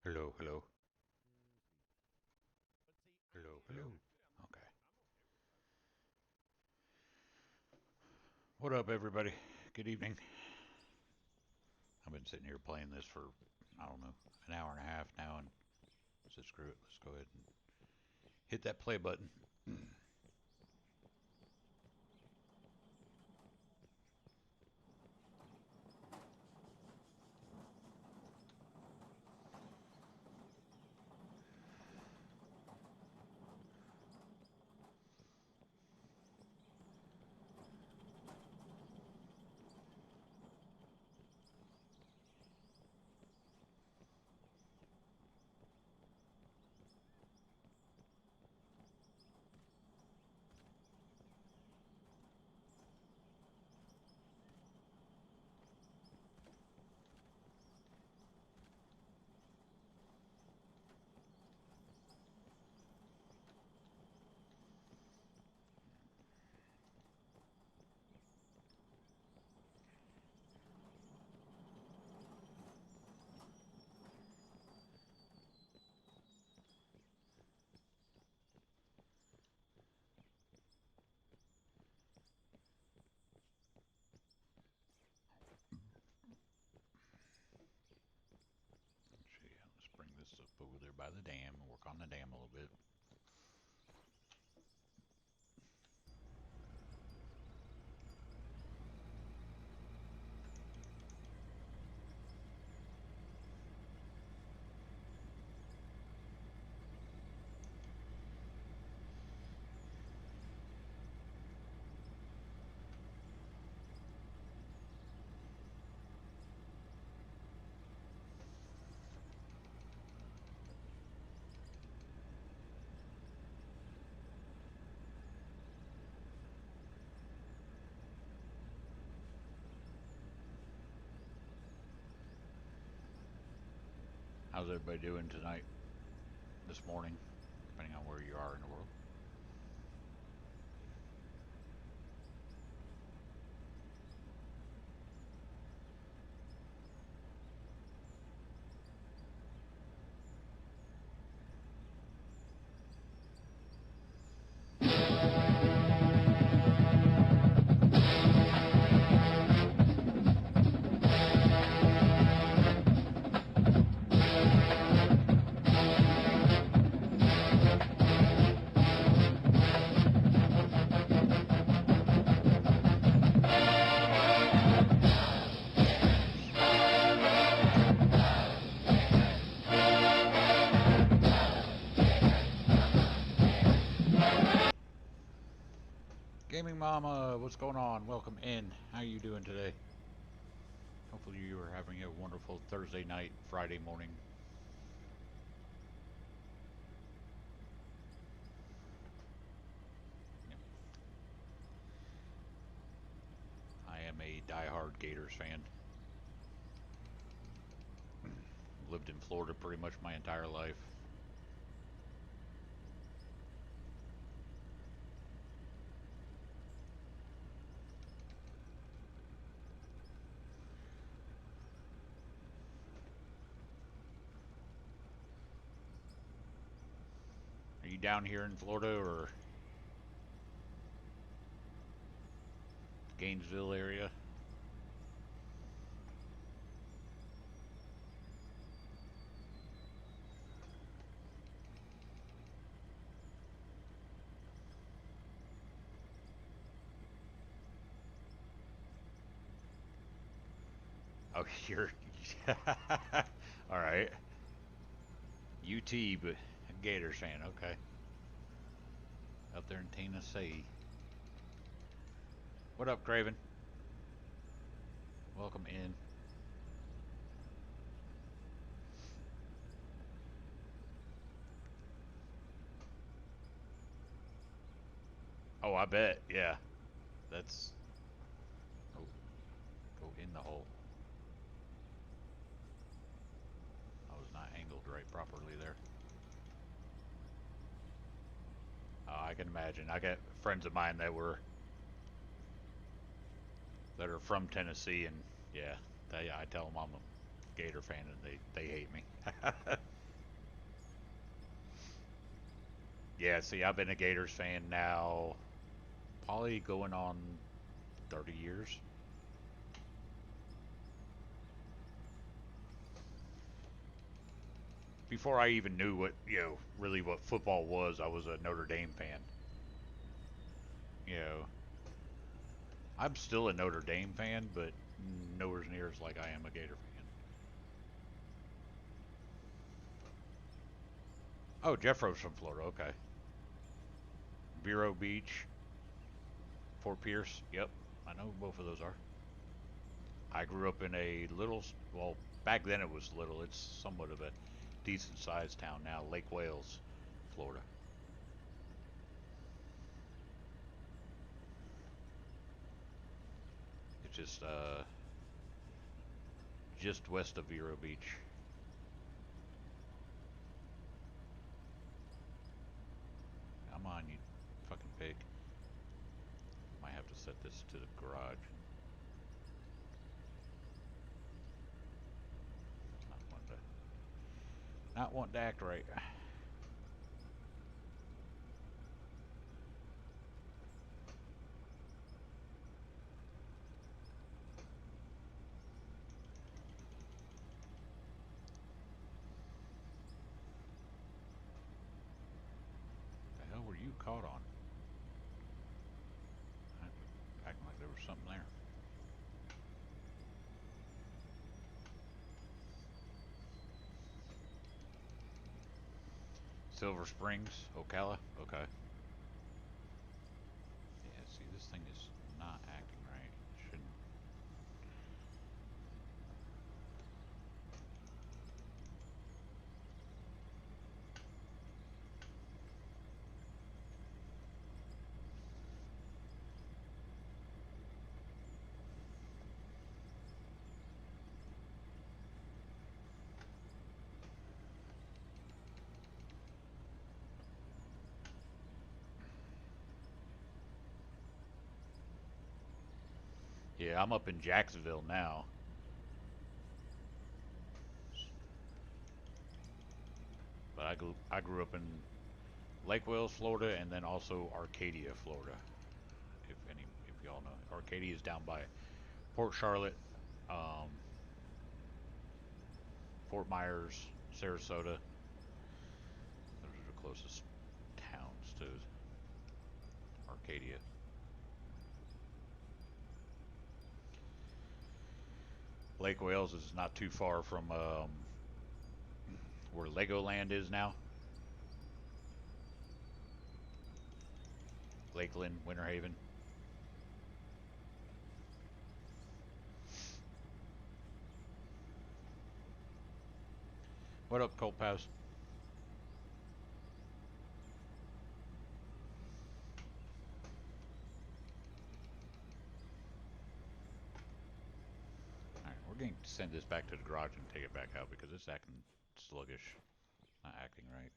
Hello, hello. Hello, hello. Okay. What up, everybody? Good evening. I've been sitting here playing this for, I don't know, an hour and a half now, and so screw it. Let's go ahead and hit that play button. So, yeah, let's bring this up over there by the dam and work on the dam a little bit. How's everybody doing tonight, this morning, depending on where you are in the world? Gaming Mama, what's going on? Welcome in. How you doing today? Hopefully you are having a wonderful Thursday night, Friday morning. Yep. I am a diehard Gators fan. Lived in Florida pretty much my entire life. Are you down here in Florida or Gainesville area? Oh, you're all right. UT, but a Gators fan. Okay, up there in Tennessee. What up, Craven? Welcome in. Oh, I bet. Yeah, that's. Oh, go in the hole. I was not angled right properly there. I can imagine. I got friends of mine that are from Tennessee, and yeah, I tell them I'm a Gator fan, and they hate me. Yeah, see, I've been a Gators fan now, probably going on 30 years. Before I even knew what, really what football was, I was a Notre Dame fan. You know, I'm still a Notre Dame fan, but nowhere near as like I am a Gator fan. Oh, Jeffro's from Florida. Okay. Vero Beach, Fort Pierce. Yep, I know both of those are. I grew up in a little, well, back then it was little. It's somewhat of a decent sized town now, Lake Wales, Florida. It's just west of Vero Beach. Come on, you fucking pig. Might have to set this to the garage. Not wanting not wanting to act right. The hell were you caught on? Acting like there was something there. Silver Springs, Ocala. Okay. Yeah, see, this thing is not acting right. It shouldn't. Yeah, I'm up in Jacksonville now, but I grew up in Lake Wales, Florida, and then also Arcadia, Florida. If y'all know, Arcadia is down by Port Charlotte, um, Fort Myers, Sarasota. Those are the closest towns to Arcadia. Lake Wales is not too far from where Legoland is now. Lakeland, Winter Haven. What up, Colt Pass? Alright, we're going to send this back to the garage and take it back out because it's acting sluggish. Not acting right.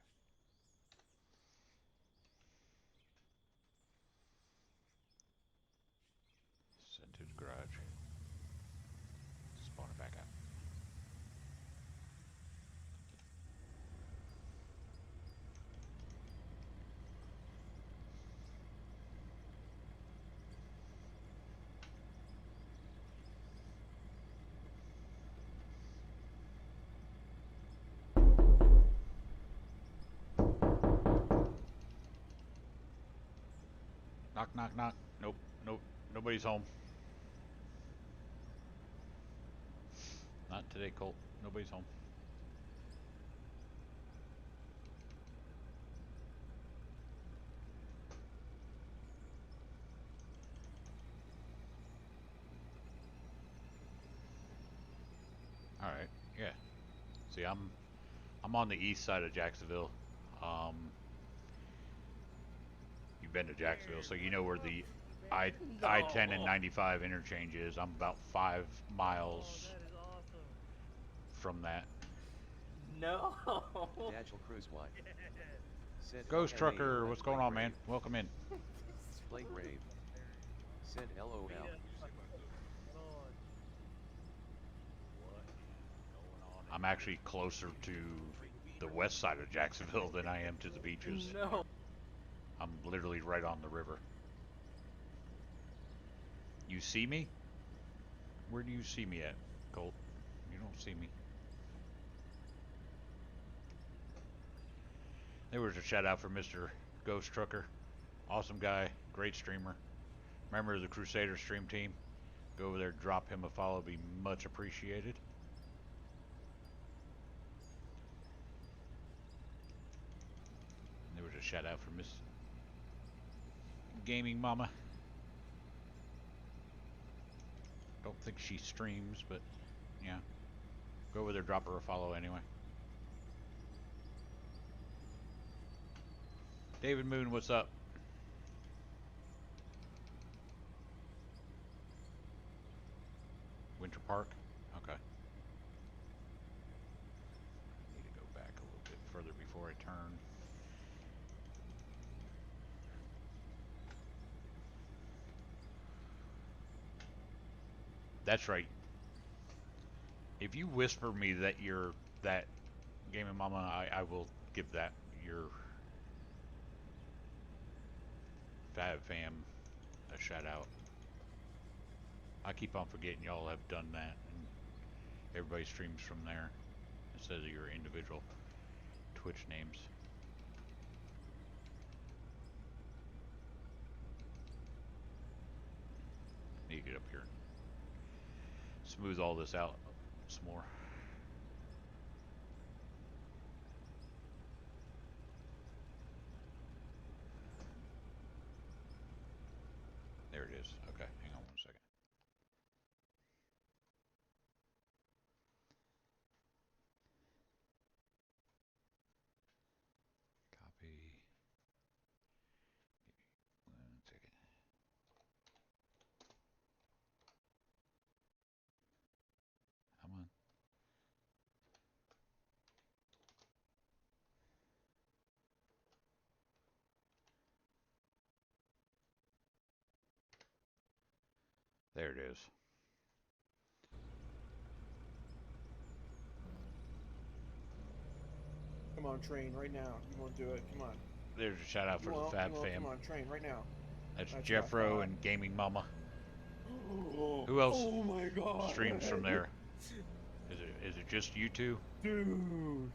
Send to the garage. Spawn it back out. Knock, knock, knock. Nope, nope. Nobody's home. Not today, Colt. Nobody's home. All right. Yeah. See, I'm on the east side of Jacksonville. Um, you've been to Jacksonville, so you know where the I-10 and 95 interchange is. I'm about 5 miles from that. No. Dagel Cruise White. Said Ghost Trucker, LOL what's going on, man? Welcome in. Play Grave. Said LOL. I'm actually closer to the west side of Jacksonville than I am to the beaches. No. I'm literally right on the river. You see me? Where do you see me at, Colt? You don't see me. There was a shout out for Mr. Ghost Trucker. Awesome guy, great streamer. Member of the Crusader stream team. Go over there, drop him a follow, be much appreciated. And there was a shout out for Miss Gaming Mama. Don't think she streams, but yeah. Go over there, drop her a follow anyway. David Moon, what's up? Winter Park? Okay. I need to go back a little bit further before I turn. That's right. If you whisper me that you're that Gaming Mama, I will give that your Fab Fam a shout out. I keep on forgetting y'all have done that, and everybody streams from there instead of your individual Twitch names. Need to get up here and smooth all this out some more. There it is. Okay, hang on one second. Copy. One second. Come on. There it is. Come on, train, right now. You won't do it. Come on. There's a shout out for the Fab Fam. Come on, train, right now. That's Jeffro and Gaming Mama. Who else Oh my god. streams from there? Is it just you two? Dude.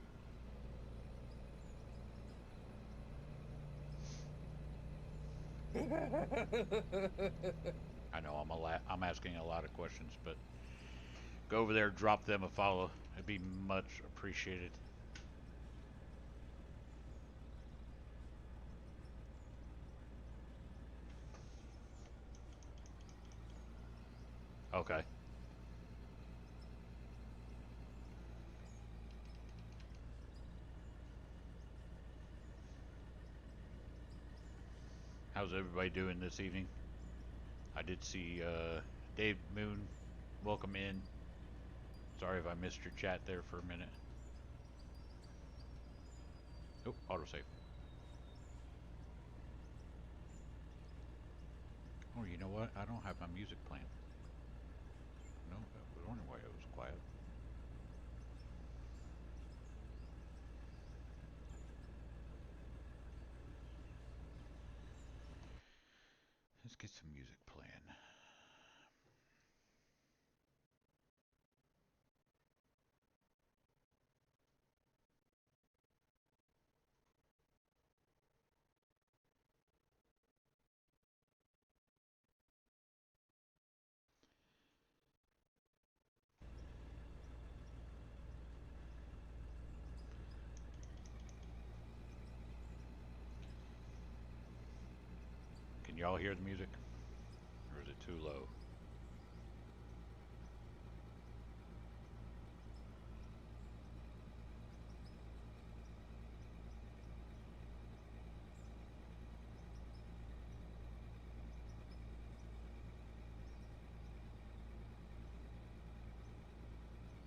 I know I'm asking a lot of questions, but go over there, drop them a follow. It'd be much appreciated. Okay. How's everybody doing this evening? I did see Dave Moon, welcome in. Sorry if I missed your chat there for a minute. Oh, autosave. Oh, you know what? I don't have my music playing. No, I was wondering why it was quiet. Let's get some music playing. Can y'all hear the music? Or is it too low?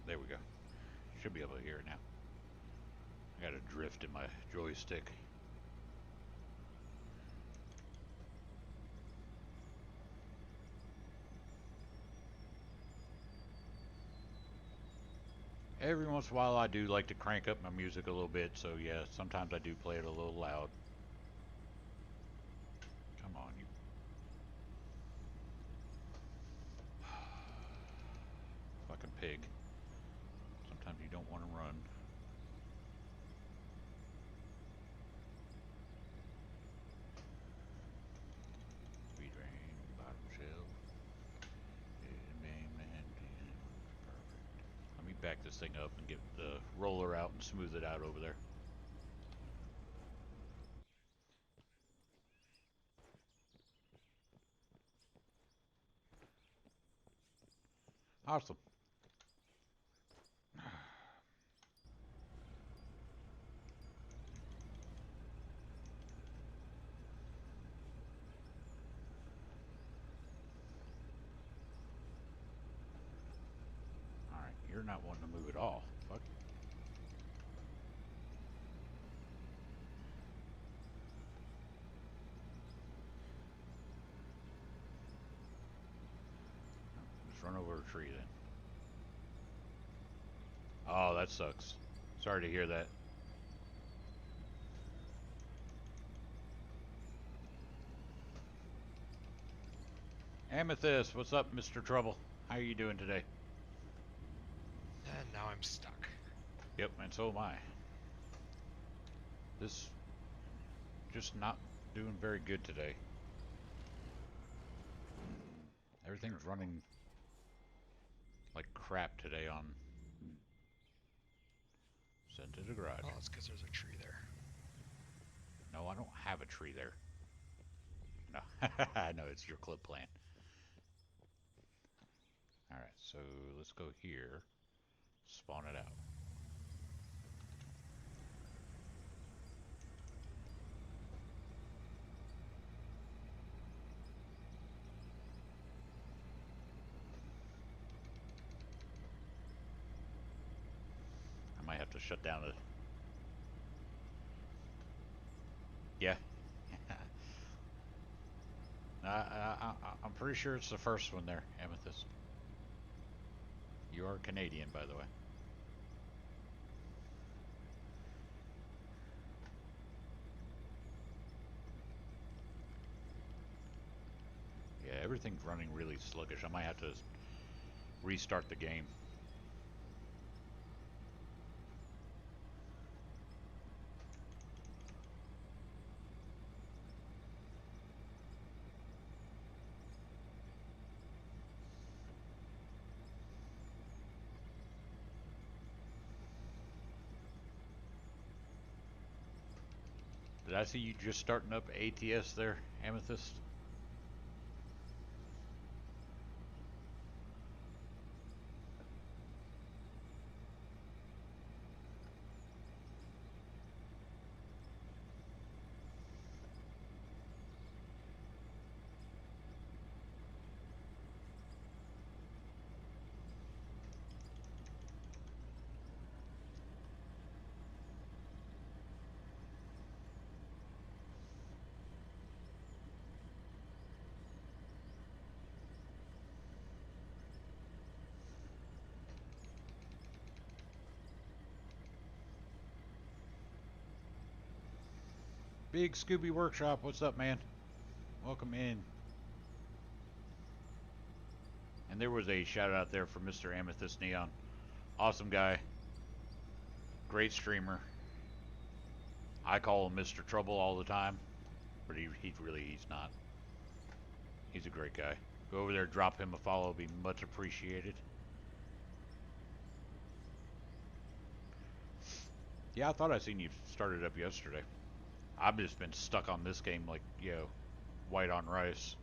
There we go. Should be able to hear it now. I got a drift in my joystick. Every once in a while I do like to crank up my music a little bit, so yeah, sometimes I do play it a little loud. pig. Sometimes you don't want to run. Speed rain, bottom shelf. Perfect. Let me back this thing up and get the roller out and smooth it out over there. Awesome. Alright, you're not wanting to move at all. Fuck. Just run over a tree then. Oh, that sucks. Sorry to hear that. Amethyst, what's up, Mr. Trouble? How are you doing today? And now I'm stuck. Yep, and so am I. This just not doing very good today. Everything's running like crap today on sent to the garage. Oh, it's because there's a tree there. No, I don't have a tree there. No, no, it's your clip plant. Alright, so let's go here. Spawn it out. I might have to shut down the... Yeah. I'm pretty sure it's the first one there, Amethyst. You are Canadian, by the way. Yeah, everything's running really sluggish. I might have to restart the game. Did I see you just starting up ATS there, Amethyst? Big Scooby Workshop, what's up, man? Welcome in. And there was a shout out there for Mr. Amethyst Neon. Awesome guy. Great streamer. I call him Mr. Trouble all the time, but he's not. He's a great guy. Go over there, drop him a follow, be much appreciated. Yeah, I thought I seen you started up yesterday. I've just been stuck on this game like, white on rice.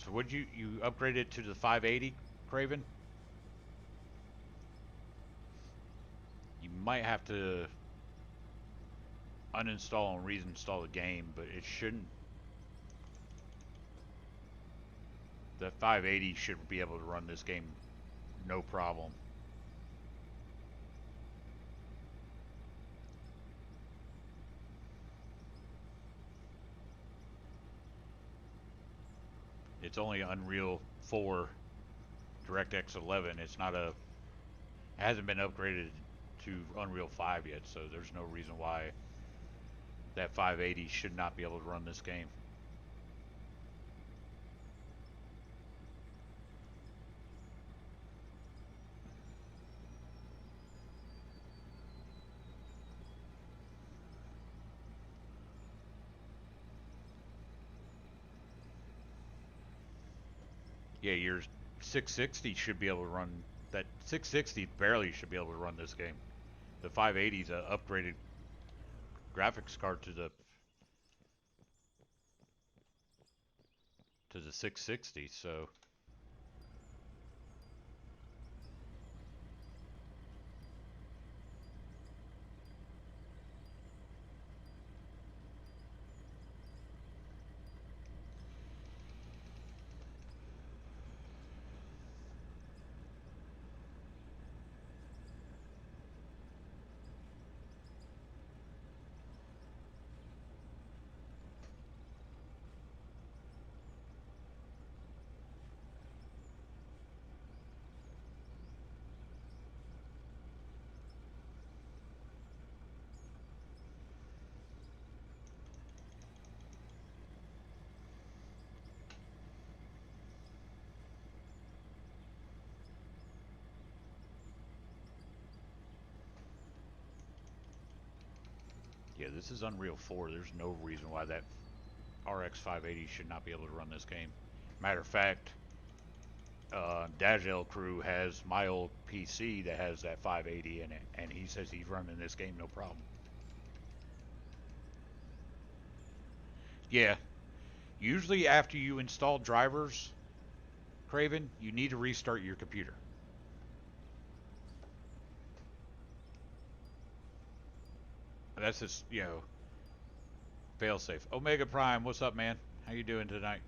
So would you upgraded to the 580, Craven? You might have to uninstall and reinstall the game, but it shouldn't. The 580 should be able to run this game no problem. It's only Unreal 4 DirectX 11. It's not a... It hasn't been upgraded to Unreal 5 yet, so there's no reason why that 580 should not be able to run this game. Yeah, your 660 should be able to run that. 660 barely should be able to run this game. The 580 is an upgraded graphics card to the 660, so yeah, this is Unreal 4. There's no reason why that RX 580 should not be able to run this game. Matter of fact, Dajel Crew has my old PC that has that 580 in it, and he says he's running this game no problem. Yeah, usually after you install drivers, Craven, you need to restart your computer. That's just, fail safe. Omega Prime, what's up, man? How you doing tonight?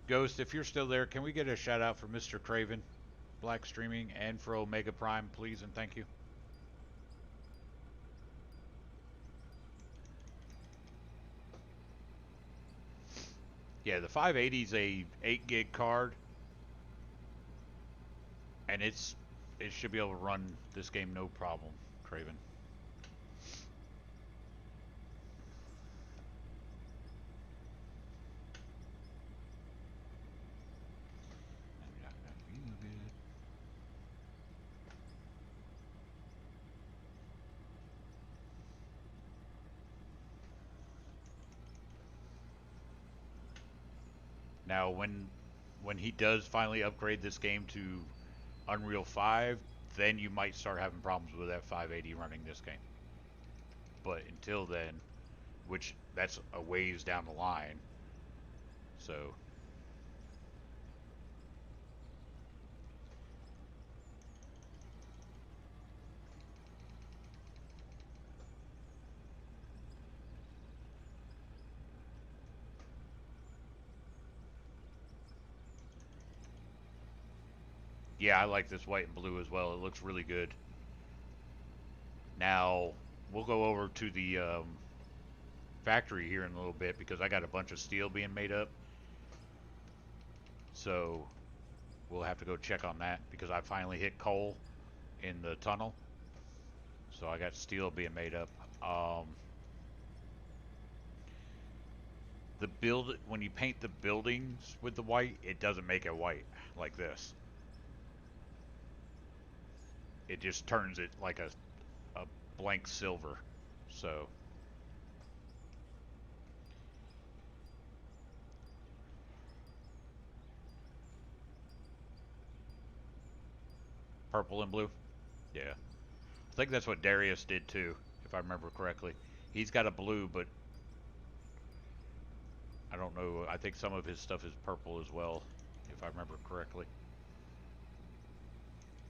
Ghost, if you're still there, can we get a shout out for Mr. Craven, Black Streaming, and for Omega Prime, please and thank you. Yeah, the 580 is a 8 gig card, and it should be able to run this game no problem, Craven. Now, when he does finally upgrade this game to Unreal 5, then you might start having problems with that 580 running this game. But until then, which that's a ways down the line, so yeah, I like this white and blue as well. It looks really good. Now, we'll go over to the factory here in a little bit because I got a bunch of steel being made up. So, we'll have to go check on that because I finally hit coal in the tunnel. So, I got steel being made up. When you paint the buildings with the white, it doesn't make it white like this. It just turns it like a blank silver. So purple and blue. Yeah, I think that's what Darius did too, if I remember correctly. He's got a blue, but I don't know. I think some of his stuff is purple as well, if I remember correctly.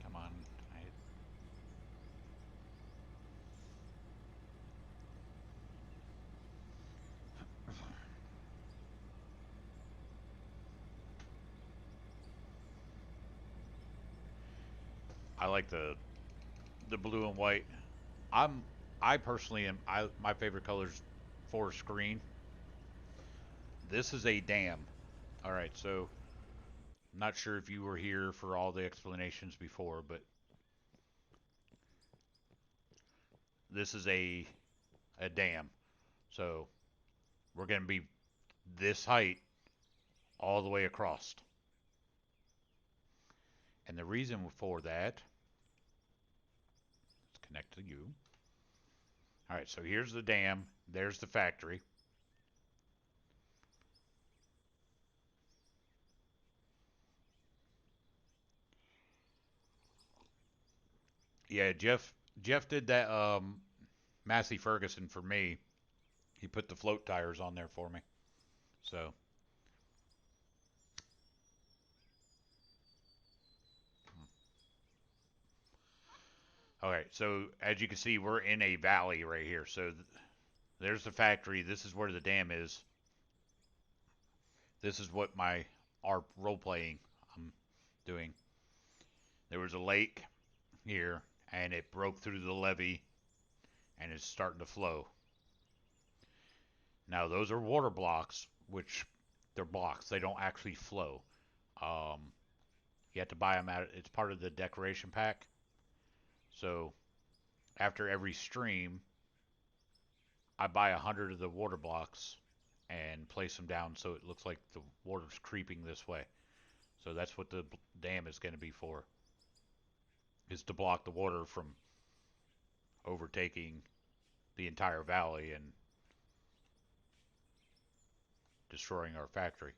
Come on. I like the blue and white. I personally am. My favorite color's forest green. This is a dam. All right, so I'm not sure if you were here for all the explanations before, but this is a dam. So we're going to be this height all the way across. And the reason for that, let's connect to you. All right, so here's the dam. There's the factory. Yeah, Jeff did that Massey Ferguson for me. He put the float tires on there for me. So, all right. So as you can see, we're in a valley right here. So there's the factory. This is where the dam is. This is what our role playing I'm doing. There was a lake here, and it broke through the levee, and it's starting to flow. Now those are water blocks, which they're blocks. They don't actually flow. Um, you have to buy them out. It's part of the decoration pack. So after every stream, I buy 100 of the water blocks and place them down so it looks like the water's creeping this way. So that's what the dam is going to be for, is to block the water from overtaking the entire valley and destroying our factory.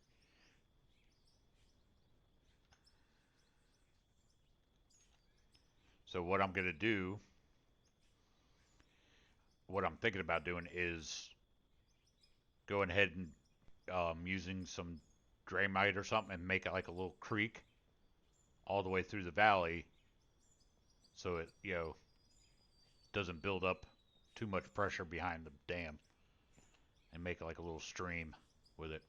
So what I'm going to do, what I'm thinking about doing is going ahead and using some Draymite or something and make it like a little creek all the way through the valley so it, doesn't build up too much pressure behind the dam and make it like a little stream with it.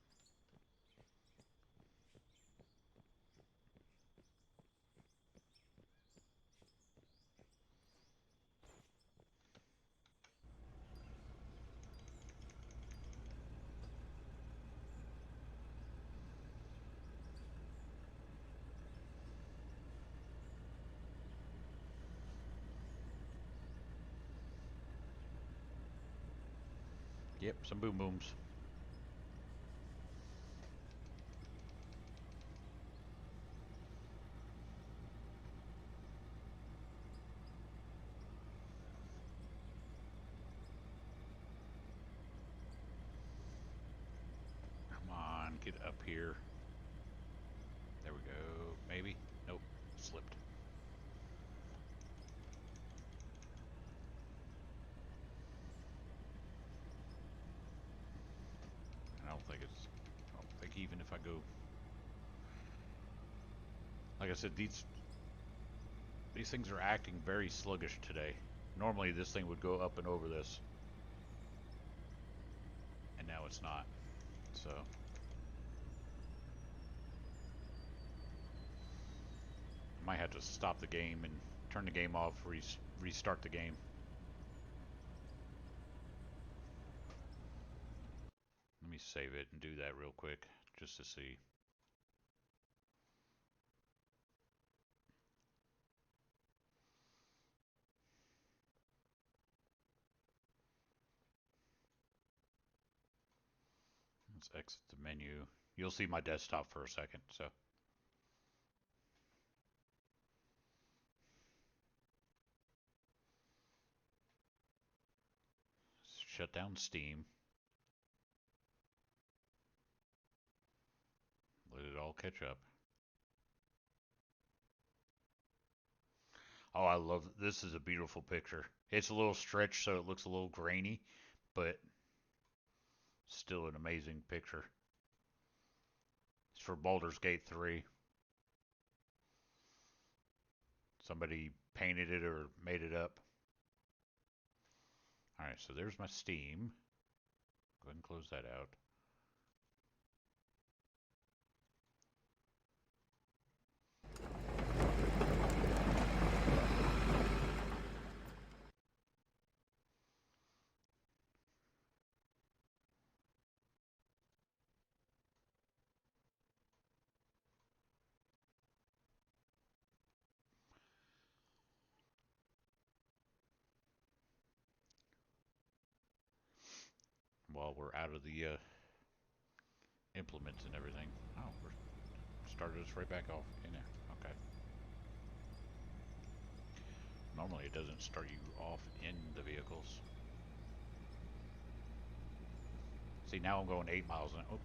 Yep, some boom booms. Come on, get up here. There we go. Maybe? Nope. Slipped. I don't think even if I go, like I said, these things are acting very sluggish today. Normally this thing would go up and over this, and now it's not. So I might have to stop the game and turn the game off, restart the game. Let me save it and do that real quick just to see. Let's exit the menu. You'll see my desktop for a second, so. Shut down Steam. Let it all catch up. Oh, I love this. Is a beautiful picture. It's a little stretched so it looks a little grainy, but still an amazing picture. It's for Baldur's Gate 3. Somebody painted it or made it up. Alright, so there's my Steam. Go ahead and close that out. while we're out of the implements and everything. Oh, we're started us right back off in there. Okay. Normally it doesn't start you off in the vehicles. See, now I'm going 8 miles an hour. Oh.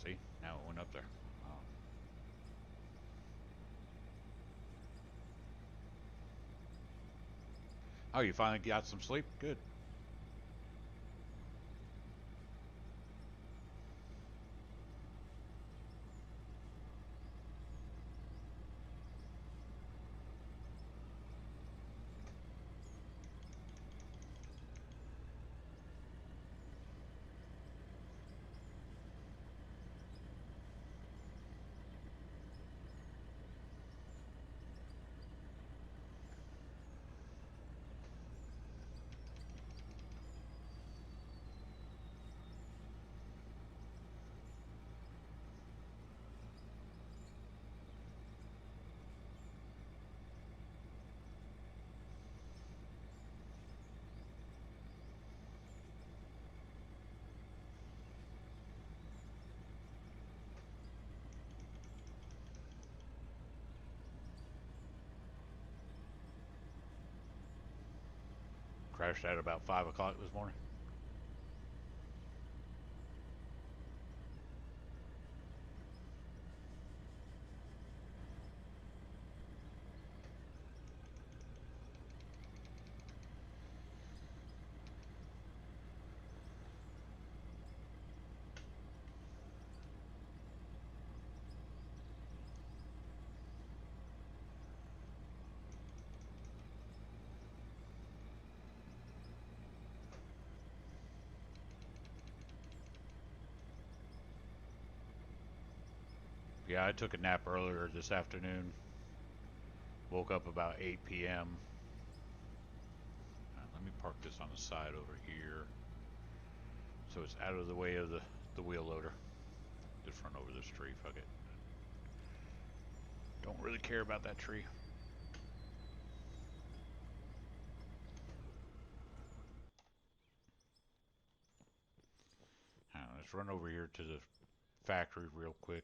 See, now it went up there. Oh. Oh, you finally got some sleep? Good. Crashed at about 5 o'clock this morning. Yeah, I took a nap earlier this afternoon. Woke up about 8 p.m. Let me park this on the side over here so it's out of the way of the wheel loader. Just run over this tree, fuck it. Don't really care about that tree. Let's run over here to the factory real quick.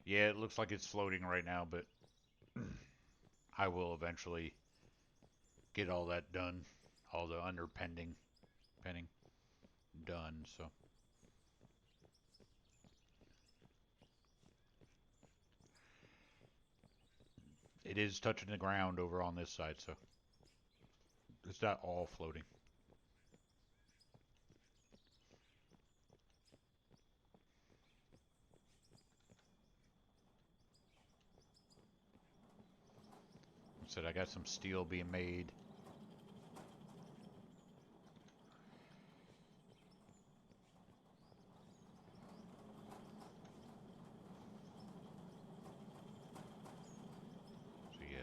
Yeah, it looks like it's floating right now, but I will eventually get all that done. All the penning done, so. It is touching the ground over on this side, so it's not all floating. I said I got some steel being made. So yes.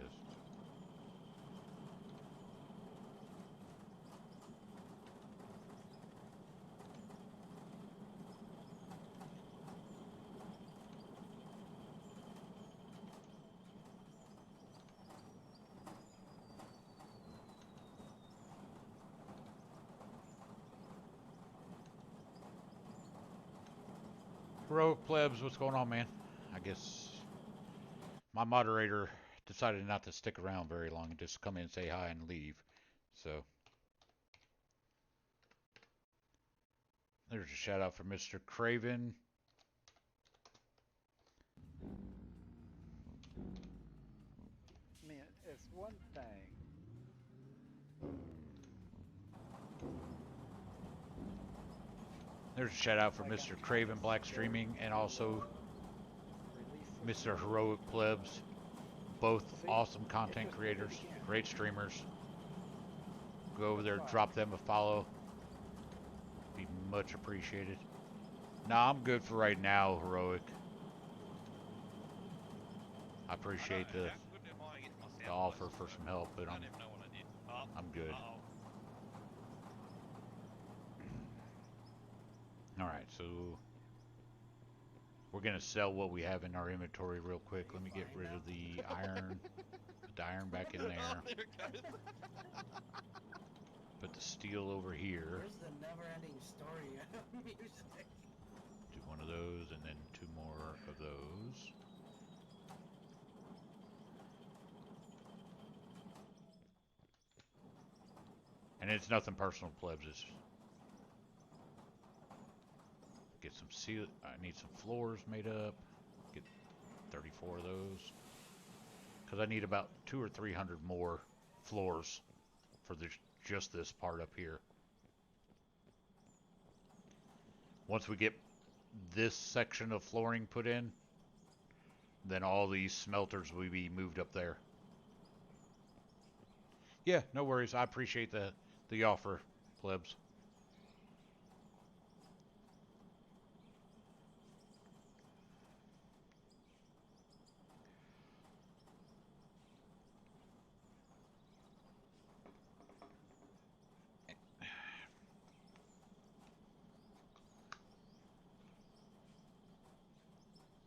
Heroic plebs, what's going on, man? I guess my moderator decided not to stick around very long and just come in, say hi, and leave. So there's a shout out for Mr. Craven. I mean, it's one thing. There's a shout out for Mr. Craven Black Streaming and also Mr. Heroic Plebs. both See? awesome It content just did it creators, again. great streamers. Go over That's there, right. drop them a follow. Be much appreciated. Nah, I'm good for right now, Heroic. I appreciate I know, how good am I getting my the sound offer placed for on some that? help, but I don't even know what I did. Oh, I'm good. uh-oh. All right, so we're gonna sell what we have in our inventory real quick. Let me get rid of the iron. Put the iron back in there. Oh, there it goes. Put the steel over here. Where's the never-ending story of music? Do one of those and then two more of those. And it's nothing personal, plebs. It's get some seal. I need some floors made up. Get 34 of those. Because I need about 200 or 300 more floors for just this part up here. Once we get this section of flooring put in, then all these smelters will be moved up there. Yeah, no worries. I appreciate the offer, plebs.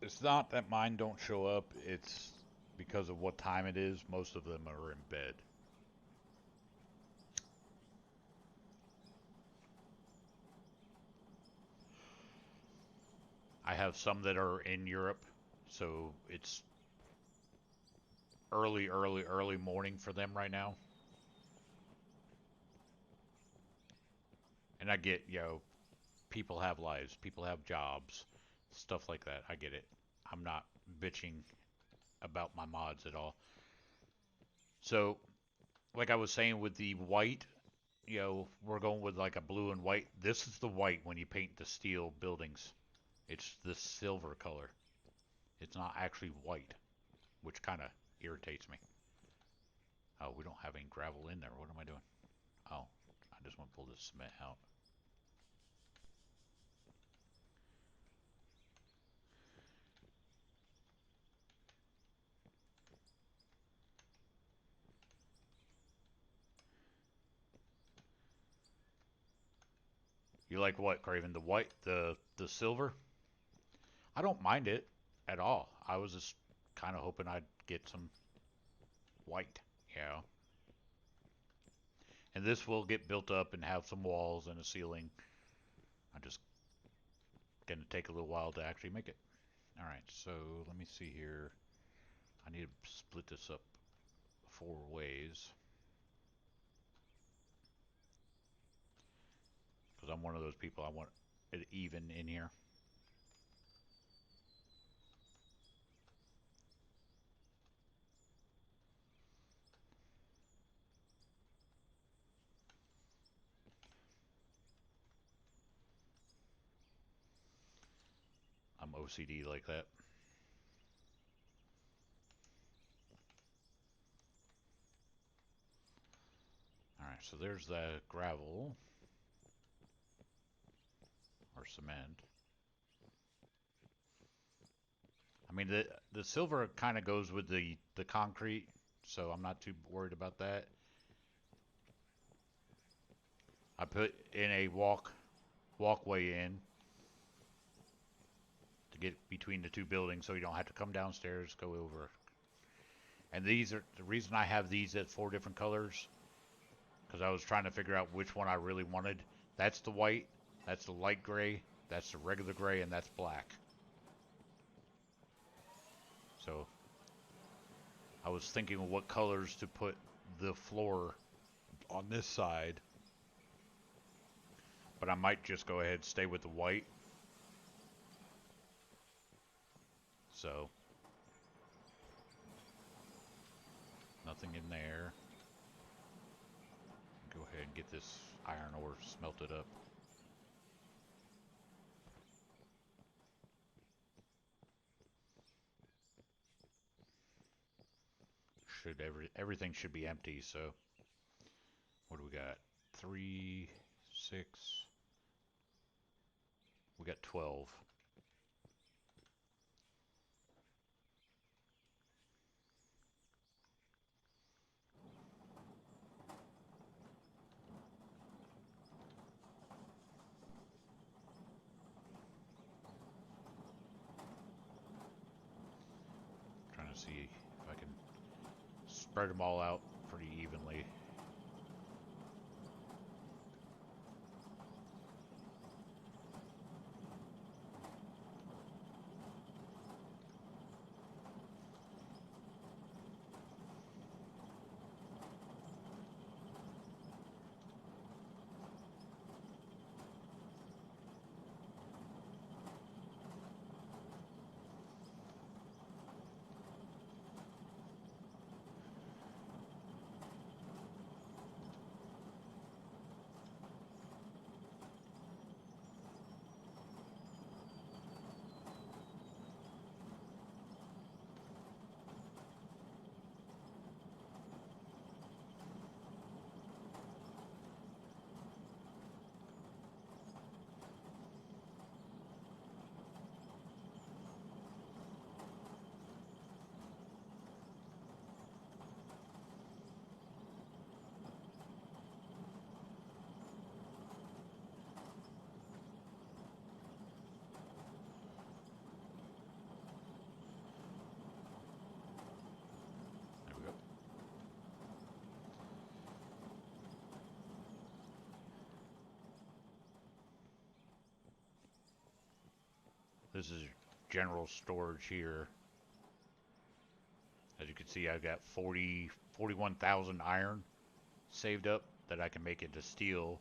It's not that mine don't show up, it's because of what time it is. Most of them are in bed. I have some that are in Europe, so it's early morning for them right now. And I get, people have lives, people have jobs, stuff like that. I get it. I'm not bitching about my mods at all. So, like I was saying with the white, we're going with like a blue and white. This is the white when you paint the steel buildings. It's the silver color. It's not actually white, which kind of irritates me. Oh, we don't have any gravel in there. What am I doing? Oh, I just want to pull this cement out. You like what, Craven? The white, the silver? I don't mind it at all. I was just kind of hoping I'd get some white, And this will get built up and have some walls and a ceiling. I'm just gonna take a little while to actually make it. All right, so let me see here. I need to split this up 4 ways. Because I'm one of those people, I want it even in here. I'm OCD like that. Alright, so there's the gravel. Or cement. I mean, the silver kind of goes with the concrete, so I'm not too worried about that. I put in a walkway in to get between the two buildings so you don't have to come downstairs, go over. And these are the reason I have these at 4 different colors, because I was trying to figure out which one I really wanted. That's the white, that's the light gray, that's the regular gray, and that's black. So I was thinking of what colors to put the floor on this side, but I might just go ahead and stay with the white. So nothing in there. Go ahead and get this iron ore smelted up. should everything should be empty. So what do we got? 3, 6. We got 12. Trying to see if I can spread them all out pretty evenly. There we go. This is general storage here. As you can see, I've got 41,000 iron saved up that I can make into steel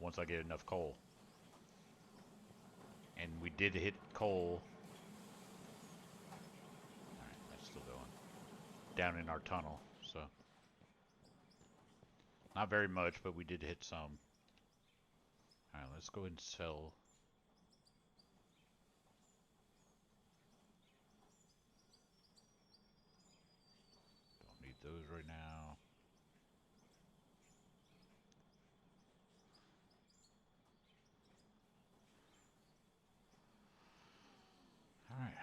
once I get enough coal. And we did hit coal. Alright, that's still going. Down in our tunnel, so. Not very much, but we did hit some. Alright, let's go ahead and sell. Don't need those right now. Alright.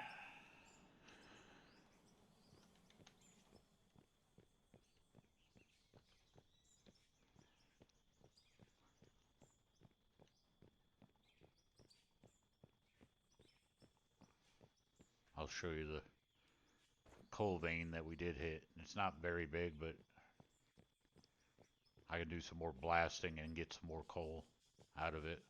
I'll show you the coal vein that we did hit. It's not very big, but I can do some more blasting and get some more coal out of it.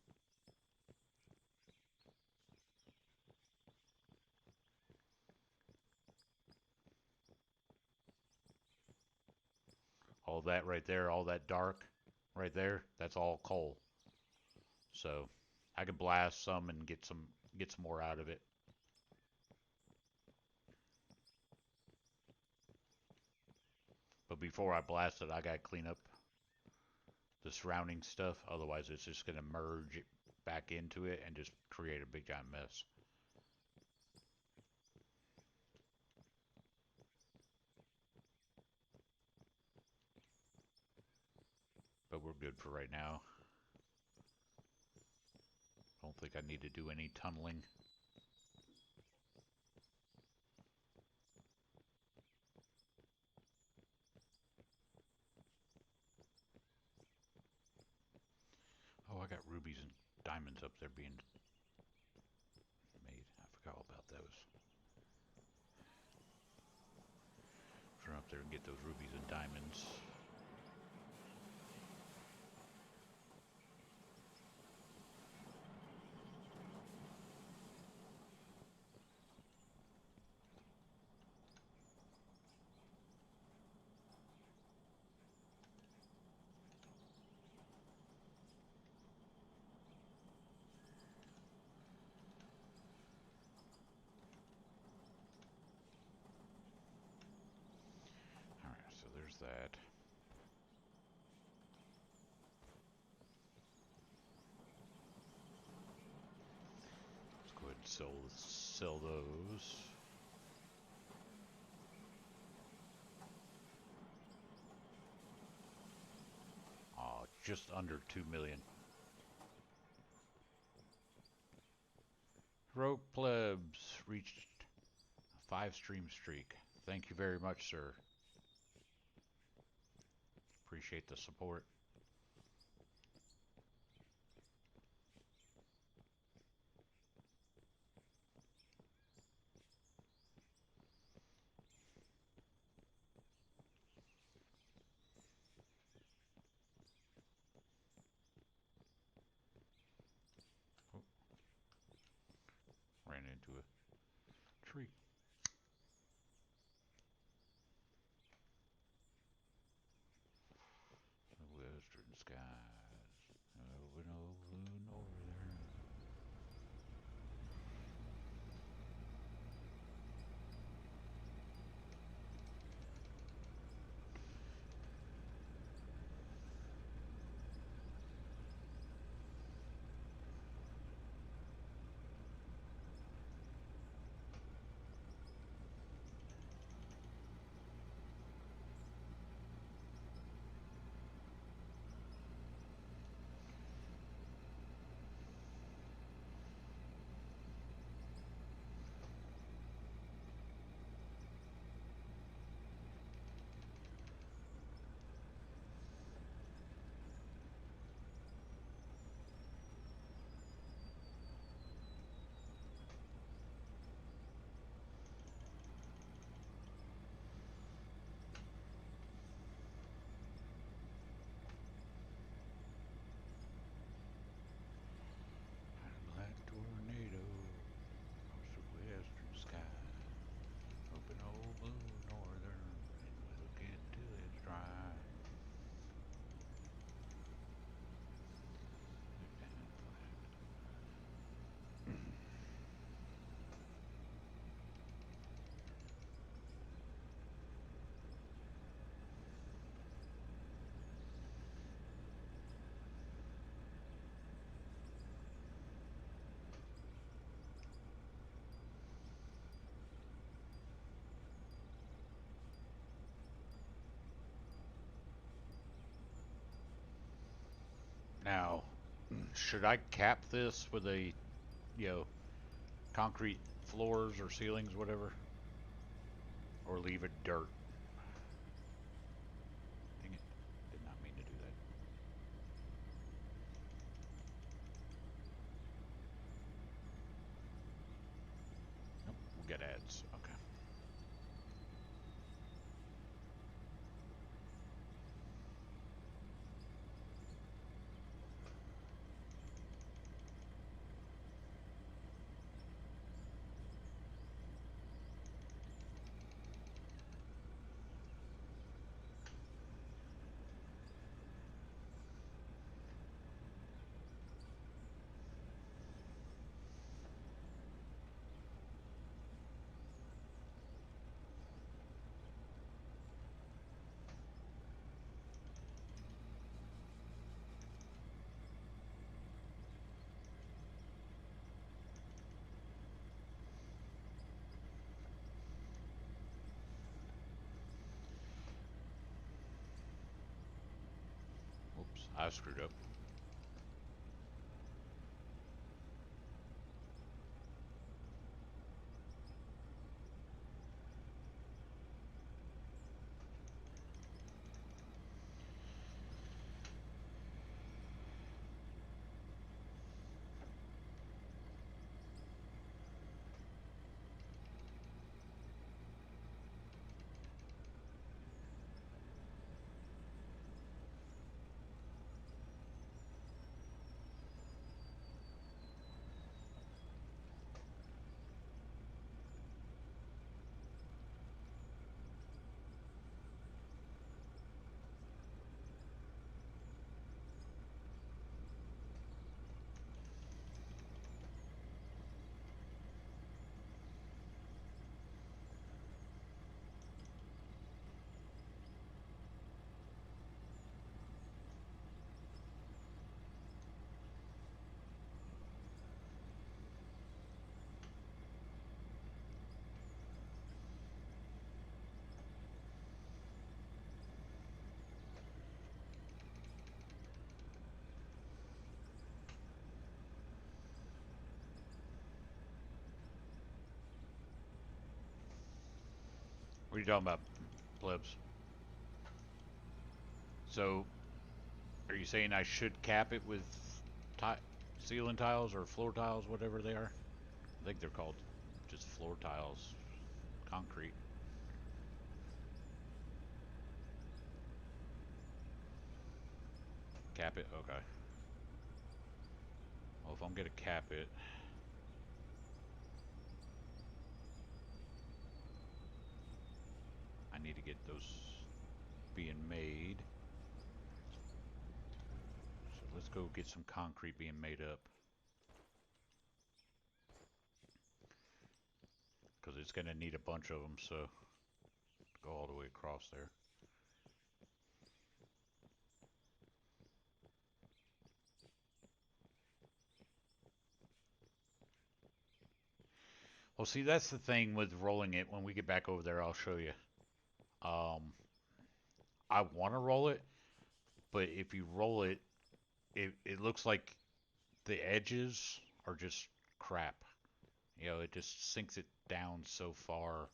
All that right there, all that dark right there, that's all coal. So I could blast some and get some more out of it. But before I blast it, I gotta clean up the surrounding stuff. Otherwise, it's just gonna merge back into it and just create a big giant mess. But we're good for right now. Don't think I need to do any tunneling. Oh, I got rubies and diamonds up there being made. I forgot all about those. Run up there and get those rubies and diamonds. Alright, so there's that. Let's go ahead and sell those. just under 2 million. Rogue Plebs reached a 5-stream streak. Thank you very much, sir. Appreciate the support. Oh, ran into a tree. The western skies, over no blue northern. Black tornado across the western sky. Open old blue northern, and we'll get till it's dry. Now, should I cap this with a, you know, concrete floors or ceilings, whatever? Or leave it dirt? Dang it. Did not mean to do that. Nope, we'll get ads. Okay. Oops, I screwed up. What are you talking about, plebs? So, are you saying I should cap it with ti ceiling tiles or floor tiles, whatever they are? I think they're called just floor tiles, concrete. Cap it? Okay. Well, if I'm gonna cap it, I need to get those being made. So let's go get some concrete being made up. Because it's gonna need a bunch of them, so go all the way across there. Well, see, that's the thing with rolling it. When we get back over there, I'll show you. Um, I want to roll it, but if you roll it, it looks like the edges are just crap. You know, it just sinks it down so far.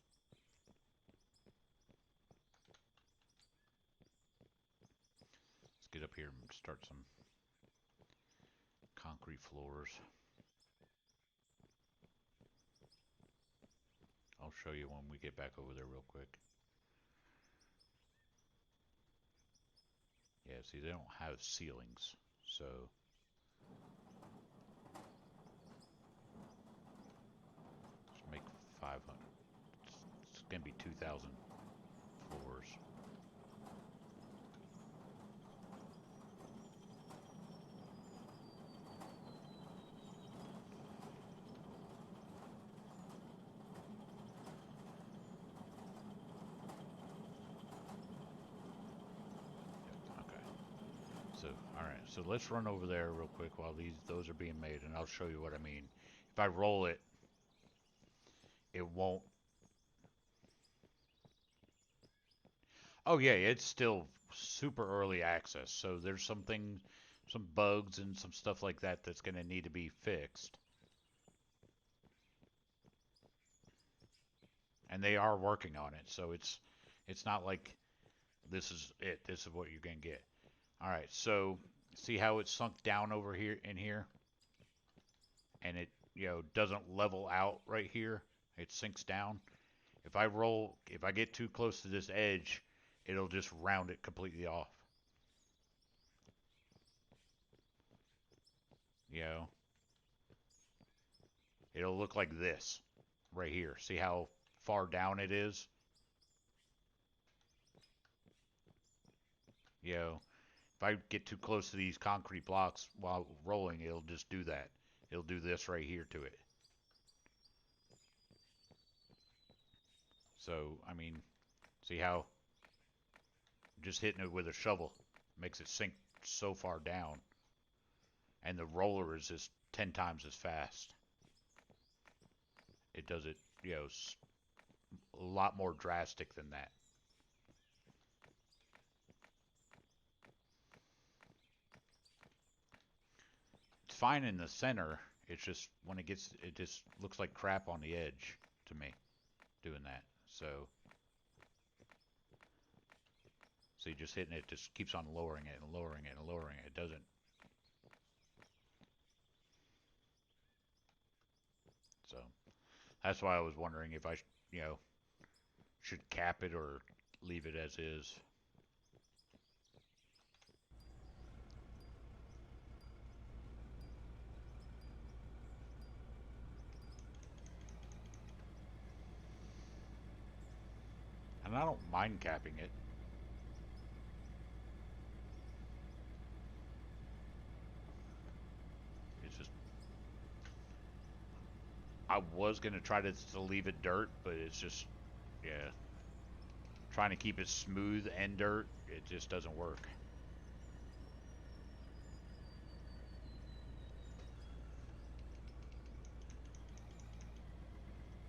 Let's get up here and start some concrete floors. I'll show you when we get back over there real quick. Yeah, see, they don't have ceilings, so let's make 500. It's gonna be 2,000 floors. Okay. So, all right. So let's run over there real quick while those are being made, and I'll show you what I mean. If I roll it, it won't. Oh yeah, it's still super early access. So there's some bugs and some stuff like that that's going to need to be fixed. And they are working on it. So it's not like this is it. This is what you're going to get. All right. So see how it's sunk down over here in here? And it, doesn't level out right here. It sinks down. If I get too close to this edge, it'll just round it completely off. You know, it'll look like this right here. See how far down it is? If I get too close to these concrete blocks while rolling, it'll just do that. It'll do this right here to it. So, I mean, see how just hitting it with a shovel makes it sink so far down. And the roller is just 10 times as fast. It does it, a lot more drastic than that. It's fine in the center. It's just when it just looks like crap on the edge to me doing that. So, see, just hitting it just keeps on lowering it and lowering it and lowering it. It doesn't. So, that's why I was wondering if I, should cap it or leave it as is. And I don't mind capping it. It's just, I was going to try to leave it dirt, but it's just, yeah. Trying to keep it smooth and dirt, it just doesn't work.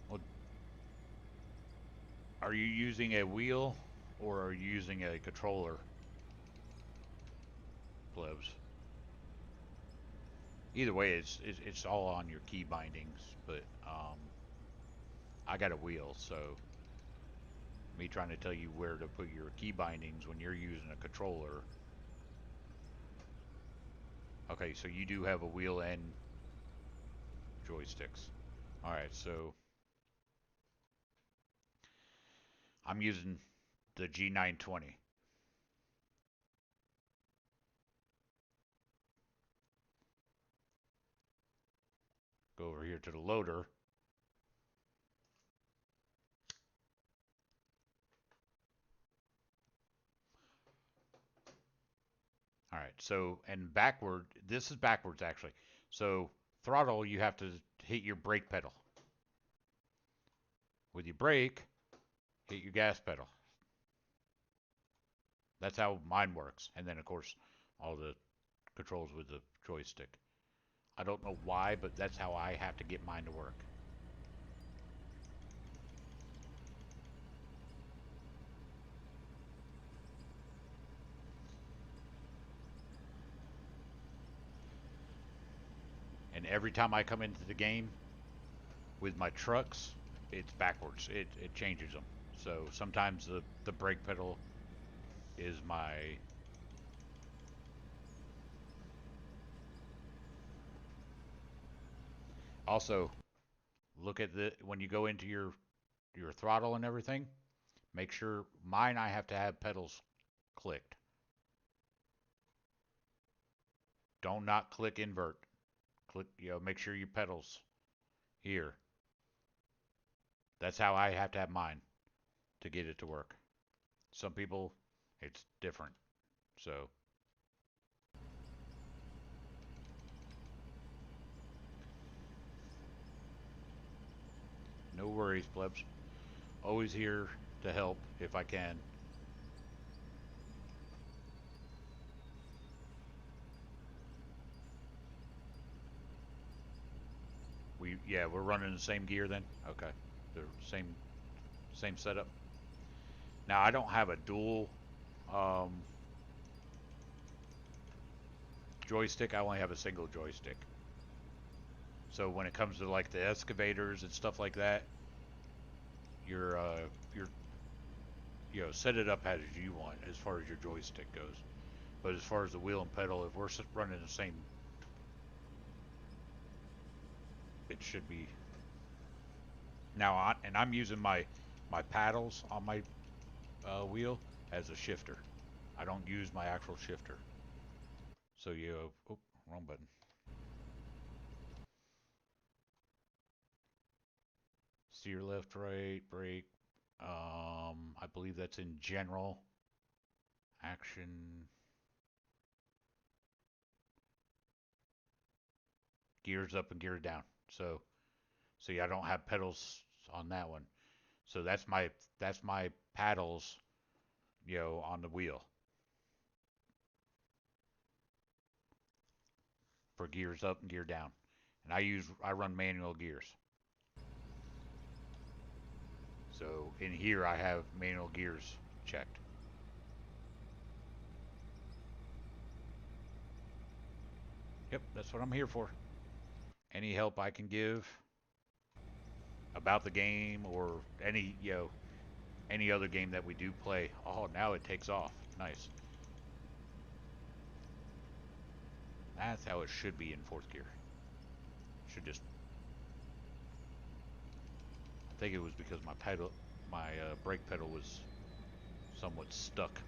Well, are you using a wheel or are you using a controller, plebs? Either way, it's all on your key bindings, but I got a wheel, so Me trying to tell you where to put your key bindings when you're using a controller. Okay, so you do have a wheel and joysticks. Alright, so I'm using the G920. Go over here to the loader. Alright, so, and backward, this is backwards actually. So, throttle, you have to hit your brake pedal. With your brake, hit your gas pedal. That's how mine works. And then, of course, all the controls with the joystick. I don't know why, but that's how I have to get mine to work. And every time I come into the game with my trucks, it's backwards. It changes them. So sometimes the brake pedal is my... Also, look at the when you go into your throttle and everything, make sure mine I have to have pedals clicked. Don't not click invert. Click, make sure your pedals here. That's how I have to have mine to get it to work. Some people, it's different. So, no worries, plebs. Always here to help if I can. We're running the same gear then. Okay, the same setup. Now I don't have a dual joystick. I only have a single joystick. So when it comes to like the excavators and stuff like that, you're set it up as you want as far as your joystick goes. But as far as the wheel and pedal, if we're running the same, it should be. Now, and I'm using my paddles on my wheel as a shifter. I don't use my actual shifter. So oh, wrong button. Steer left, right, brake. I believe that's in general. Action. Gears up and gears down. So see, I don't have pedals on that one. So that's my paddles, on the wheel. For gears up and gear down. And I run manual gears. So in here I have manual gears checked. Yep, that's what I'm here for. Any help I can give about the game or any other game that we do play. Oh, now it takes off. Nice. That's how it should be in fourth gear. Should just... I think it was because my brake pedal was somewhat stuck.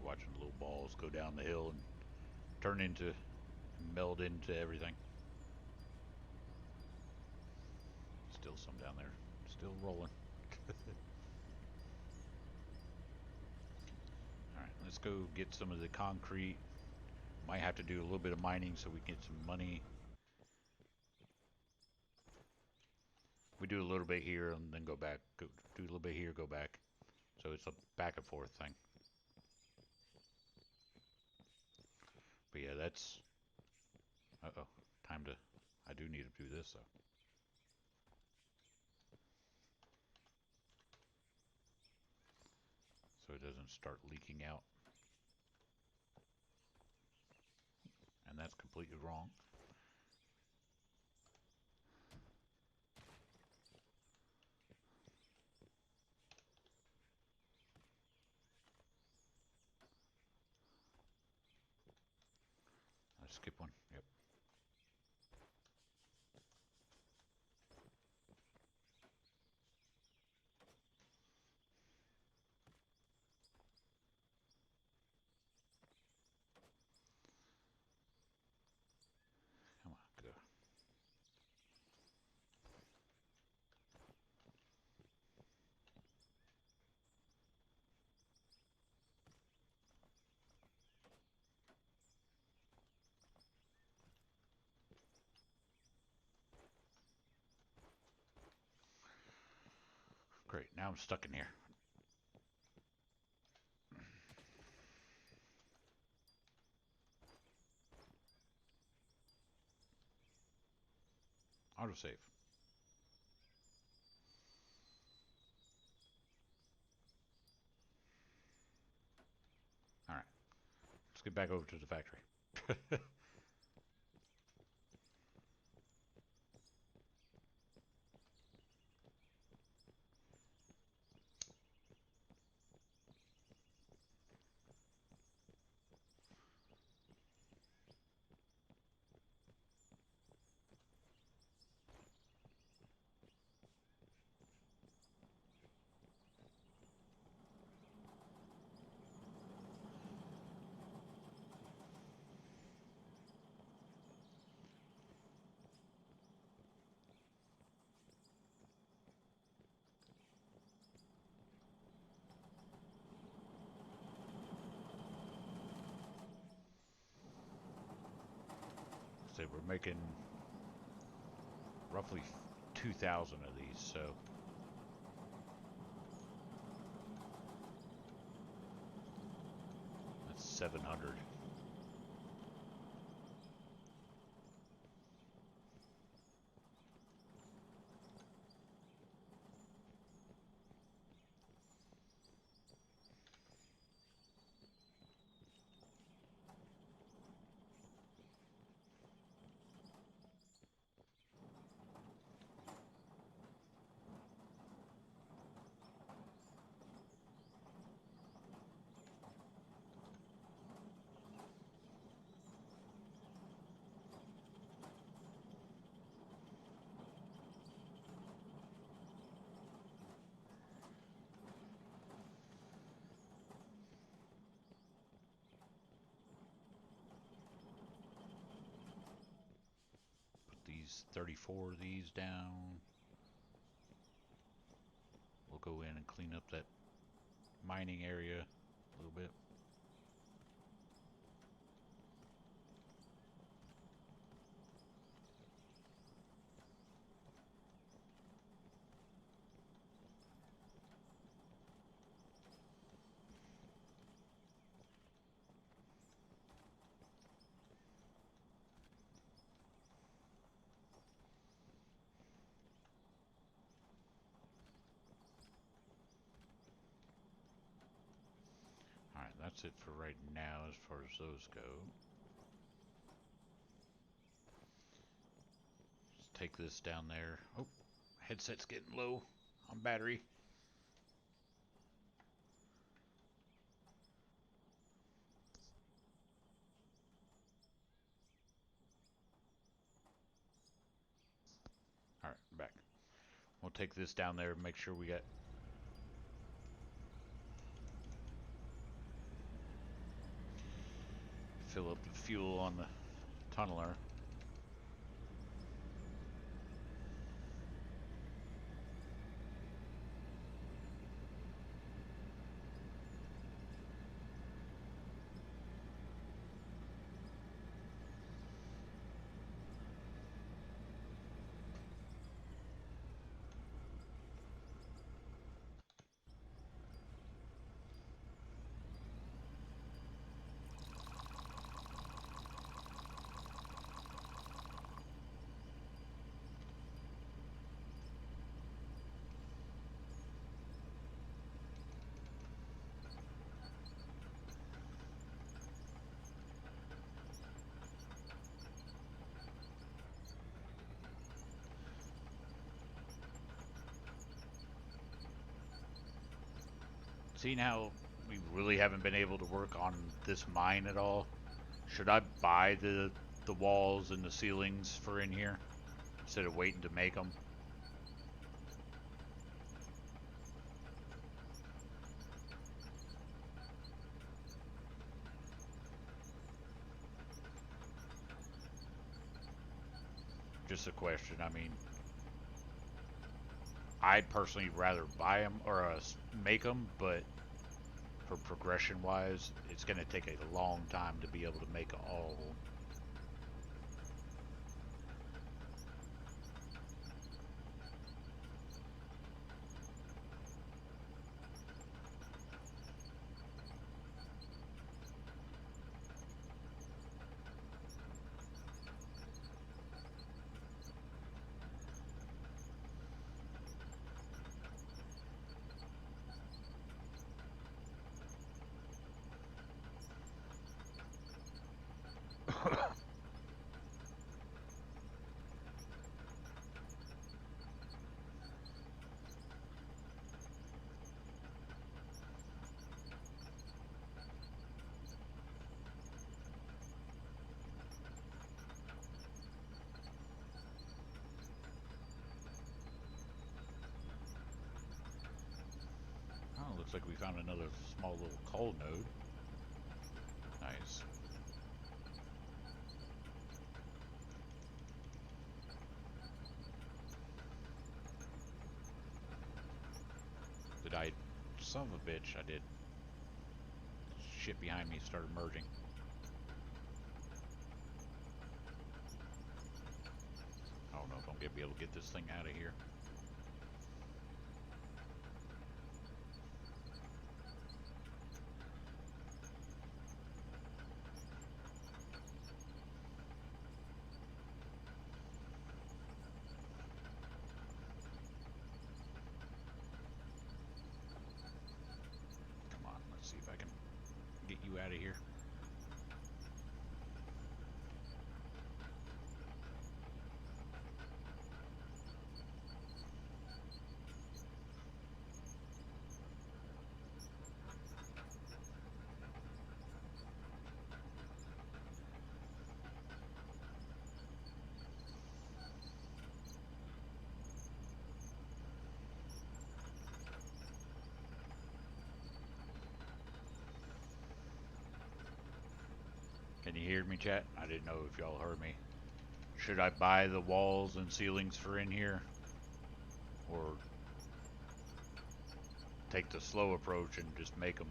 Watching the little balls go down the hill and turn into, meld into everything. Still some down there, still rolling. let's go get some of the concrete. Might have to do a little bit of mining so we get some money. We do a little bit here and then go back. Go, do a little bit here, go back. So it's a back and forth thing. But yeah, that's... Uh-oh. Time to... I do need to do this, though. So it doesn't start leaking out. And that's completely wrong. I skip one. Yep. Come on, go. Great, now I'm stuck in here. Autosave. Alright, let's get back over to the factory. So we're making roughly 2,000 of these, so that's 700. These 34 of these down. We'll go in and clean up that mining area a little bit. Alright, that's it for right now as far as those go. Let's take this down there. Oh, headset's getting low on battery. Alright, back. We'll take this down there and make sure we got... Fill up the fuel on the tunneler. Seeing how we really haven't been able to work on this mine at all, should I buy the walls and the ceilings for in here instead of waiting to make them? Just a question. I mean, I'd personally rather buy them or make them, but for progression wise, it's going to take a long time to be able to make all of them. Oh, looks like we found another small little coal node. Nice. Did I... Son of a bitch, I did. Shit behind me started merging. I don't know if I'm gonna be able to get this thing out of here. Come on, let's see if I can get you out of here. Can you hear me, chat? I didn't know if y'all heard me. Should I buy the walls and ceilings for in here? Or take the slow approach and just make them?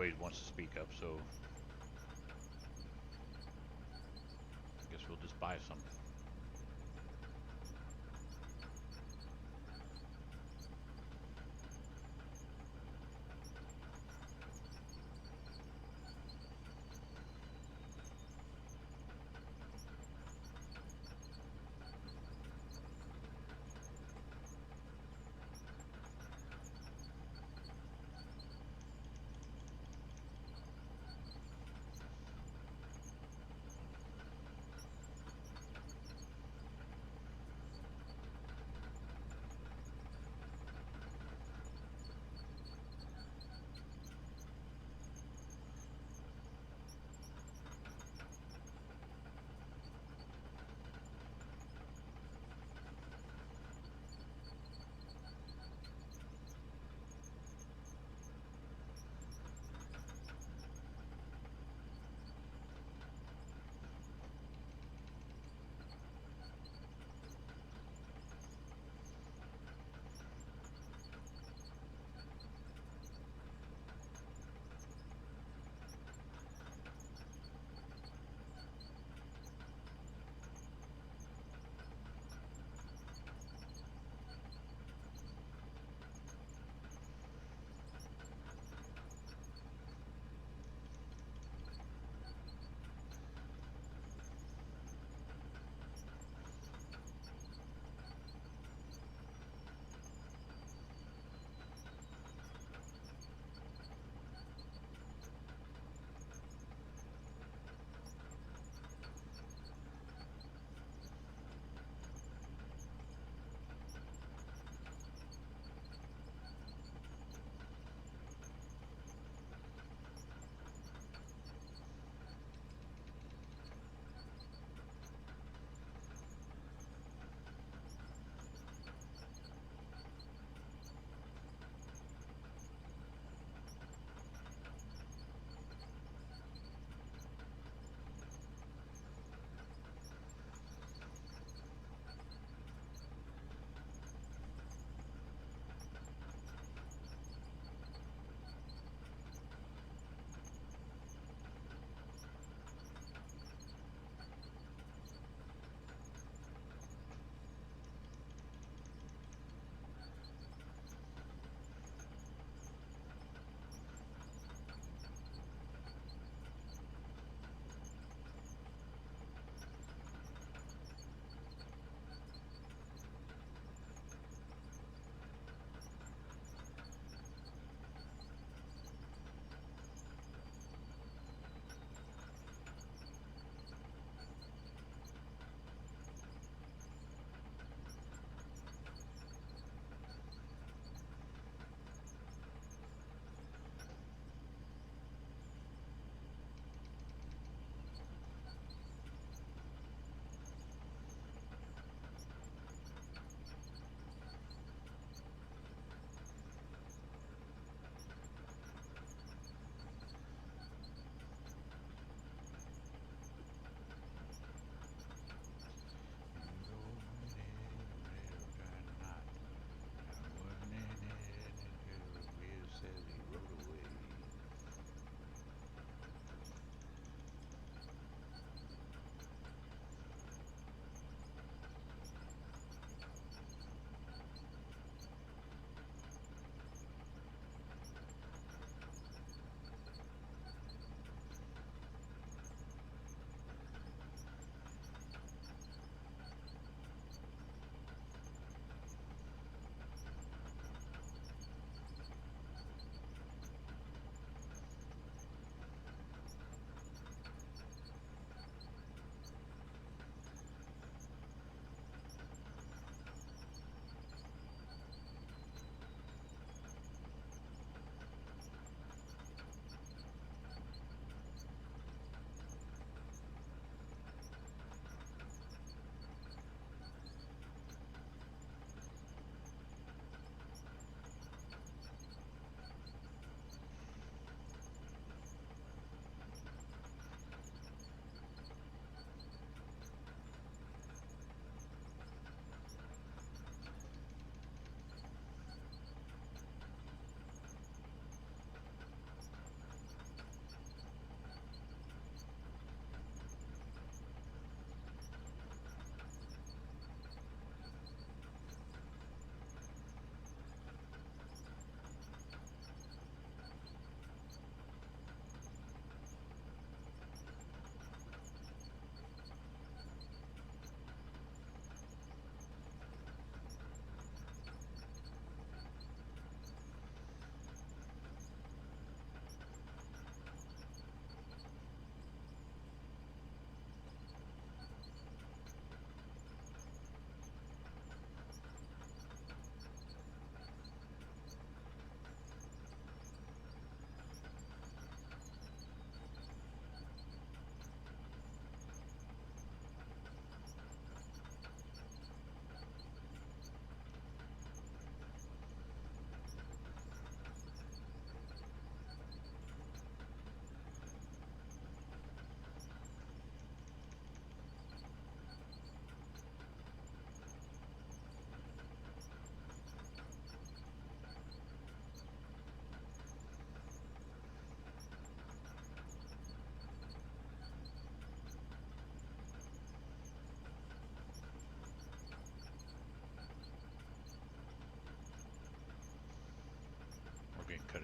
nobody wants to speak up, so I guess we'll just buy some.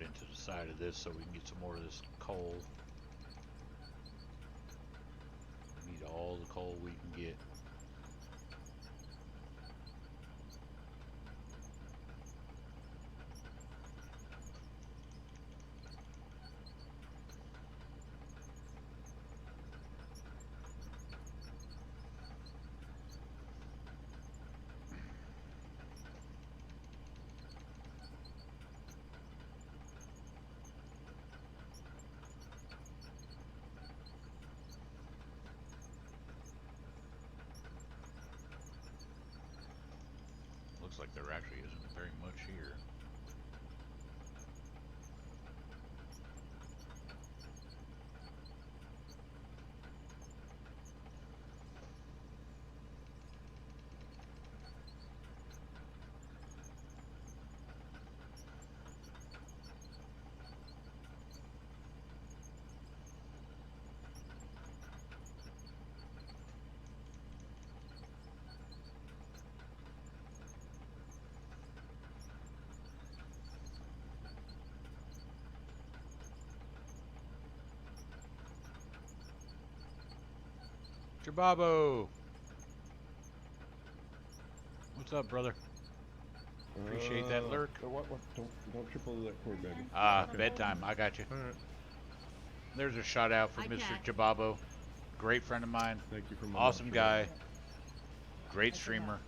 into the side of this so we can get some more of this coal. We need all the coal we can get. Looks like there actually isn't very much here. Jababo! What's up, brother? Appreciate that lurk. What, don't trip over that cord, baby. Bedtime. I got you. All right. There's a shout out for Hi, Mr. Cat. Jababo. Great friend of mine. Thank you for my Awesome guy. Great streamer.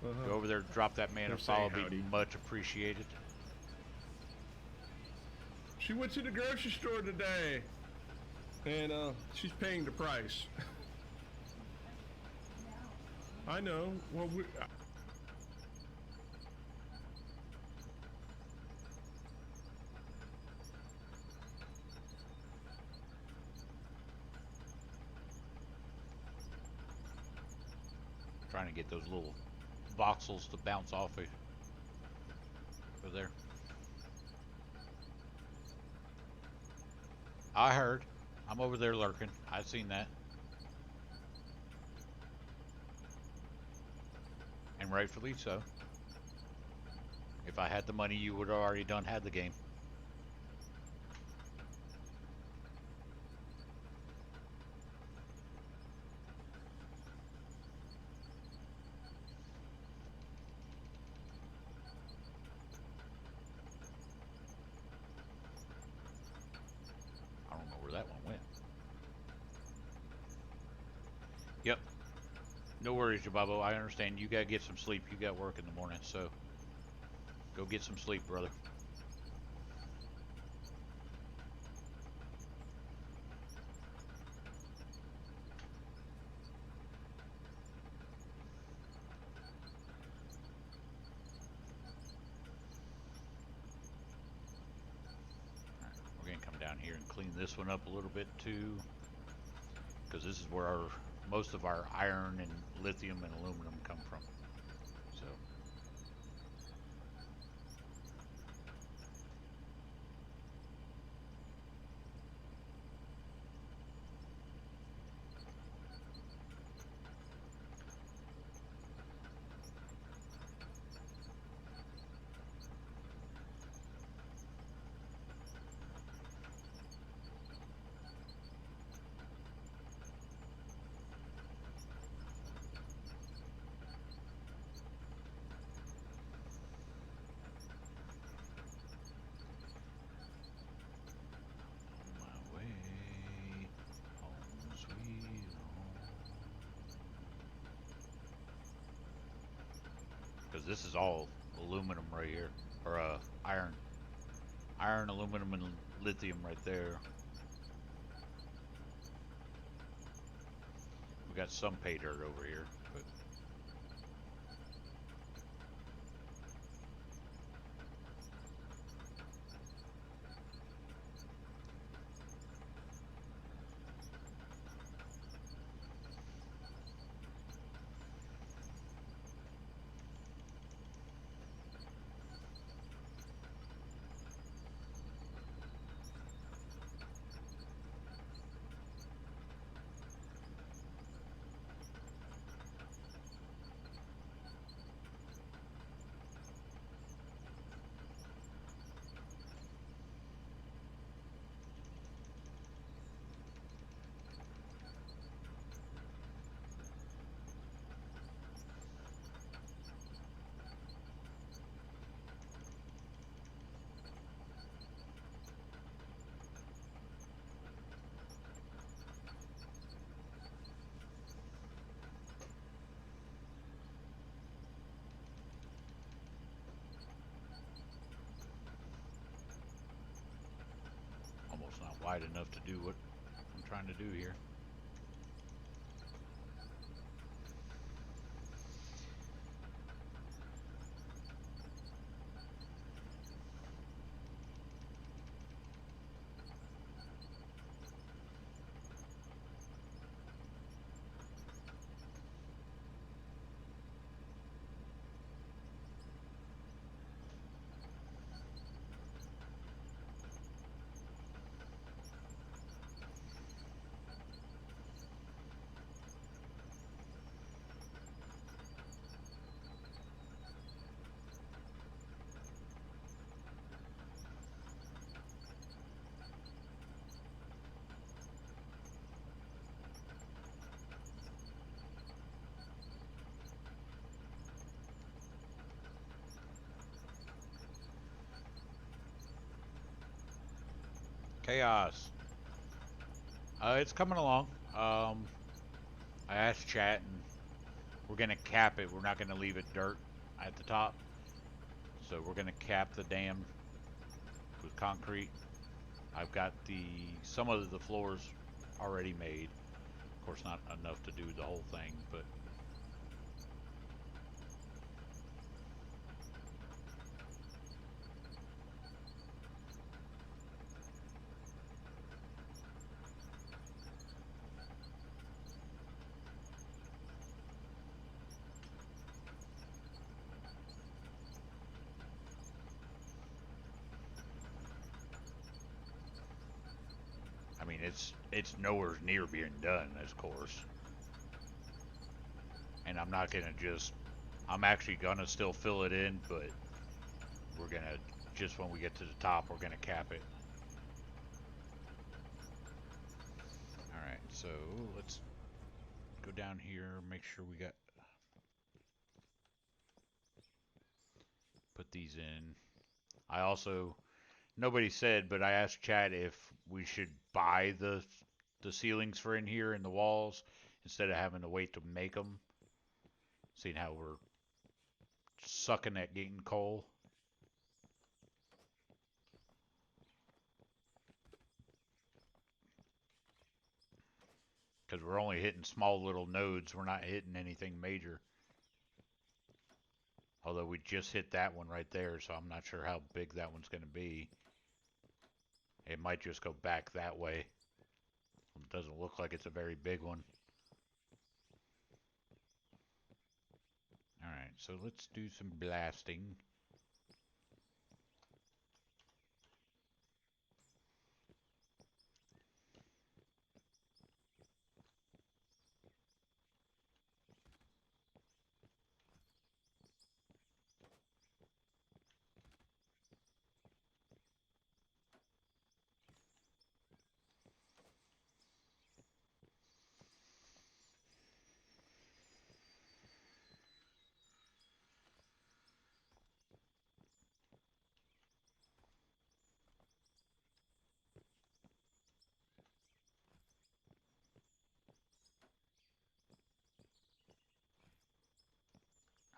Uh-huh. Go over there, drop that man a They're follow. saying Be howdy. much appreciated. She went to the grocery store today, and she's paying the price. I know. Well, Trying to get those little voxels to bounce off of over there. I heard. I'm over there lurking. I've seen that. And rightfully so. If I had the money, you would have already had the game. I don't know where that one went. Yep. No worries, Jababo. I understand. You gotta get some sleep. You got work in the morning, so go get some sleep, brother. Alright, we're gonna come down here and clean this one up a little bit too, because this is where most of our iron and lithium and aluminum come from. So on my way home, sweet home. Because this is all aluminum right here, or iron. Iron, aluminum, and lithium right there. We got some pay dirt over here, but wide enough to do what I'm trying to do here. Chaos. It's coming along. I asked chat, and we're gonna cap it. We're not gonna leave it dirt at the top. So we're gonna cap the dam with concrete. I've got some of the floors already made. Of course, not enough to do the whole thing, but I mean, it's nowhere near being done, of course. And I'm not gonna I'm actually gonna still fill it in, but we're gonna, just when we get to the top, we're gonna cap it. Alright, so let's go down here, make sure we put these in. I also, nobody said, but I asked Chad if we should buy the ceilings for in here and the walls instead of having to wait to make them. Seeing how we're sucking at getting coal. Because we're only hitting small little nodes. We're not hitting anything major. Although we just hit that one right there, so I'm not sure how big that one's going to be. It might just go back that way. It doesn't look like it's a very big one. Alright, so let's do some blasting.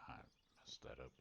I messed that up.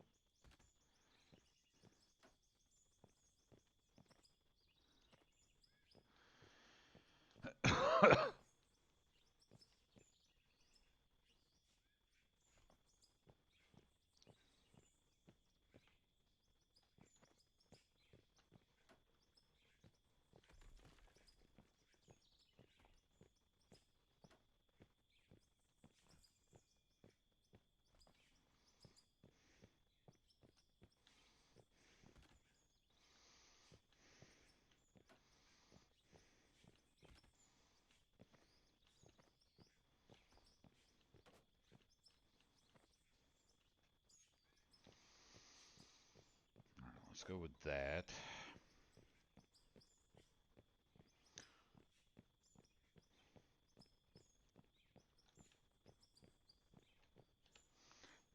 Let's go with that.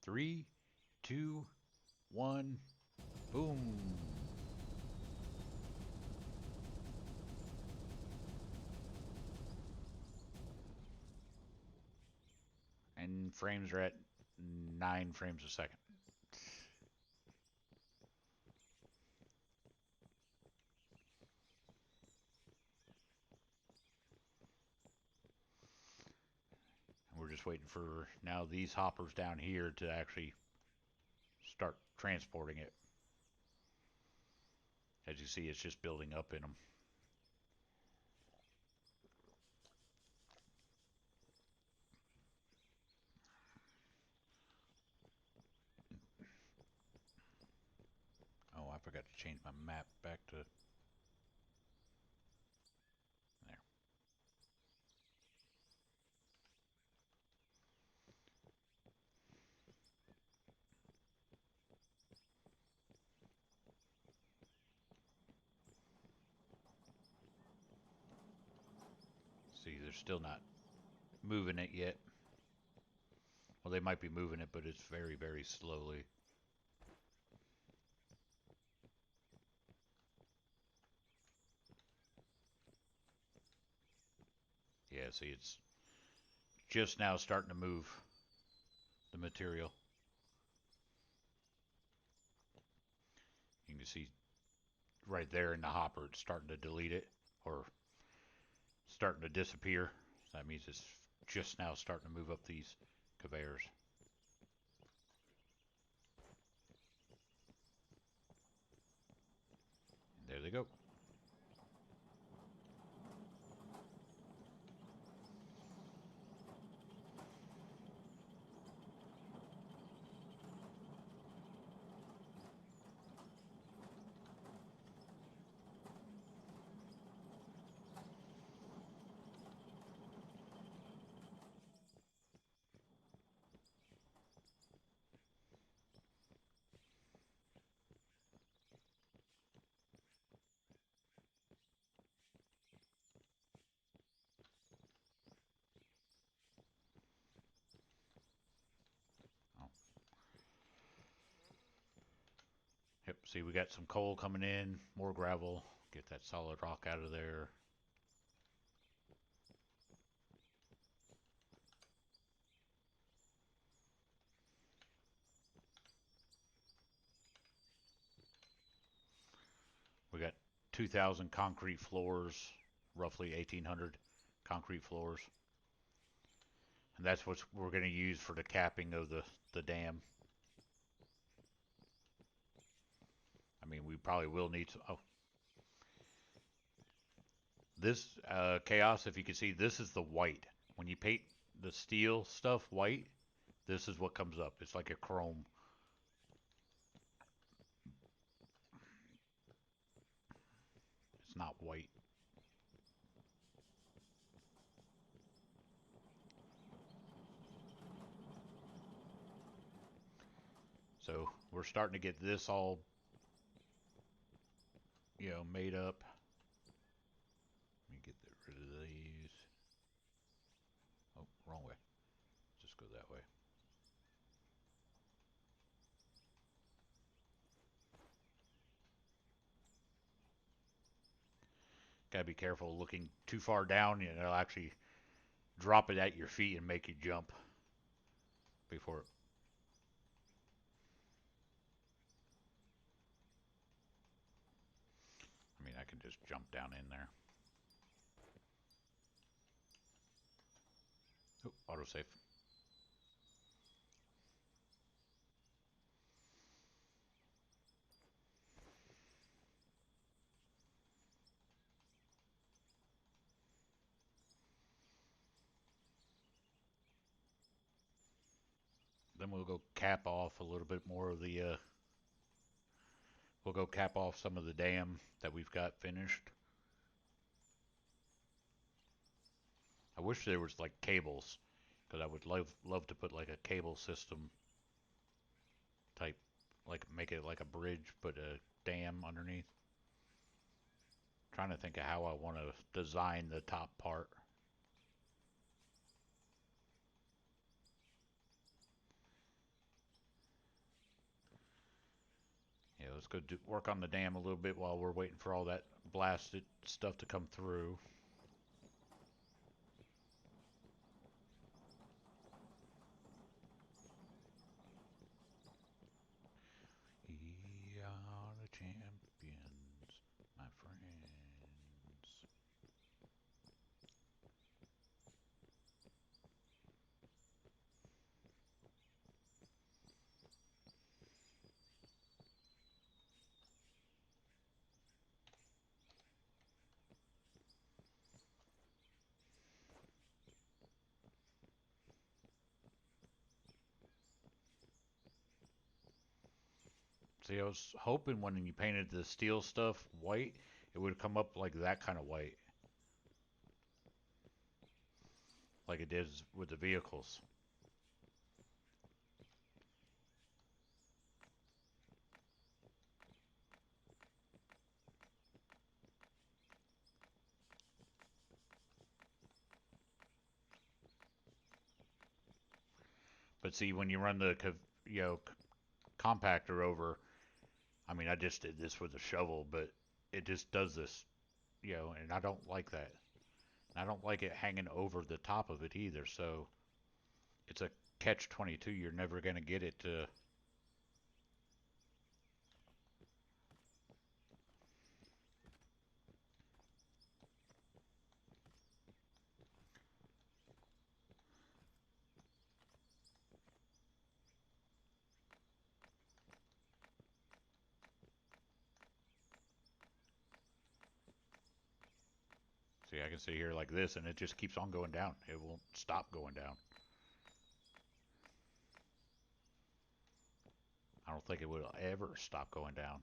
Three, two, one, boom. And frames are at 9 frames a second. just waiting for now these hoppers down here to actually start transporting it. As you see, it's just building up in them. Oh, I forgot to change my map back to there. See, they're still not moving it yet. Well, they might be moving it, but it's very, very slowly. Yeah, see, it's just now starting to move the material. You can see right there in the hopper, it's starting to delete it or starting to disappear. That means it's just now starting to move up these conveyors. And there they go. Oh. Yep, see, we got some coal coming in, more gravel. Get that solid rock out of there. We got 2,000 concrete floors, roughly 1,800 concrete floors. And that's what we're going to use for the capping of the dam. I mean, we probably will need some. Oh. This, Chaos, if you can see, this is the white. When you paint the steel stuff white, this is what comes up. It's like a chrome. It's not white. So we're starting to get this all, made up. Let me get rid of these. Oh, wrong way. Just go that way. Gotta be careful looking too far down. It'll actually drop it at your feet and make you jump before. I mean, I can just jump down in there. Oh, autosave. Then we'll go cap off a little bit more of the, we'll go cap off some of the dam that we've got finished. I wish there was like cables, because I would love to put like a cable system type, like make it like a bridge, put a dam underneath. Trying to think of how I want to design the top part. Yeah, let's go work on the dam a little bit while we're waiting for all that blasted stuff to come through. We are the champions, my friends. See, I was hoping when you painted the steel stuff white, it would come up like that kind of white. Like it did with the vehicles. But see, when you run the compactor over, I mean, I just did this with a shovel, but it just does this, and I don't like that. I don't like it hanging over the top of it either. So it's a catch-22. You're never gonna get it to. See, I can see here like this, and it just keeps on going down. It won't stop going down. I don't think it will ever stop going down.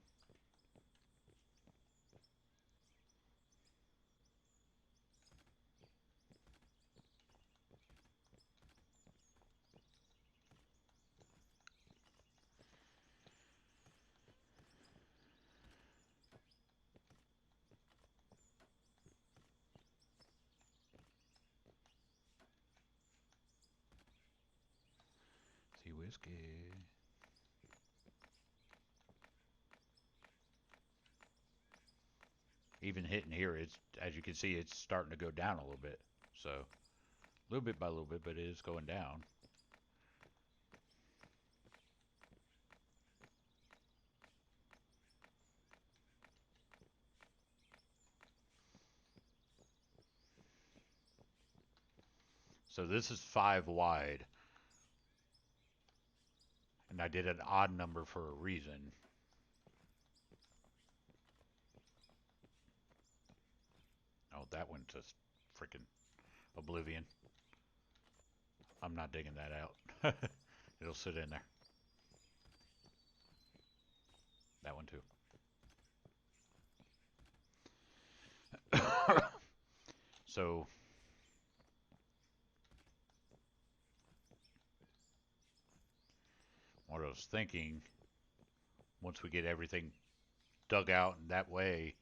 See whiskey. Even hitting here, it's as you can see, it's starting to go down a little bit. So, little bit by little bit, but it is going down. So this is 5 wide. And I did an odd number for a reason. Oh, that went to freaking oblivion. I'm not digging that out. It'll sit in there. That one too. So what I was thinking, once we get everything dug out in that way,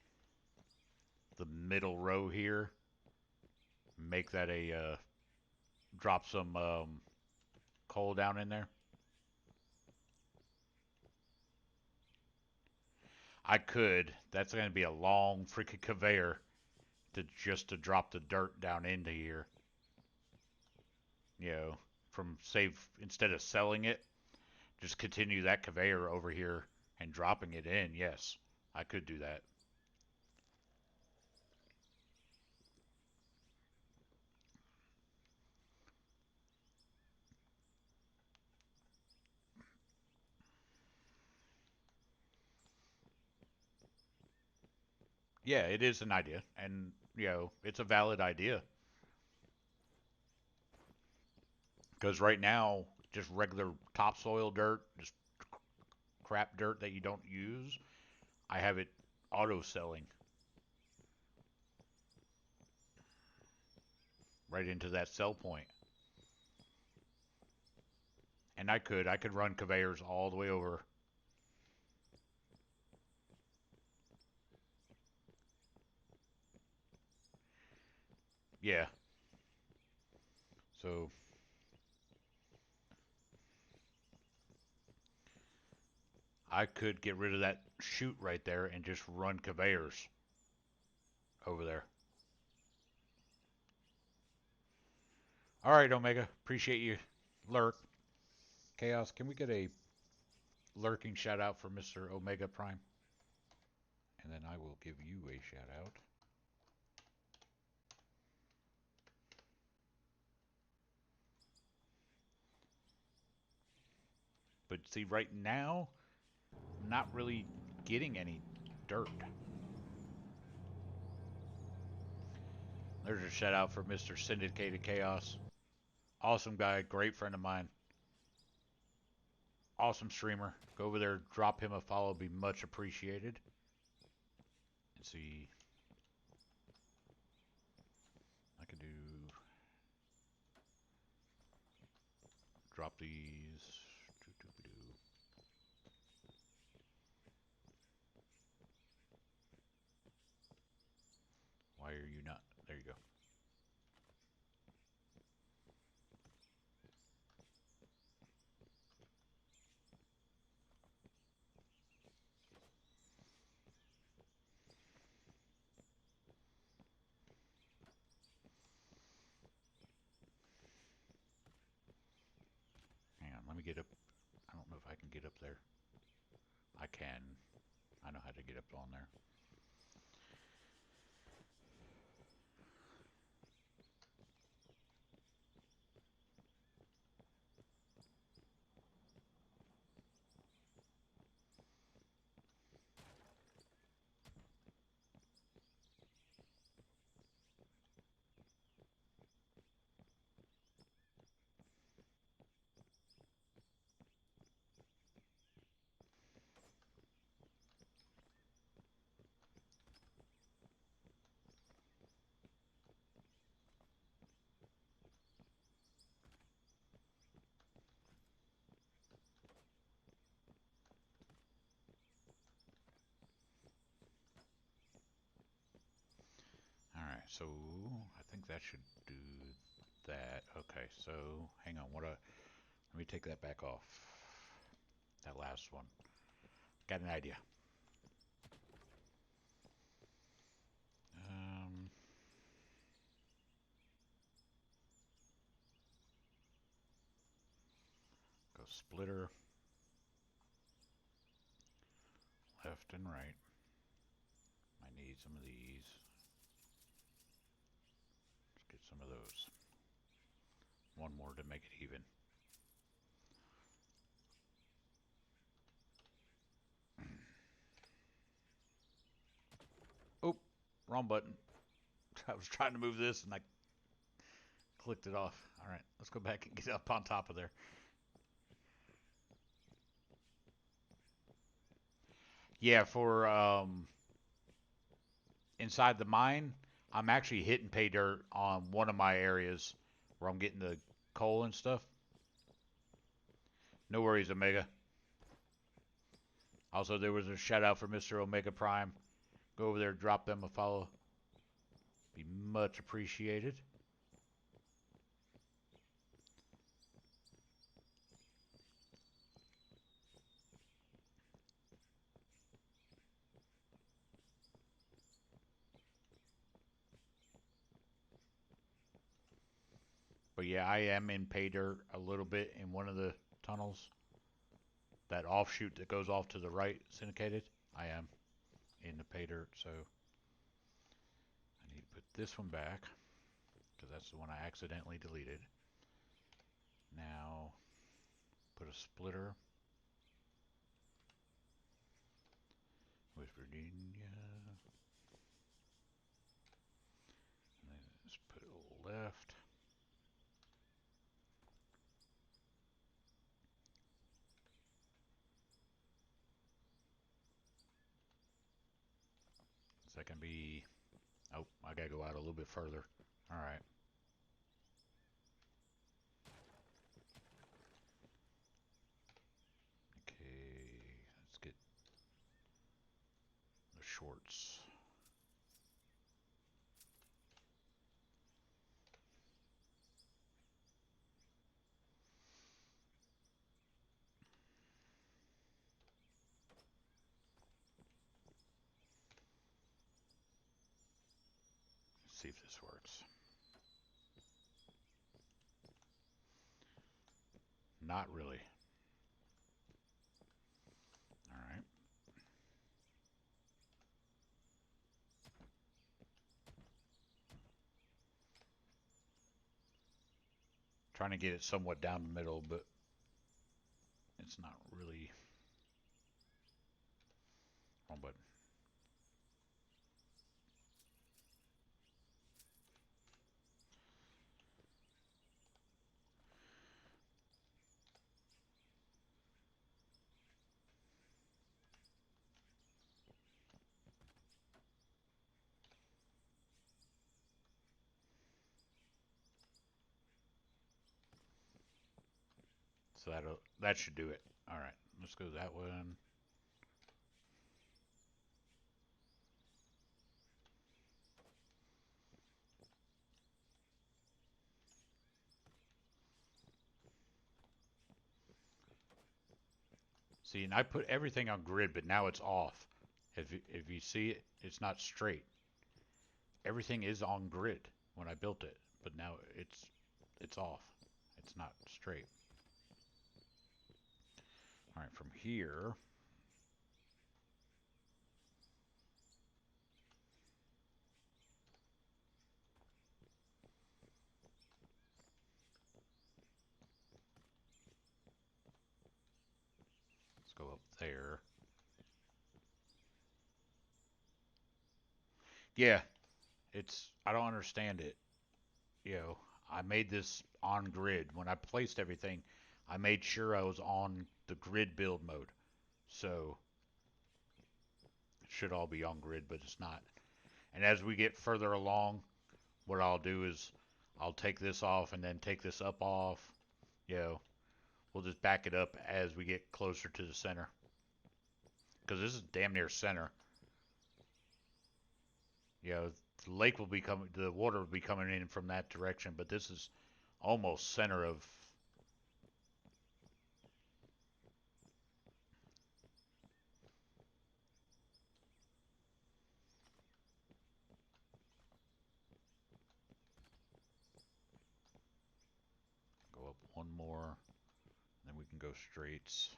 the middle row here, make that a drop some coal down in there. I could. That's going to be a long freaking conveyor to drop the dirt down into here. From save instead of selling it, just continue that conveyor over here and dropping it in. Yes, I could do that. Yeah, it is an idea, and it's a valid idea. Because right now, just regular topsoil dirt, just crap dirt that you don't use, I have it auto selling right into that sell point. And I could run conveyors all the way over. Yeah. So I could get rid of that chute right there and just run conveyors over there. All right, Omega. Appreciate you. Lurk. Chaos, can we get a lurking shout out for Mr. Omega Prime? And then I will give you a shout out. But see, right now, I'm not really getting any dirt. There's a shout out for Mr. Syndicated Chaos. Awesome guy, great friend of mine. awesome streamer. Go over there, drop him a follow, be much appreciated. And see, I could do drop these. Doo-doo-doo. Why are you not? There you go. Hang on, let me get up. I don't know if I can get up there. I can. I know how to get up on there. Alright, so I think that should do that. Okay, so hang on. Let me take that back off. That last one. Got an idea. Go splitter. Left and right. I need some of these. Let's get some of those. One more to make it even. Oh, wrong button. I was trying to move this and I clicked it off. Alright, let's go back and get up on top of there. Yeah, for inside the mine, I'm actually hitting pay dirt on one of my areas where I'm getting the coal and stuff. No worries, Omega. Also, there was a shout out for Mr. Omega Prime. Go over there, drop them a follow. Be much appreciated. But yeah, I am in pay dirt a little bit in one of the tunnels. That offshoot that goes off to the right, syndicated. I am in the pay dirt, so I need to put this one back because that's the one I accidentally deleted. Now, put a splitter. West Virginia. And then just put it a little left. So that can be, oh, I gotta go out a little bit further. All right. Okay, let's get the shorts. Let's see if this works. Not really. All right. Trying to get it somewhat down the middle, but it's not really. Wrong button. So that should do it. All right, let's go that one. See, and I put everything on grid, but now it's off. If you see it, it's not straight. Everything is on grid when I built it, but now it's off. It's not straight. All right, from here, let's go up there. Yeah, I don't understand it. I made this on grid. When I placed everything, I made sure I was on the grid build mode. So it should all be on grid, but it's not. And as we get further along, what I'll do is I'll take this off and then take this up off. We'll just back it up as we get closer to the center. Because this is damn near center. The lake will be coming, the water will be coming in from that direction, but this is almost center of. Go up one more, then we can go straights.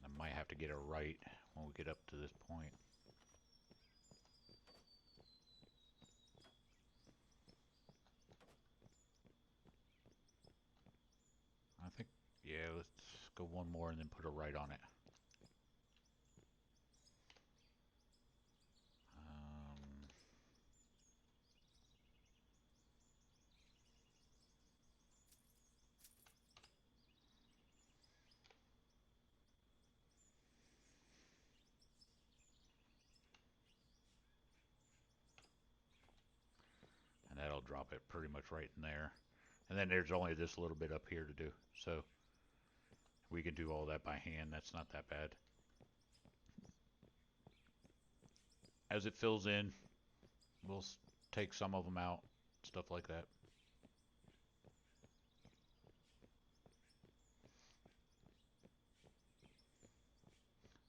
And I might have to get a right when we get up to this point. I think, yeah, let's go one more and then put a right on it. And that'll drop it pretty much right in there. And then there's only this little bit up here to do. So we can do all that by hand. That's not that bad. As it fills in, we'll take some of them out, stuff like that.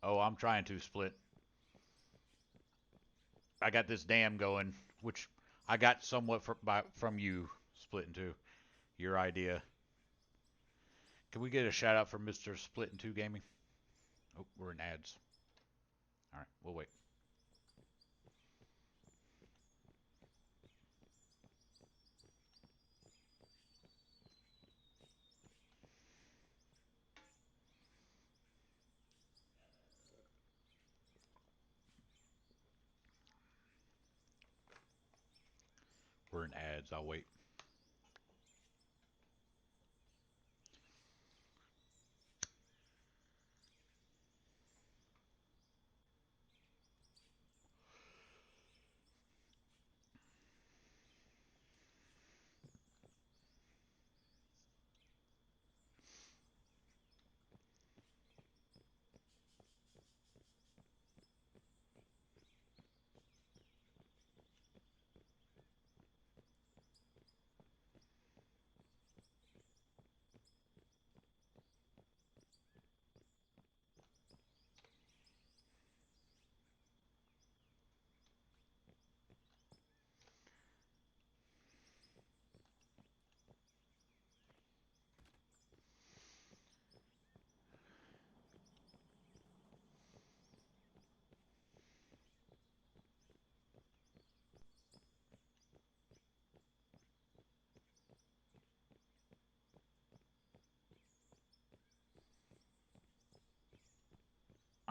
Oh, I'm trying to split. I got this dam going, which I got somewhat from you, Split in Two. Your idea. Can we get a shout out for Mr. Split in Two Gaming? Oh, we're in ads. All right, we'll wait. We're in ads. I'll wait.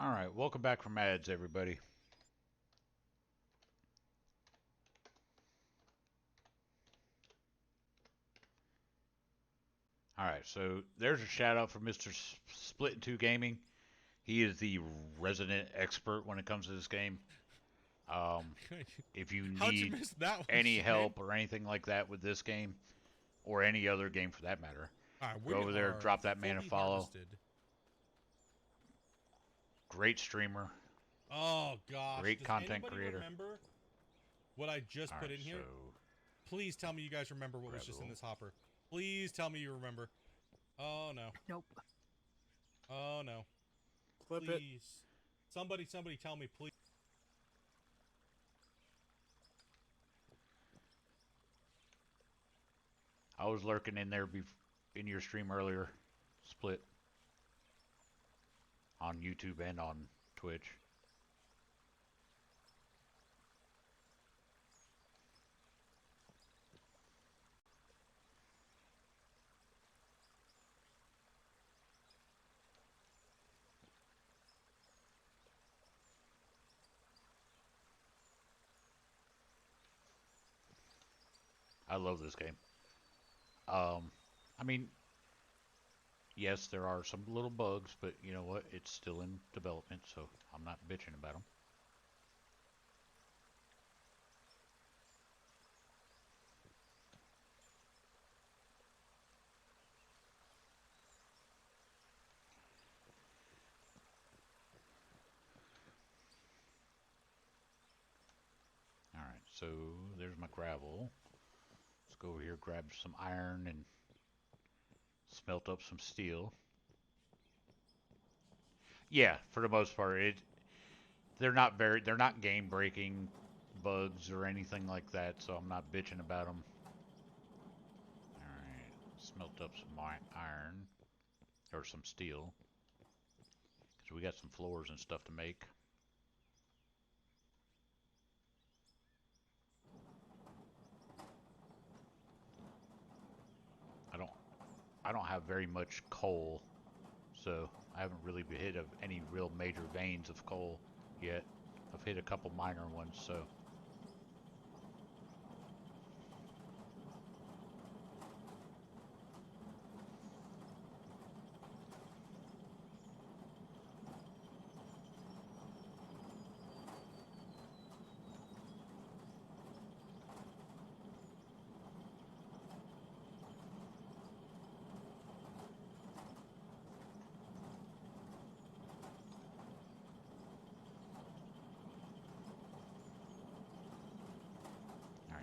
All right, welcome back from ads, everybody. All right, so there's a shout out for Mr. Split in Two Gaming. He is the resident expert when it comes to this game. If you How'd need miss that one, any Shane? help or anything like that with this game, or any other game for that matter, Alright, we Go over there, are drop that man a fully follow. harvested. Great streamer. Oh gosh. Great Does content anybody creator. remember what I just put Alright, in here? so Please tell me you guys remember what was just in this hopper. Please tell me you remember. Oh no. Nope. Oh no. Flip it. Please. Somebody tell me, please. I was lurking in there in your stream earlier, Split, on YouTube and on Twitch. I love this game. I mean, yes, there are some little bugs, but you know what? It's still in development, so I'm not bitching about them. Alright, so there's my gravel. Let's go over here, grab some iron, and smelt up some steel. Yeah, for the most part, they're not game breaking bugs or anything like that, so I'm not bitching about them. Alright, smelt up some iron, or some steel, because we got some floors and stuff to make. I don't have very much coal, so I haven't really hit of any real major veins of coal yet. I've hit a couple minor ones, so.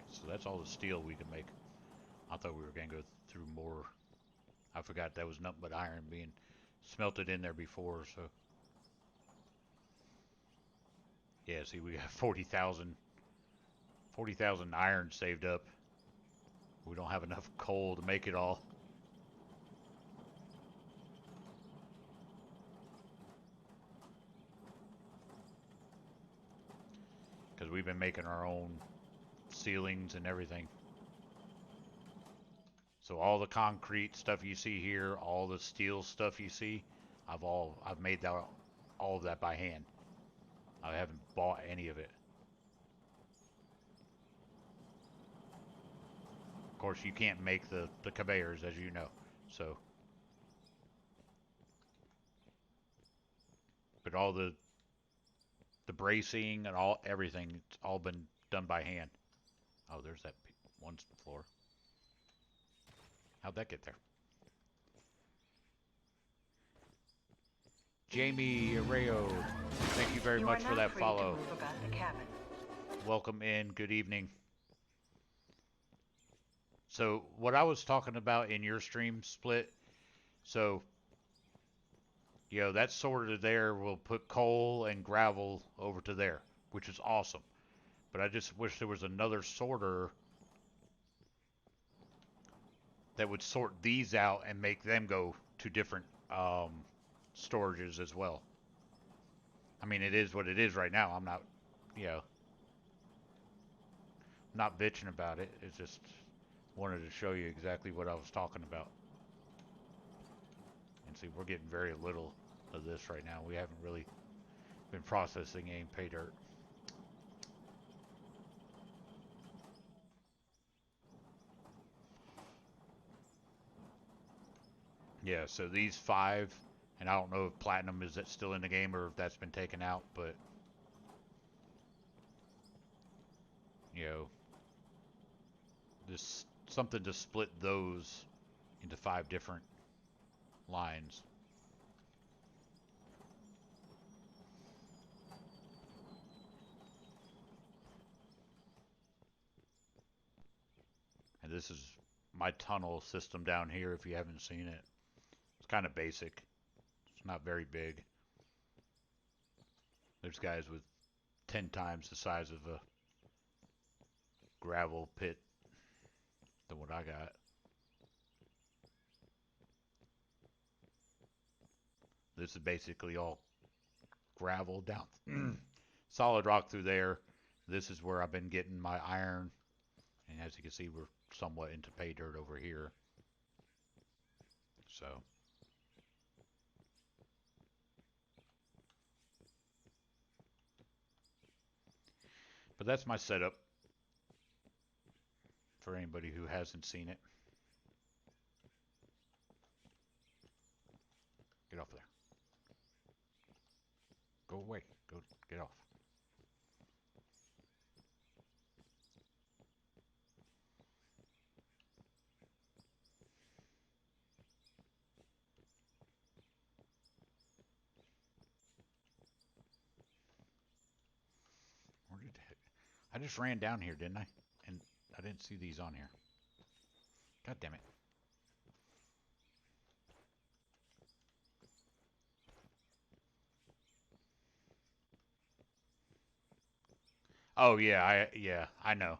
So that's all the steel we can make. I thought we were going to go through more. I forgot that was nothing but iron being smelted in there before, so. Yeah, see, we got 40,000 iron saved up. We don't have enough coal to make it all. Because we've been making our own ceilings and everything. So all the concrete stuff you see here, all the steel stuff you see, I've made that all of that by hand. I haven't bought any of it. Of course, you can't make the conveyors, as you know. So, but all the bracing and everything, it's all been done by hand. Oh, there's that one floor. How'd that get there? Jamie Arreo, thank you very much for that follow. Welcome in. Good evening. So, what I was talking about in your stream, Split, so, you know, that sorter there will put coal and gravel over to there, which is awesome. But I just wish there was another sorter that would sort these out and make them go to different storages as well. I mean, it is what it is right now. I'm not, you know, not bitching about it. It's just wanted to show you exactly what I was talking about. And see, we're getting very little of this right now. We haven't really been processing any pay dirt. Yeah, so these 5, and I don't know if platinum is still in the game or if that's been taken out, but you know, this something to split those into 5 different lines. And this is my tunnel system down here if you haven't seen it. It's kind of basic. It's not very big. There's guys with 10 times the size of a gravel pit than what I got. This is basically all gravel down, solid rock through there. This is where I've been getting my iron. And as you can see, we're somewhat into pay dirt over here. So. But that's my setup for anybody who hasn't seen it. Get off there. Go away. Go get off. Where did I just ran down here, didn't I? And I didn't see these on here. God damn it. Oh yeah, I know.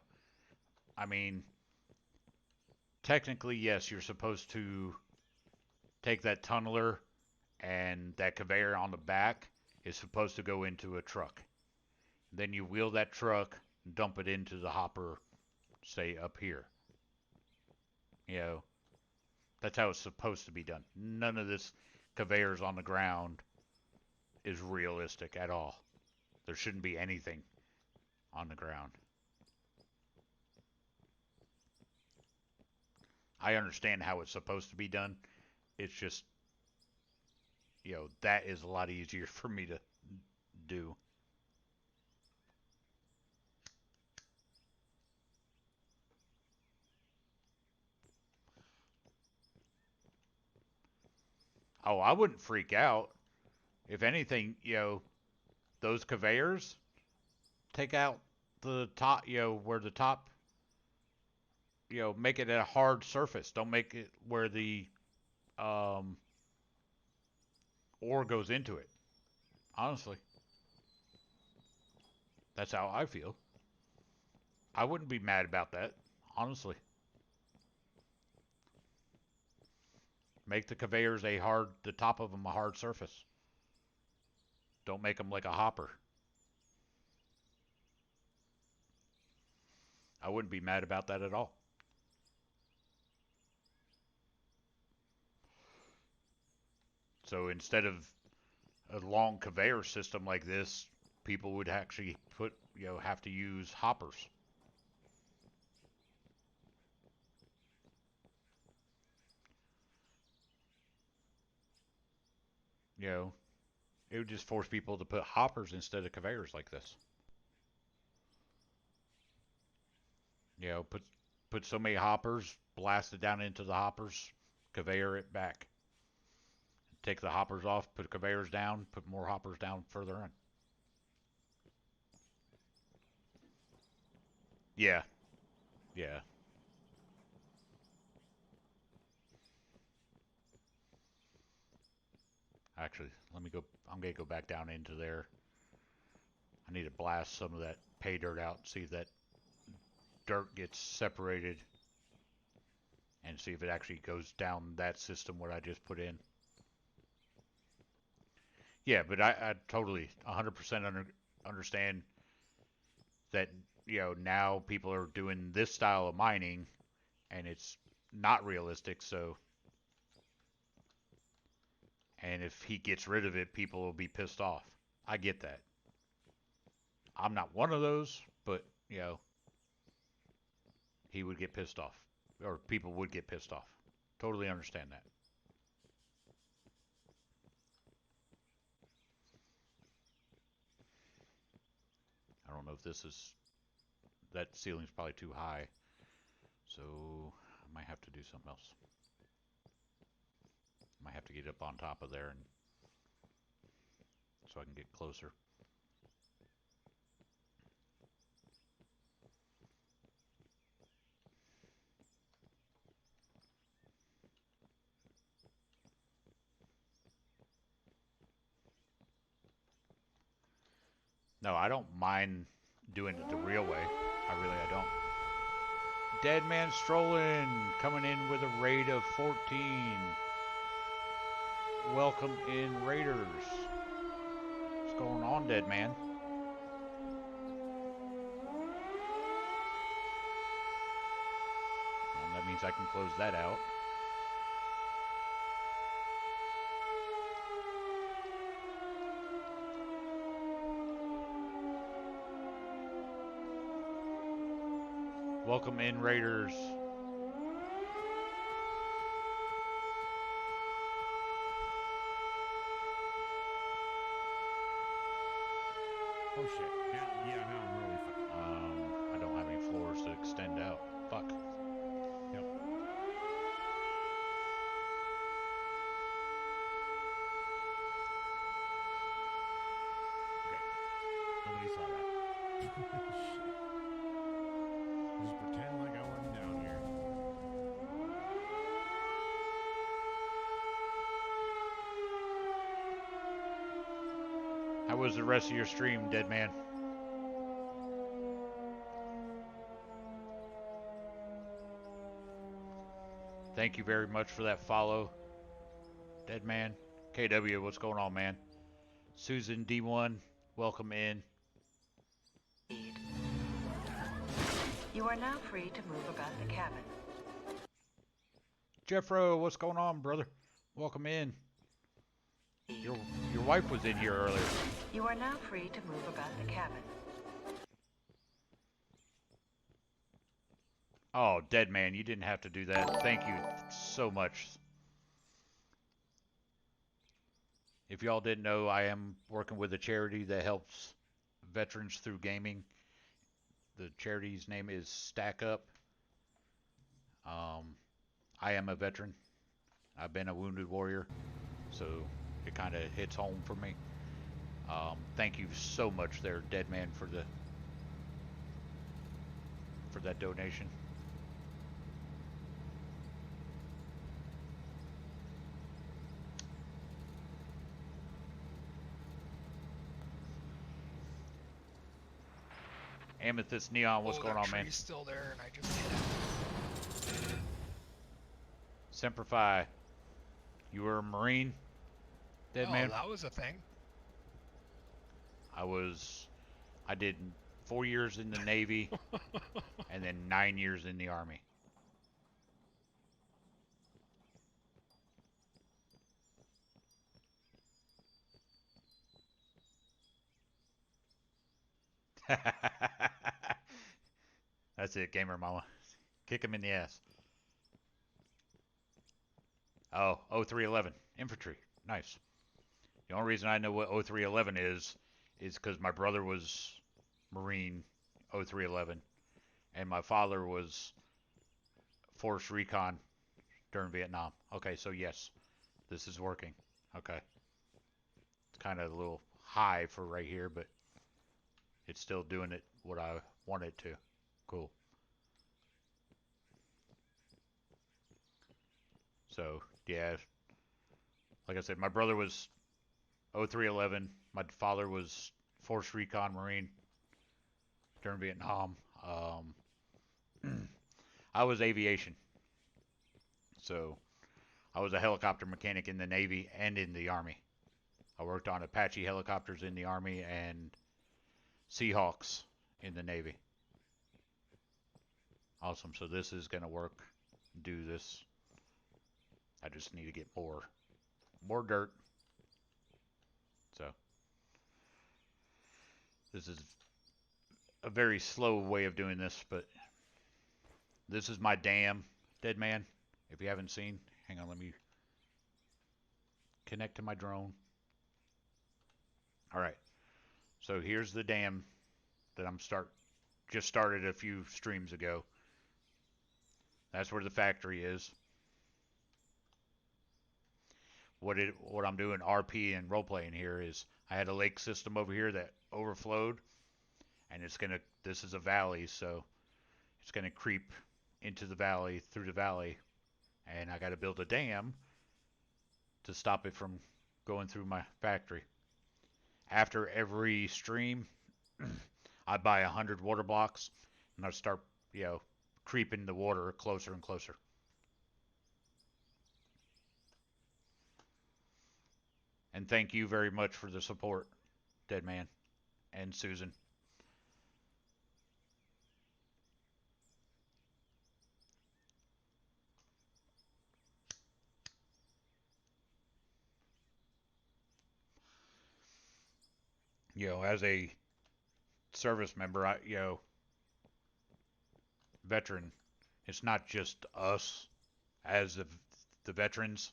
I mean, technically yes, you're supposed to take that tunneler and that conveyor on the back is supposed to go into a truck. Then you wheel that truck and dump it into the hopper, say up here. You know, that's how it's supposed to be done. None of this conveyors on the ground is realistic at all. There shouldn't be anything on the ground. I understand how it's supposed to be done. It's just, you know, that is a lot easier for me to do. Oh, I wouldn't freak out. If anything, you know, those conveyors, take out the top, you know, where the top, you know, make it a hard surface. Don't make it where the ore goes into it. Honestly, that's how I feel. I wouldn't be mad about that, honestly. Make the conveyors the top of them a hard surface. Don't make them like a hopper. I wouldn't be mad about that at all. So instead of a long conveyor system like this, people would actually have to use hoppers. You know, it would just force people to put hoppers instead of conveyors like this. You know, put so many hoppers, blast it down into the hoppers, conveyor it back. Take the hoppers off, put conveyors down, put more hoppers down further in. Yeah. Yeah. Actually, let me go. I'm going to go back down into there. I need to blast some of that pay dirt out, see if that dirt gets separated, and see if it actually goes down that system what I just put in. Yeah, but I totally 100% understand that, you know, now people are doing this style of mining and it's not realistic, so. And if he gets rid of it, people will be pissed off. I get that. I'm not one of those, but, you know, he would get pissed off. Or people would get pissed off. Totally understand that. I don't know if this is... That ceiling's probably too high. So I might have to do something else. Might have to get up on top of there and so I can get closer. No, I don't mind doing it the real way. I don't. Dead Man Strolling coming in with a rate of 14. Welcome in, Raiders. What's going on, Dead Man? Well, that means I can close that out. Welcome in, Raiders. Oh shit. Yeah, now I'm really fucking. I don't have any floors to extend out. Fuck. Yep. Okay. Nobody saw that. Shit. Just pretend like I wasn't down here. How was the rest of your stream, Dead Man? Thank you very much for that follow, Dead Man. KW, what's going on, man? Susan D1, welcome in. You are now free to move about the cabin. Jeffro, what's going on, brother? Welcome in. Your wife was in here earlier. You are now free to move about the cabin. Oh, Dead Man, you didn't have to do that. Thank you so much. If y'all didn't know, I am working with a charity that helps veterans through gaming. The charity's name is Stack Up. I am a veteran. I've been a wounded warrior, so it kind of hits home for me. Thank you so much there, Dead Man, for that donation. Amethyst Neon, what's going on, man? Tree's still there, and I just hit it. Semper Fi, you were a Marine, Dead Man? That was a thing. I did 4 years in the Navy and then 9 years in the Army. That's it, Gamer Mama. Kick him in the ass. Oh, 0311. Infantry. Nice. The only reason I know what 0311 is because my brother was Marine 0311 and my father was Force Recon during Vietnam. Okay, so yes, this is working. Okay. It's kind of a little high for right here, but it's still doing it what I want it to. Cool. So, yeah, like I said, my brother was 0311. My father was Force Recon Marine during Vietnam. I was aviation. So, I was a helicopter mechanic in the Navy and in the Army. I worked on Apache helicopters in the Army and Seahawks in the Navy. Awesome. So this is going to work. Do this. I just need to get more dirt. So this is a very slow way of doing this, but this is my dam, Dead Man. If you haven't seen, hang on, let me connect to my drone. All right. So here's the dam that just started a few streams ago. That's where the factory is. what I'm doing RP and role playing here is I had a lake system over here that overflowed, and this is a valley, so it's gonna creep into the valley through the valley, and I got to build a dam to stop it from going through my factory. After every stream, I buy 100 water blocks, and I start, creeping the water closer and closer. And thank you very much for the support, Deadman and Susan. As a service member, veteran, it's not just us as the veterans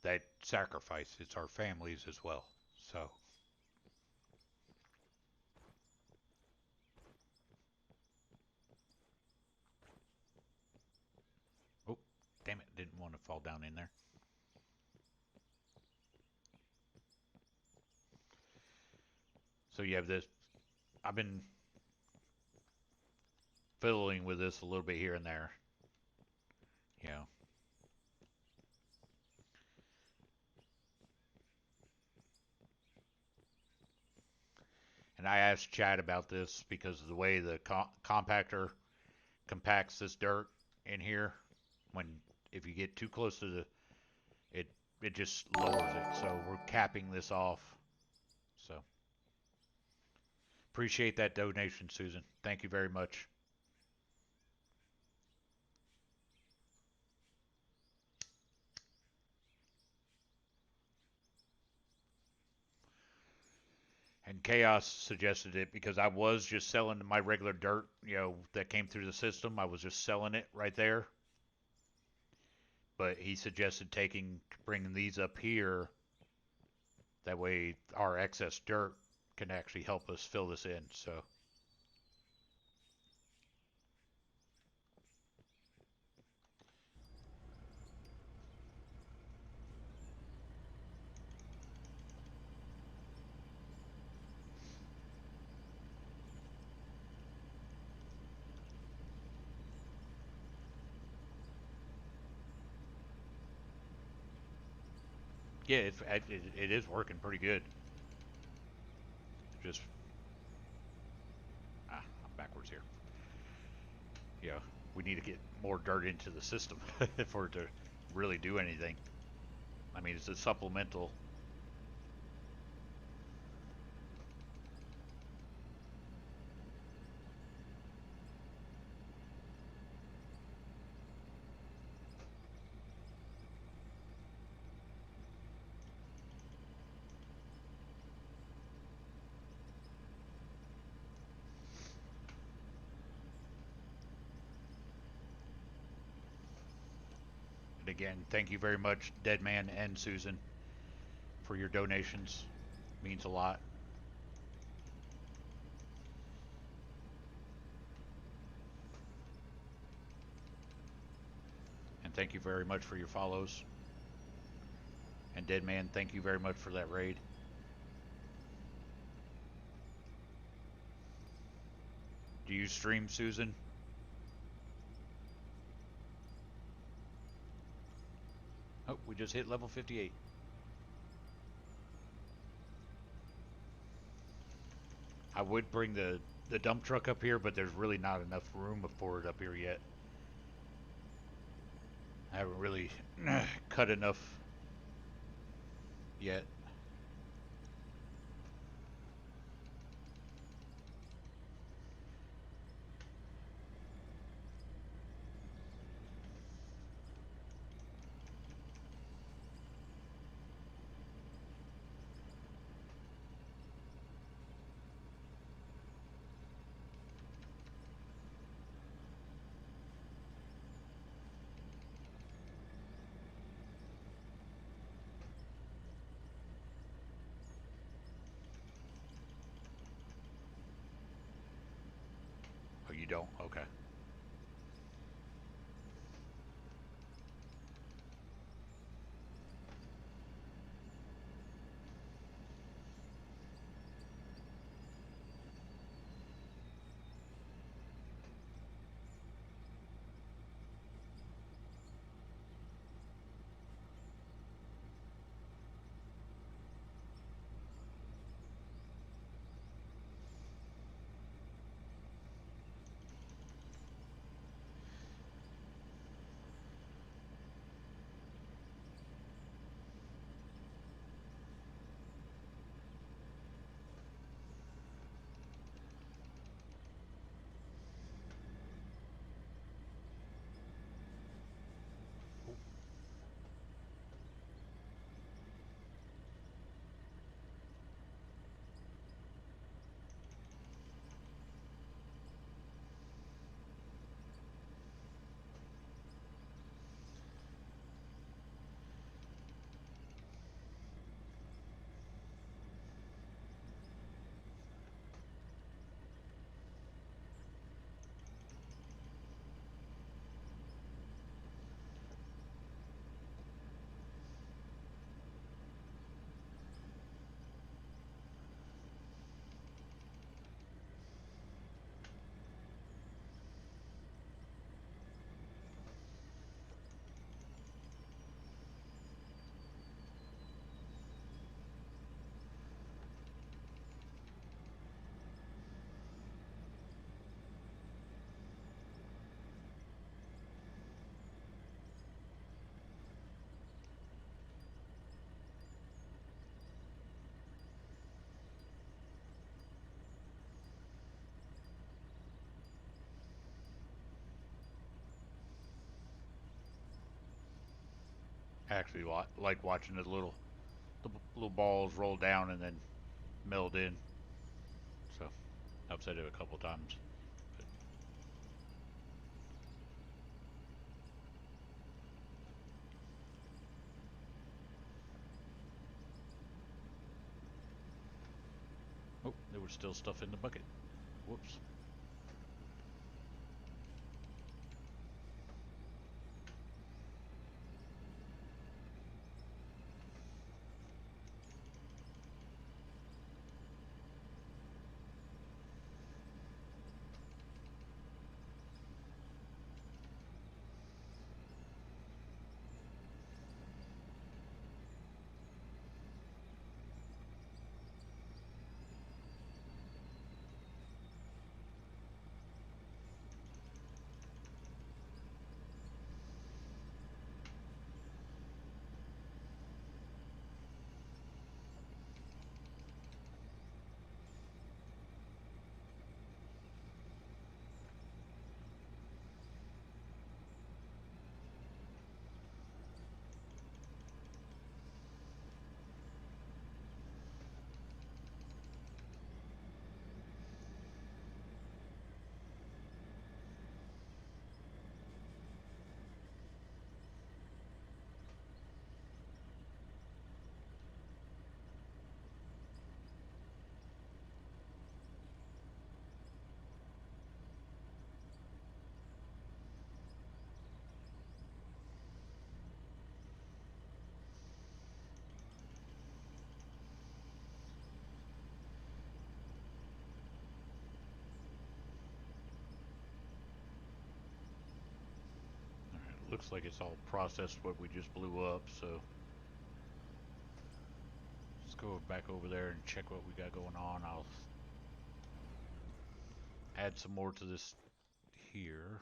that sacrifice, it's our families as well. So, oh, damn it, didn't want to fall down in there. So you have this, I've been fiddling with this a little bit here and there, And I asked Chad about this because of the way the compactor compacts this dirt in here. If you get too close to it just lowers it. So we're capping this off. So appreciate that donation, Susan. Thank you very much. And Chaos suggested it because I was just selling my regular dirt, that came through the system. I was just selling it right there. But he suggested bringing these up here. That way our excess dirt can actually help us fill this in. So. Yeah, it is working pretty good. Just I'm backwards here. Yeah, we need to get more dirt into the system for it to really do anything. I mean, it's a supplemental. Again, thank you very much, Deadman and Susan, for your donations. Means a lot. And thank you very much for your follows. And Deadman, thank you very much for that raid. Do you stream, Susan? Oh, we just hit level 58. I would bring the dump truck up here, but there's really not enough room for it up here yet. I haven't really cut enough yet. Oh, you don't? Okay. Actually, like watching the little balls roll down and then meld in. So I've said it a couple times. But oh, there was still stuff in the bucket. Whoops. Looks like it's all processed what we just blew up, so let's go back over there and check what we got going on. I'll add some more to this here.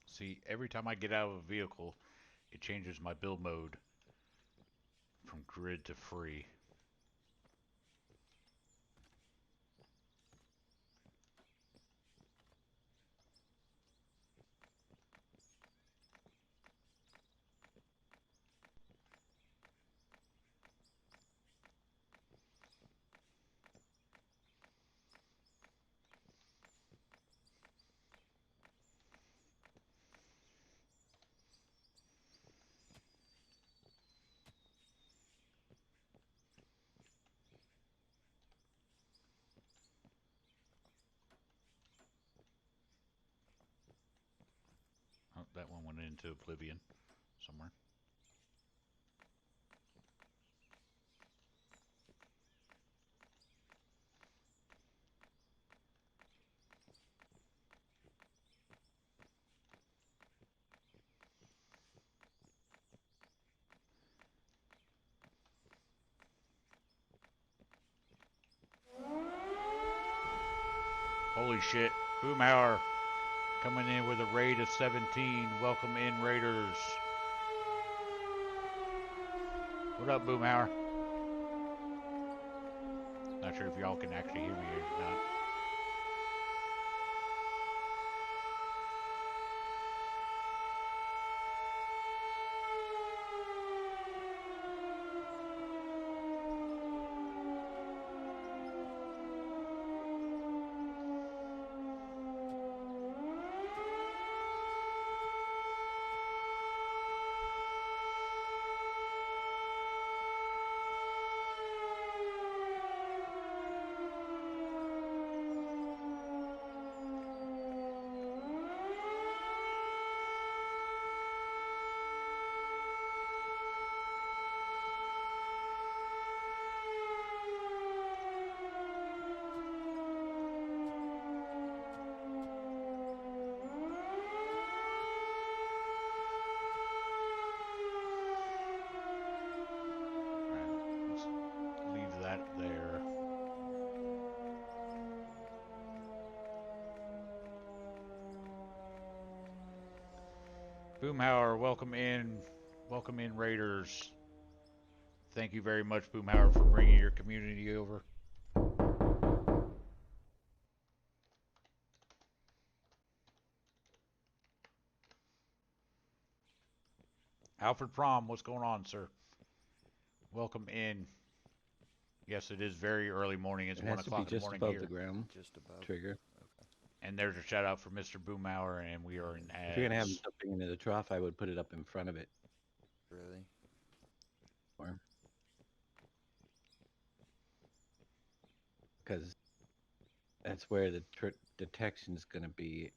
See, every time I get out of a vehicle, it changes my build mode from grid to free. Oh, that one went into oblivion somewhere. Holy shit. Boomhauer coming in with a raid of 17. Welcome in, Raiders. What up, Boomhauer? Not sure if y'all can actually hear me or not. Boomhauer, welcome in. Welcome in, Raiders. Thank you very much, Boomhauer, for bringing your community over. Alfred Prom, what's going on, sir? Welcome in. Yes, it is very early morning. It's 1 o'clock in the morning here. The ground. Just above. Trigger. And there's a shout out for Mr. Boomhauer, and we are in ads. If you're gonna have him jumping into the trough, I would put it up in front of it. Really? Or because that's where the detection's gonna be.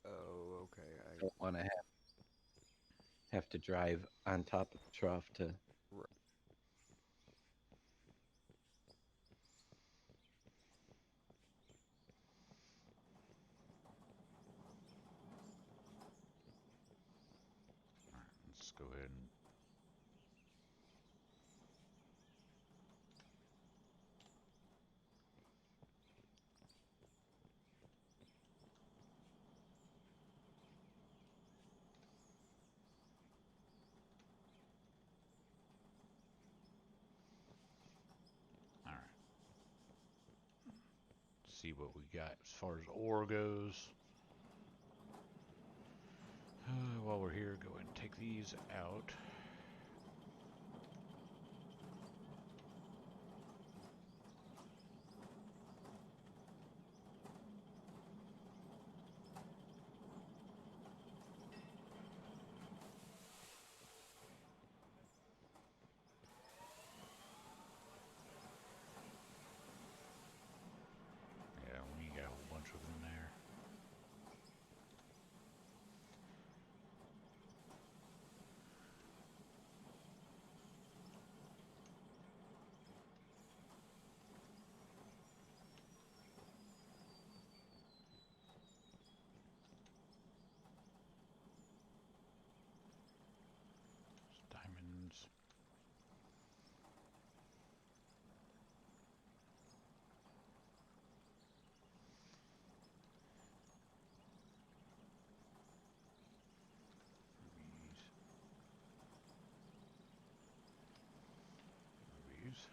Oh, okay. I don't want to have to drive on top of the trough to. Right. Let's go ahead and see what we got as far as ore goes. While we're here, go ahead and take these out. Yeah, we got a whole bunch of them there. Diamonds. Rubies.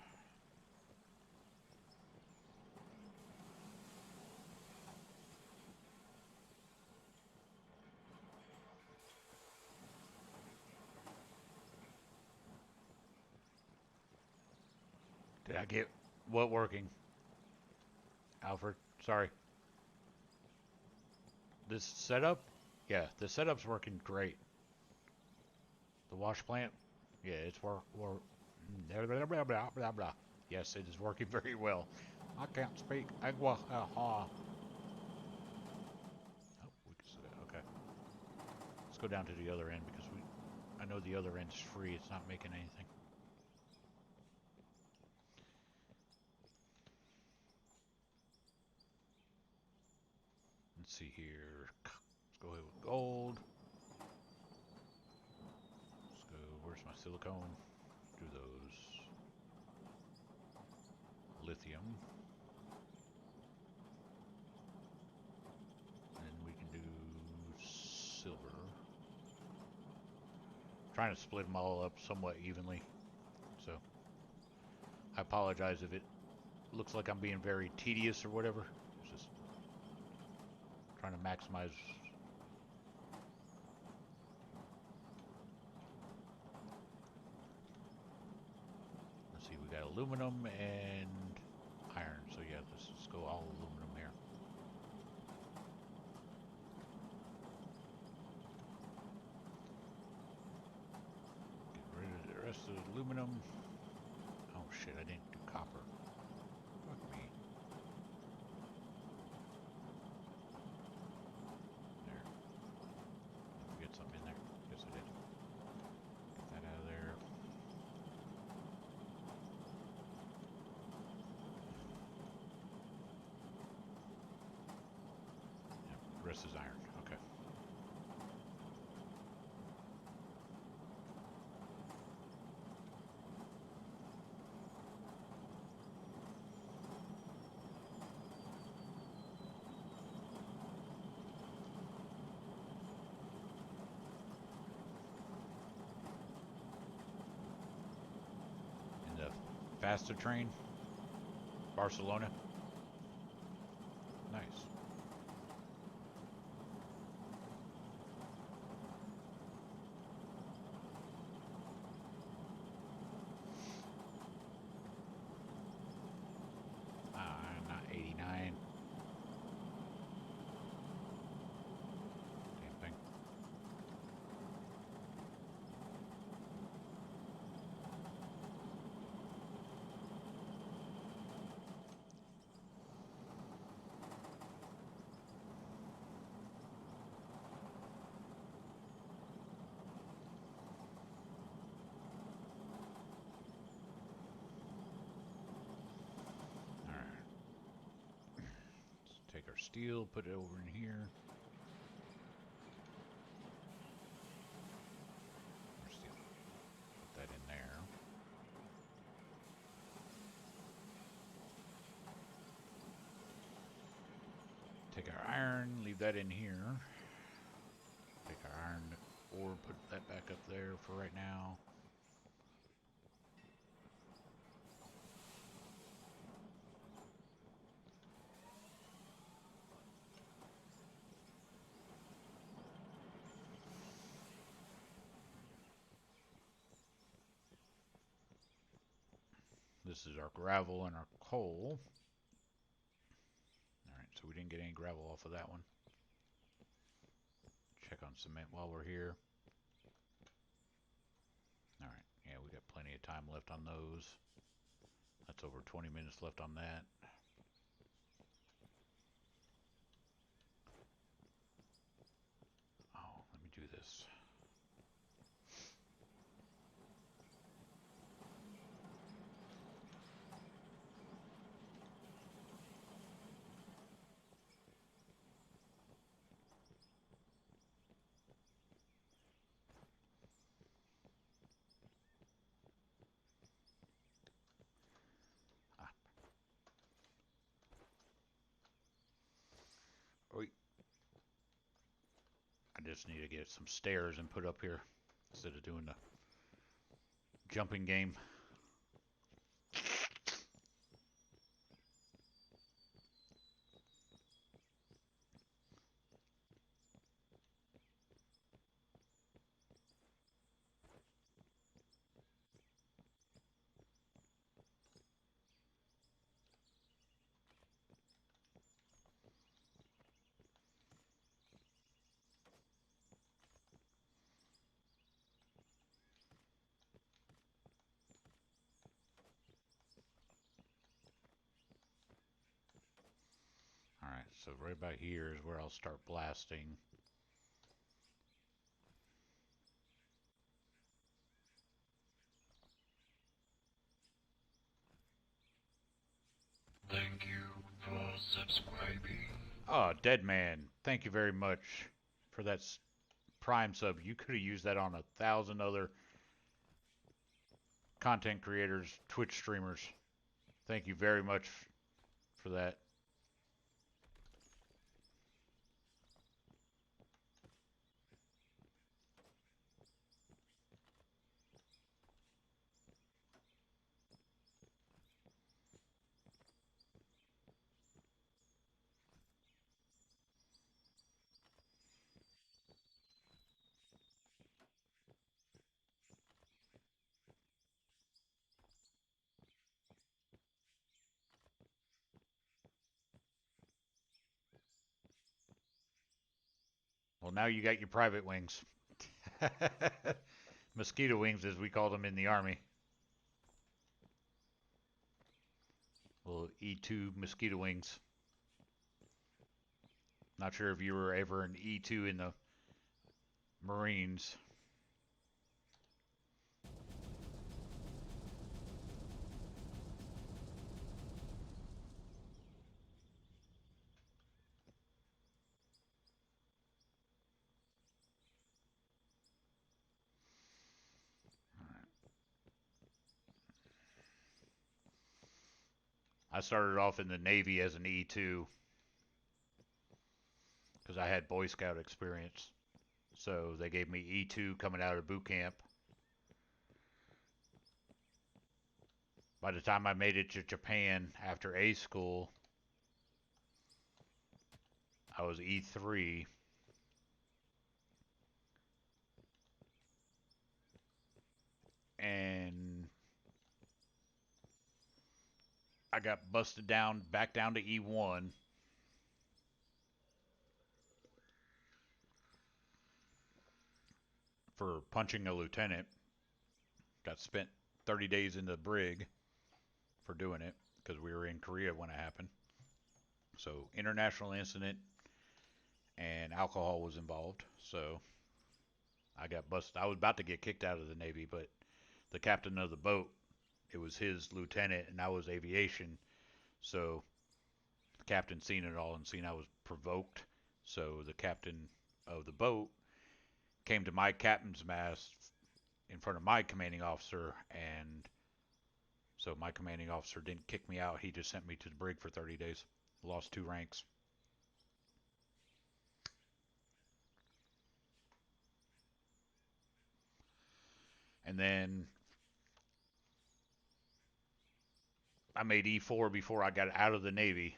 Did I get what working? Alfred, sorry. This setup? Yeah, the setup's working great. The wash plant? Yeah, it's blah, blah, blah, blah, blah. Yes, it is working very well. I can't speak. Oh, we can see that. Okay. Let's go down to the other end because I know the other end's free. It's not making anything. Let's see here. Let's go ahead with gold. Let's go. Where's my silicone? Do those. Lithium. And we can do silver. Trying to split them all up somewhat evenly. So I apologize if it looks like I'm being very tedious or whatever. It's just trying to maximize. Let's see, we got aluminum and iron. So yeah, let's just go all aluminum here. Get rid of the rest of the aluminum. Oh shit, I didn't do copper. Fuck me. There. Did we get something in there? Yes, I did. Get that out of there. Yep, the rest is iron. Okay. Fasta train, Barcelona. Nice. Not 89. Damn thing. Take our steel, put it over in here. Our steel. Put that in there. Take our iron, leave that in here. Take our iron ore, put that back up there for right now. This is our gravel and our coal. Alright, so we didn't get any gravel off of that one. Check on cement while we're here. Alright, yeah, we got plenty of time left on those. That's over 20 minutes left on that. Oh, let me do this. I just need to get some stairs and put up here instead of doing the jumping game. Alright, so right about here is where I'll start blasting. Thank you for subscribing. Oh, Dead Man, thank you very much for that Prime sub. You could have used that on 1,000 other content creators, Twitch streamers. Thank you very much for that. Well, now you got your private wings. Mosquito wings, as we called them in the Army. Little E2 mosquito wings. Not sure if you were ever an E2 in the Marines. I started off in the Navy as an E2 because I had Boy Scout experience. So they gave me E2 coming out of boot camp. By the time I made it to Japan after A school, I was E3. And I got busted down, back down to E1. For punching a lieutenant. Got spent 30 days in the brig for doing it because we were in Korea when it happened. So international incident and alcohol was involved. So I got busted. I was about to get kicked out of the Navy, but the captain of the boat, it was his lieutenant and I was aviation. So the captain seen it all and seen I was provoked. So the captain of the boat came to my captain's mast in front of my commanding officer, and so my commanding officer didn't kick me out. He just sent me to the brig for 30 days. Lost 2 ranks. And then I made E4 before I got out of the Navy.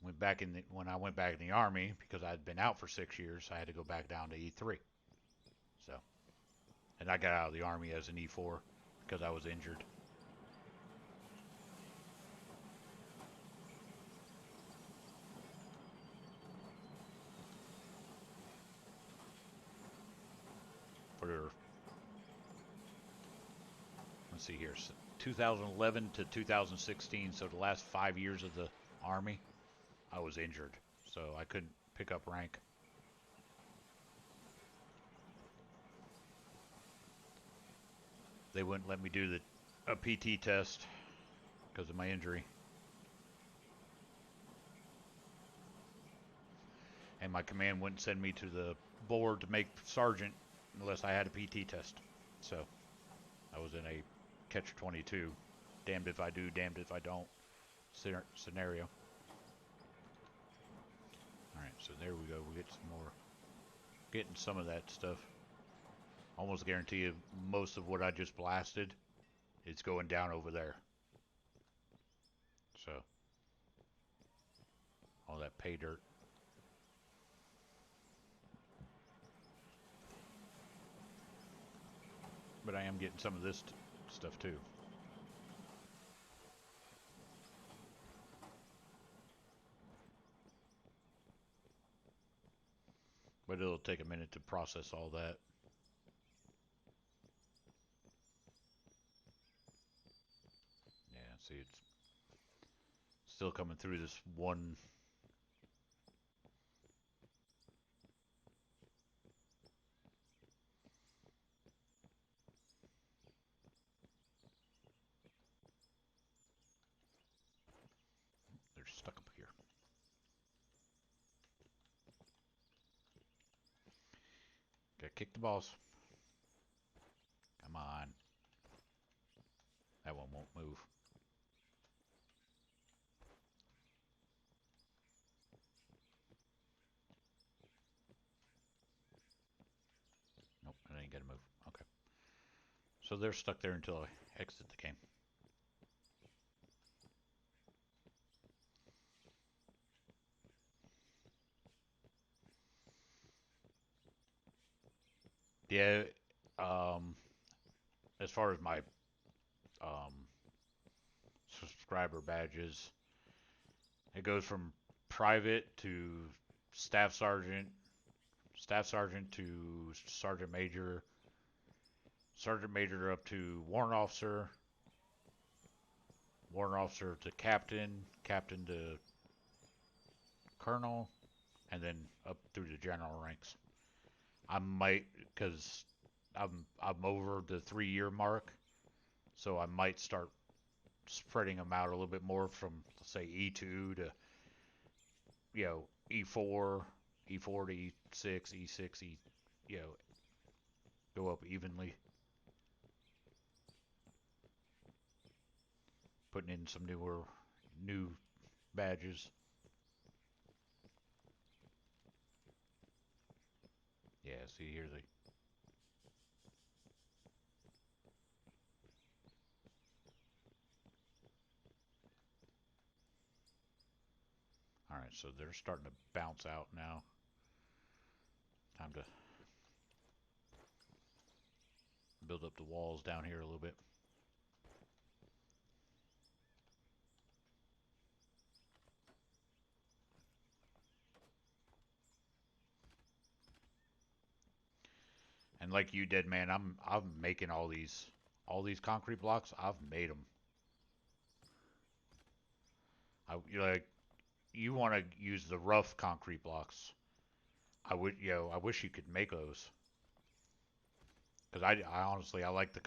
When I went back in the Army, because I'd been out for 6 years, I had to go back down to E3. So, and I got out of the Army as an E4 because I was injured. Let's see here, 2011 to 2016, so the last 5 years of the Army, I was injured, so I couldn't pick up rank. They wouldn't let me do a PT test because of my injury. And my command wouldn't send me to the board to make sergeant unless I had a PT test. So I was in a catch-22, damned if I do, damned if I don't scenario. Alright, so there we go. We get some more, getting some of that stuff. Almost guarantee you most of what I just blasted is going down over there. So, all that pay dirt. But I am getting some of this stuff too. But it'll take a minute to process all that. Yeah, see, it's still coming through this one. They're stuck up here. Gotta kick the balls. Come on. That one won't move. Nope, it ain't gonna move. Okay. So they're stuck there until I exit the game. Yeah, as far as my subscriber badges, it goes from private to staff sergeant to sergeant major up to warrant officer to captain to colonel, and then up through the general ranks. I might, because I'm over the 3-year mark, so I might start spreading them out a little bit more from, let's say, E2 to, E4 to E6, E6, go up evenly. Putting in some new badges. Yeah, see here Alright, so they're starting to bounce out now. Time to build up the walls down here a little bit. And like you did, man, I'm making all these concrete blocks. I've made them. Like you want to use the rough concrete blocks. I wish you could make those. Cuz I honestly I like the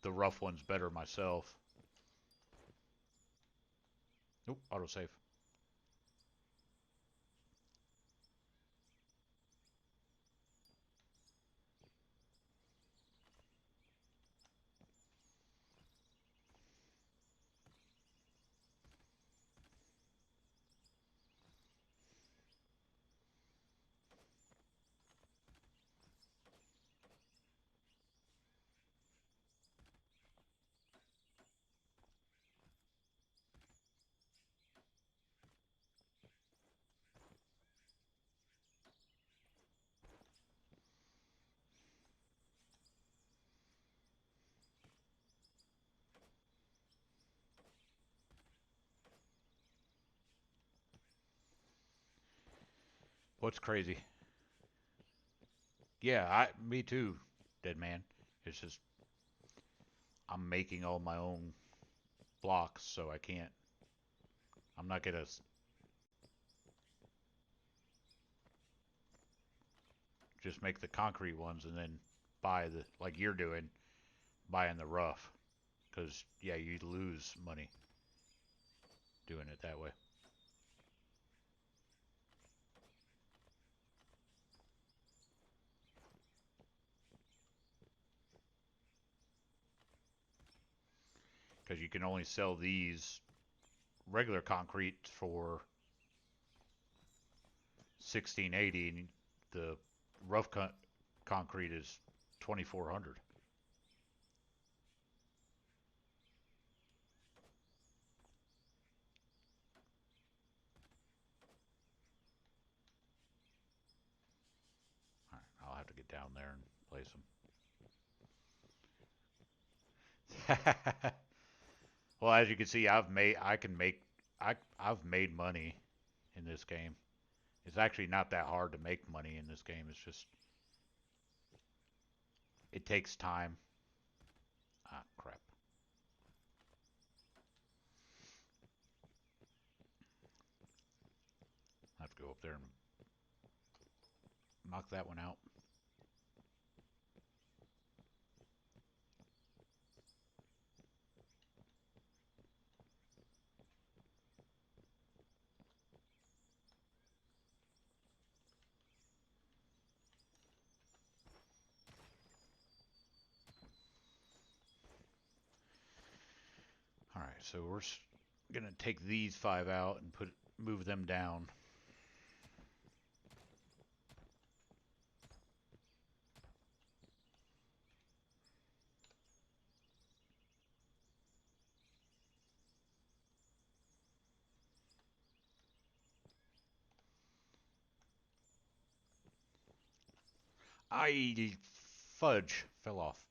the rough ones better myself. Nope, autosave. What's crazy? Yeah, me too, dead man. It's just I'm making all my own blocks, so I can't. I'm not gonna just make the concrete ones and then buy the like you're doing, buying the rough, because yeah, you lose money doing it that way. Because you can only sell these regular concrete for 1680, and the rough concrete is 2400. All right, I'll have to get down there and place them. Well, as you can see, I've made money in this game. It's actually not that hard to make money in this game. It's just it takes time. Ah, crap. I have to go up there and knock that one out. All right, so we're gonna take these 5 out and move them down. I fudge fell off.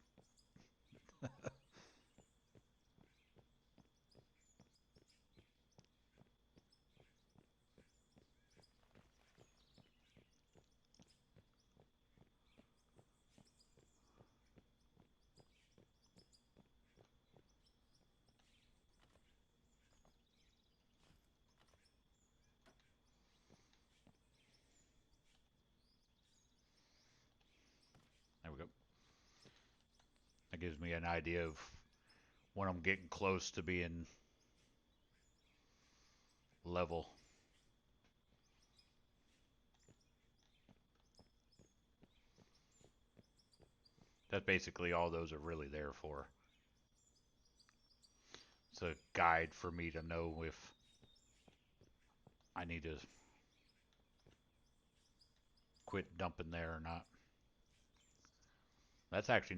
There we go. That gives me an idea of when I'm getting close to being level. That's basically all those are really there for. It's a guide for me to know if I need to quit dumping there or not. That's actually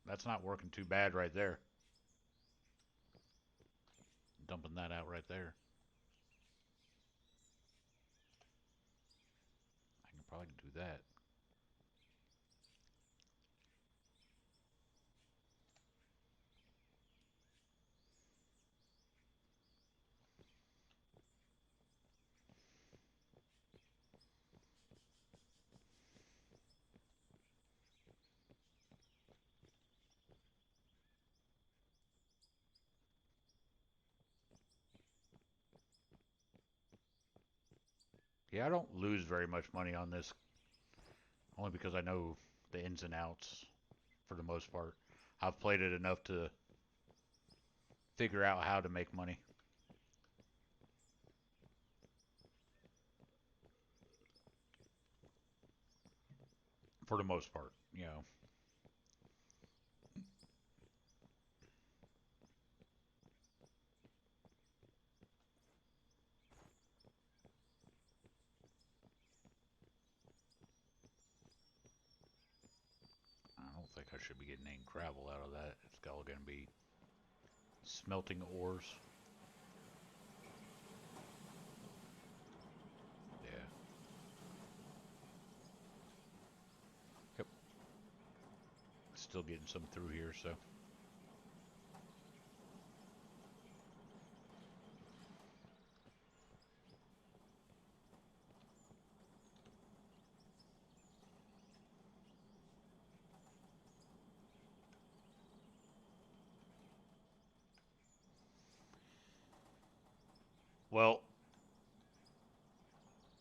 that's not working too bad right there. Dumping that out right there. I can do that. Yeah, I don't lose very much money on this, only because I know the ins and outs for the most part. I've played it enough to figure out how to make money for the most part, you know. I don't think I should be getting any gravel out of that. It's all going to be smelting ores. Yeah. Yep. Still getting some through here, so. Well,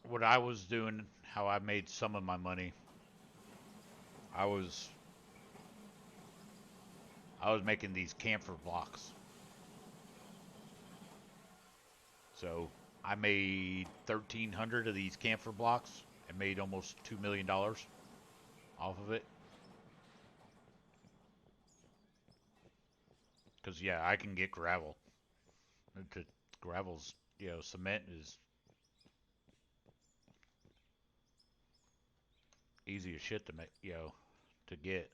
what I was doing, how I made some of my money, I was I was making these camphor blocks. So I made 1,300 of these camphor blocks and made almost $2 million off of it. Because, yeah, I can get gravel. Gravel's, cement is easy as shit to make, to get.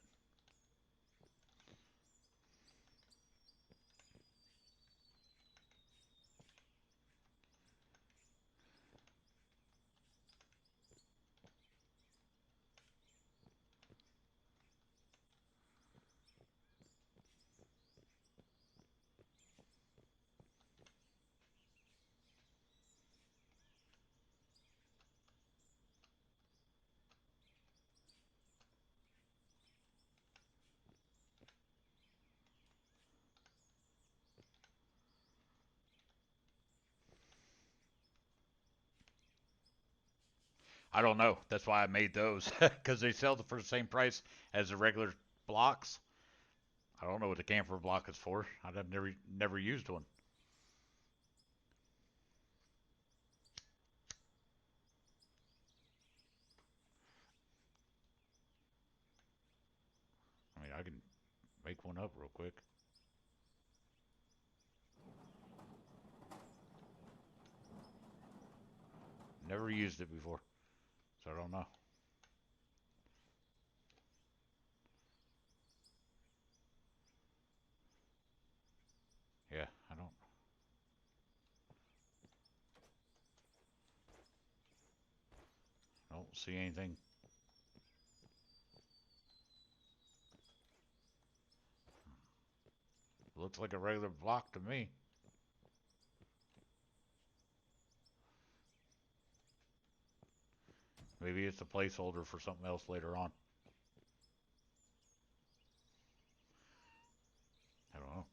I don't know. That's why I made those. Because they sell for the same price as the regular blocks. I don't know what the camphor block is for. I've never used one. I mean, I can make one up real quick. Never used it before, so I don't know. Yeah, I don't see anything. Looks like a regular block to me. Maybe it's a placeholder for something else later on. I don't know.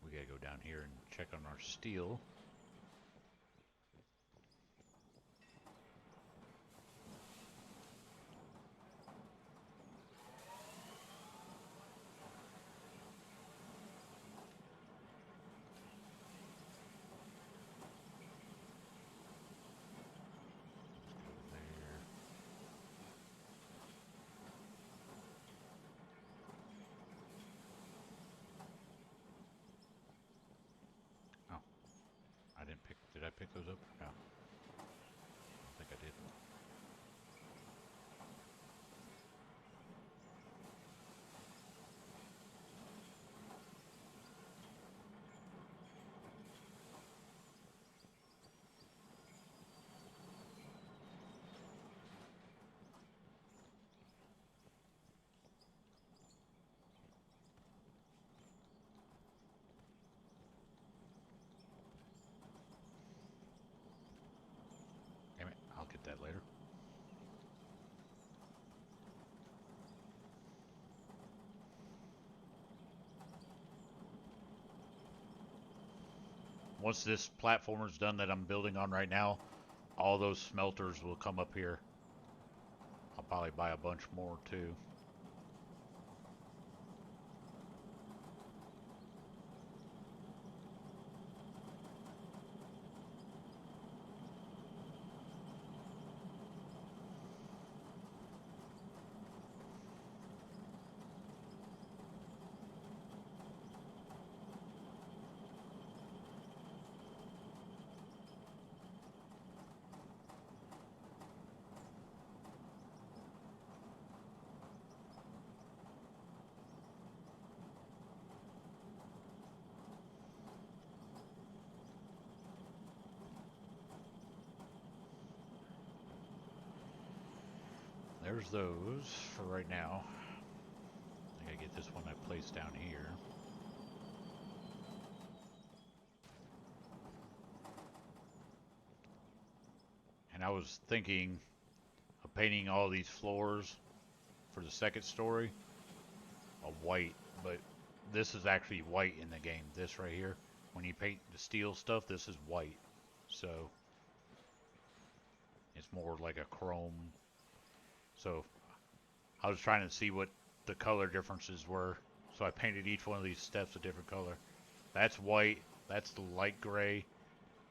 We gotta go down here and check on our steel. Oh, I didn't pick. Did I pick those up? No. I don't think I did. once this platformer's done that I'm building on right now, all those smelters will come up here. I'll probably buy a bunch more too. There's those for right now. I gotta get this one I placed down here. And I was thinking of painting all these floors for the second story a white, but this is actually white in the game. This right here, when you paint the steel stuff, this is white. So it's more like a chrome. So I was trying to see what the color differences were. So I painted each one of these steps a different color. That's white, that's the light gray,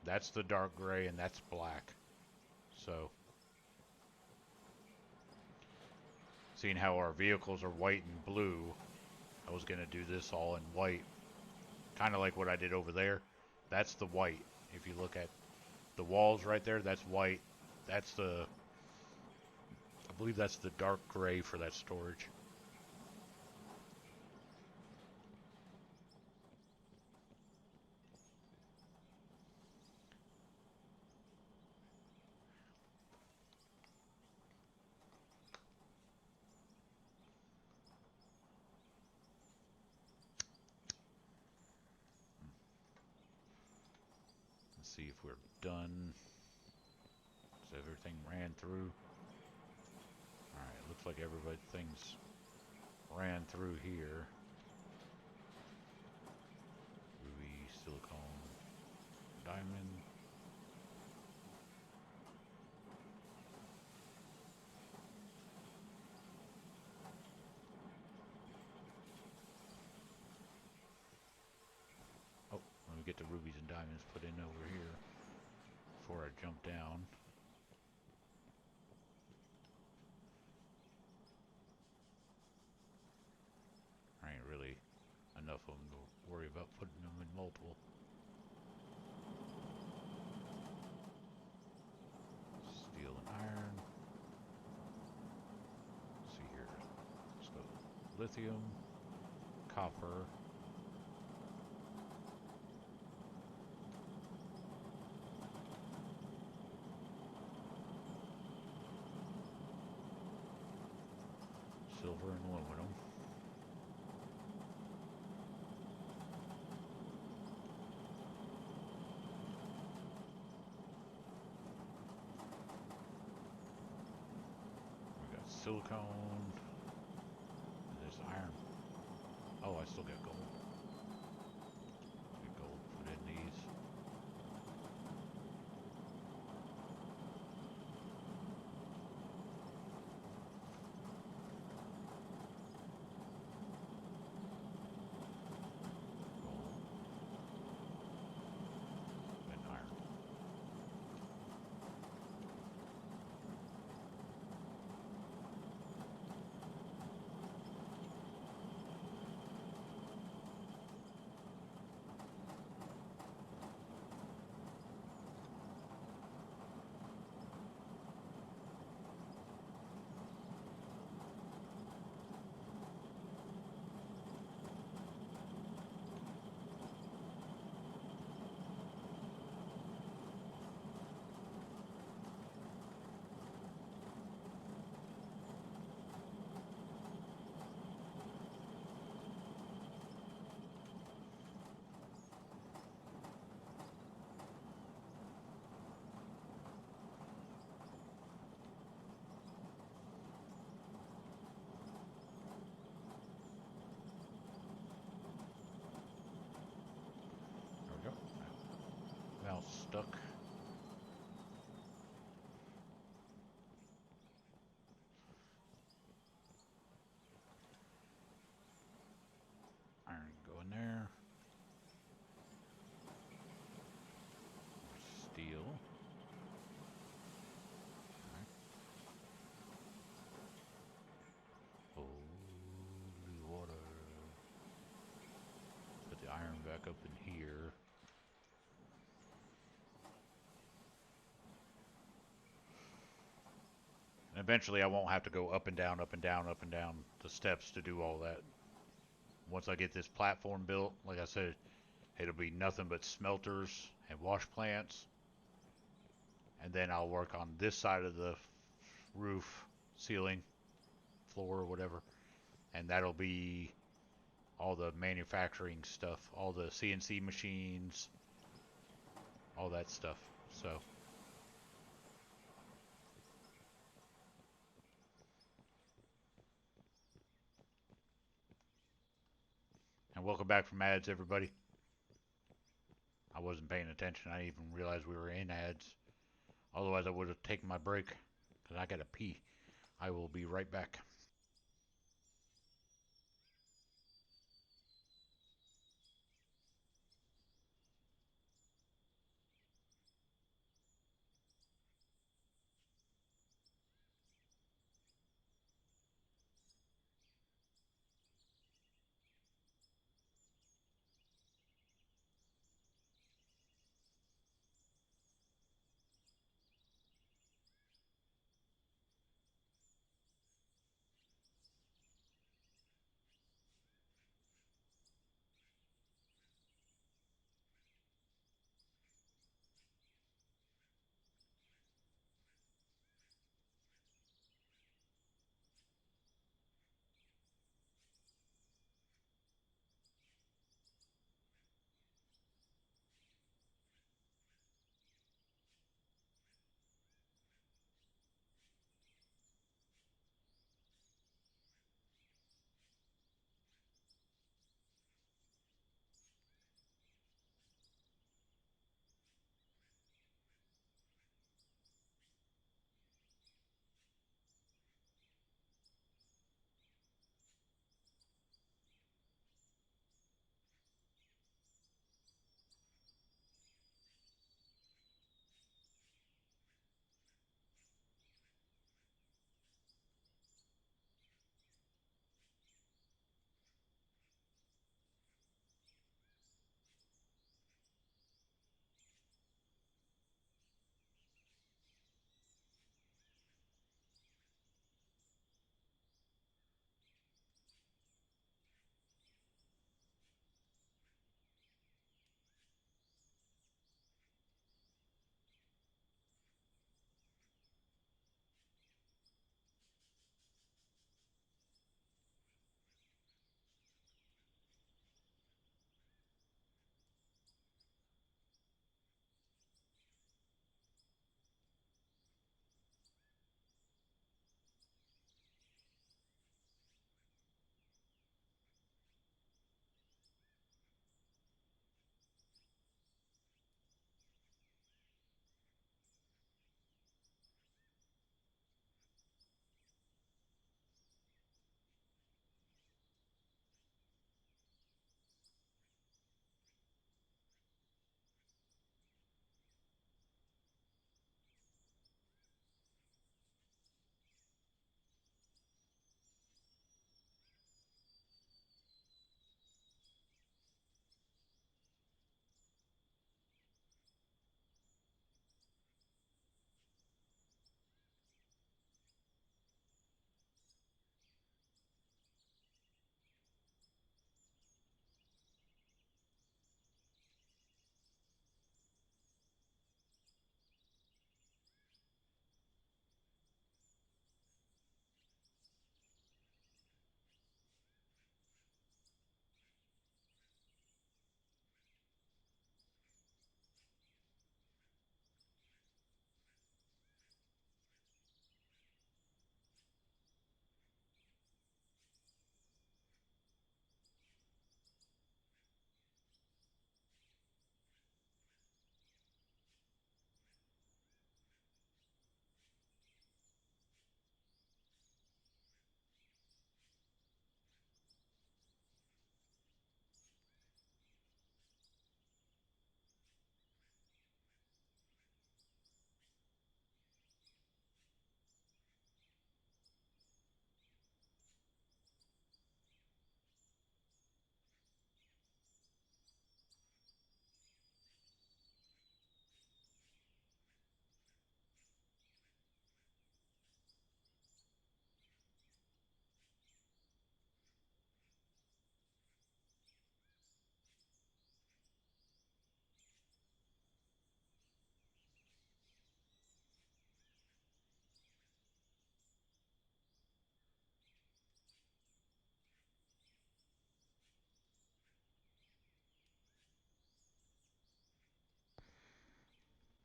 that's the dark gray, and that's black. So seeing how our vehicles are white and blue, I was going to do this all in white. Kind of like what I did over there. That's the white. If you look at the walls right there, that's white. That's the... I believe that's the dark gray for that storage. Let's see if we're done. So everything ran through. Alright, looks like everything's ran through here. Ruby, silicone, diamond. Oh, let me get the rubies and diamonds put in over here before I jump down. Ain't really enough of them to worry about putting them in multiple. Steel and iron. Let's see here. Let's go lithium, copper. Silver and aluminum. Silicone. There's iron. Oh, I still got gold. Get gold put in these. Gold. And iron. eventually I won't have to go up and down, up and down, up and down the steps to do all that. Once I get this platform built, like I said, it'll be nothing but smelters and wash plants. And then I'll work on this side of the roof, ceiling, floor, or whatever. And that'll be all the manufacturing stuff, all the CNC machines, all that stuff. So and welcome back from ads, everybody. I wasn't paying attention. I didn't even realize we were in ads. Otherwise I would have taken my break because I gotta pee. I will be right back.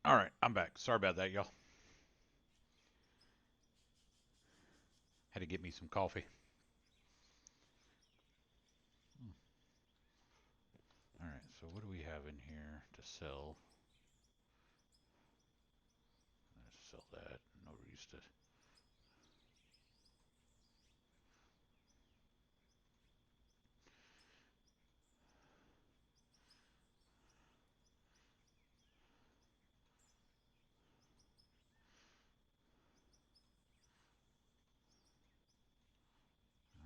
All right, I'm back. Sorry about that, y'all. Had to get me some coffee. All right, so what do we have in here to sell? Let's sell that. No use to.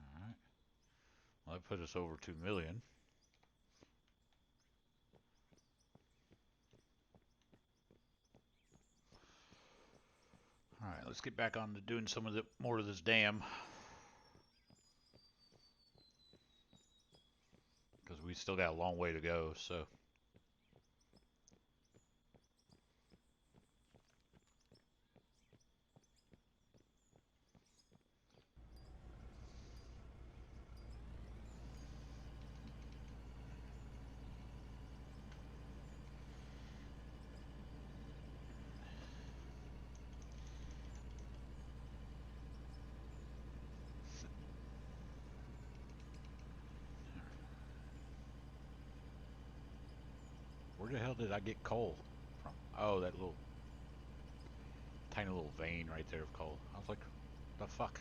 All right. Well, that put us over 2 million. All right, let's get back on to doing some of the more of this dam. Because we still got a long way to go, so. Where the hell did I get coal from? Oh, that little tiny little vein right there of coal. I was like, the fuck?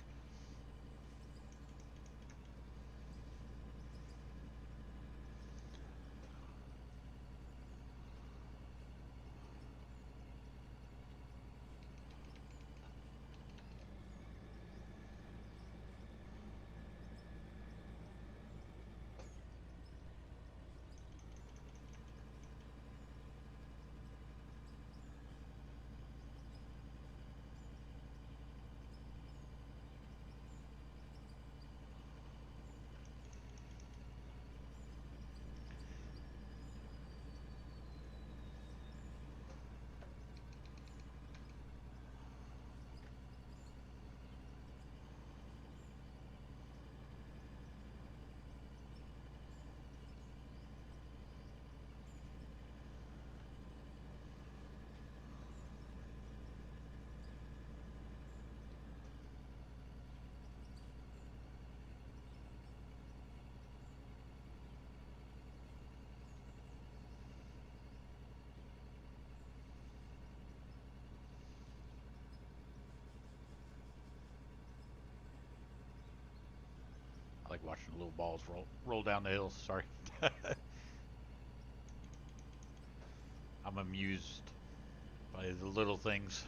I like watching the little balls roll down the hills. Sorry. I'm amused by the little things.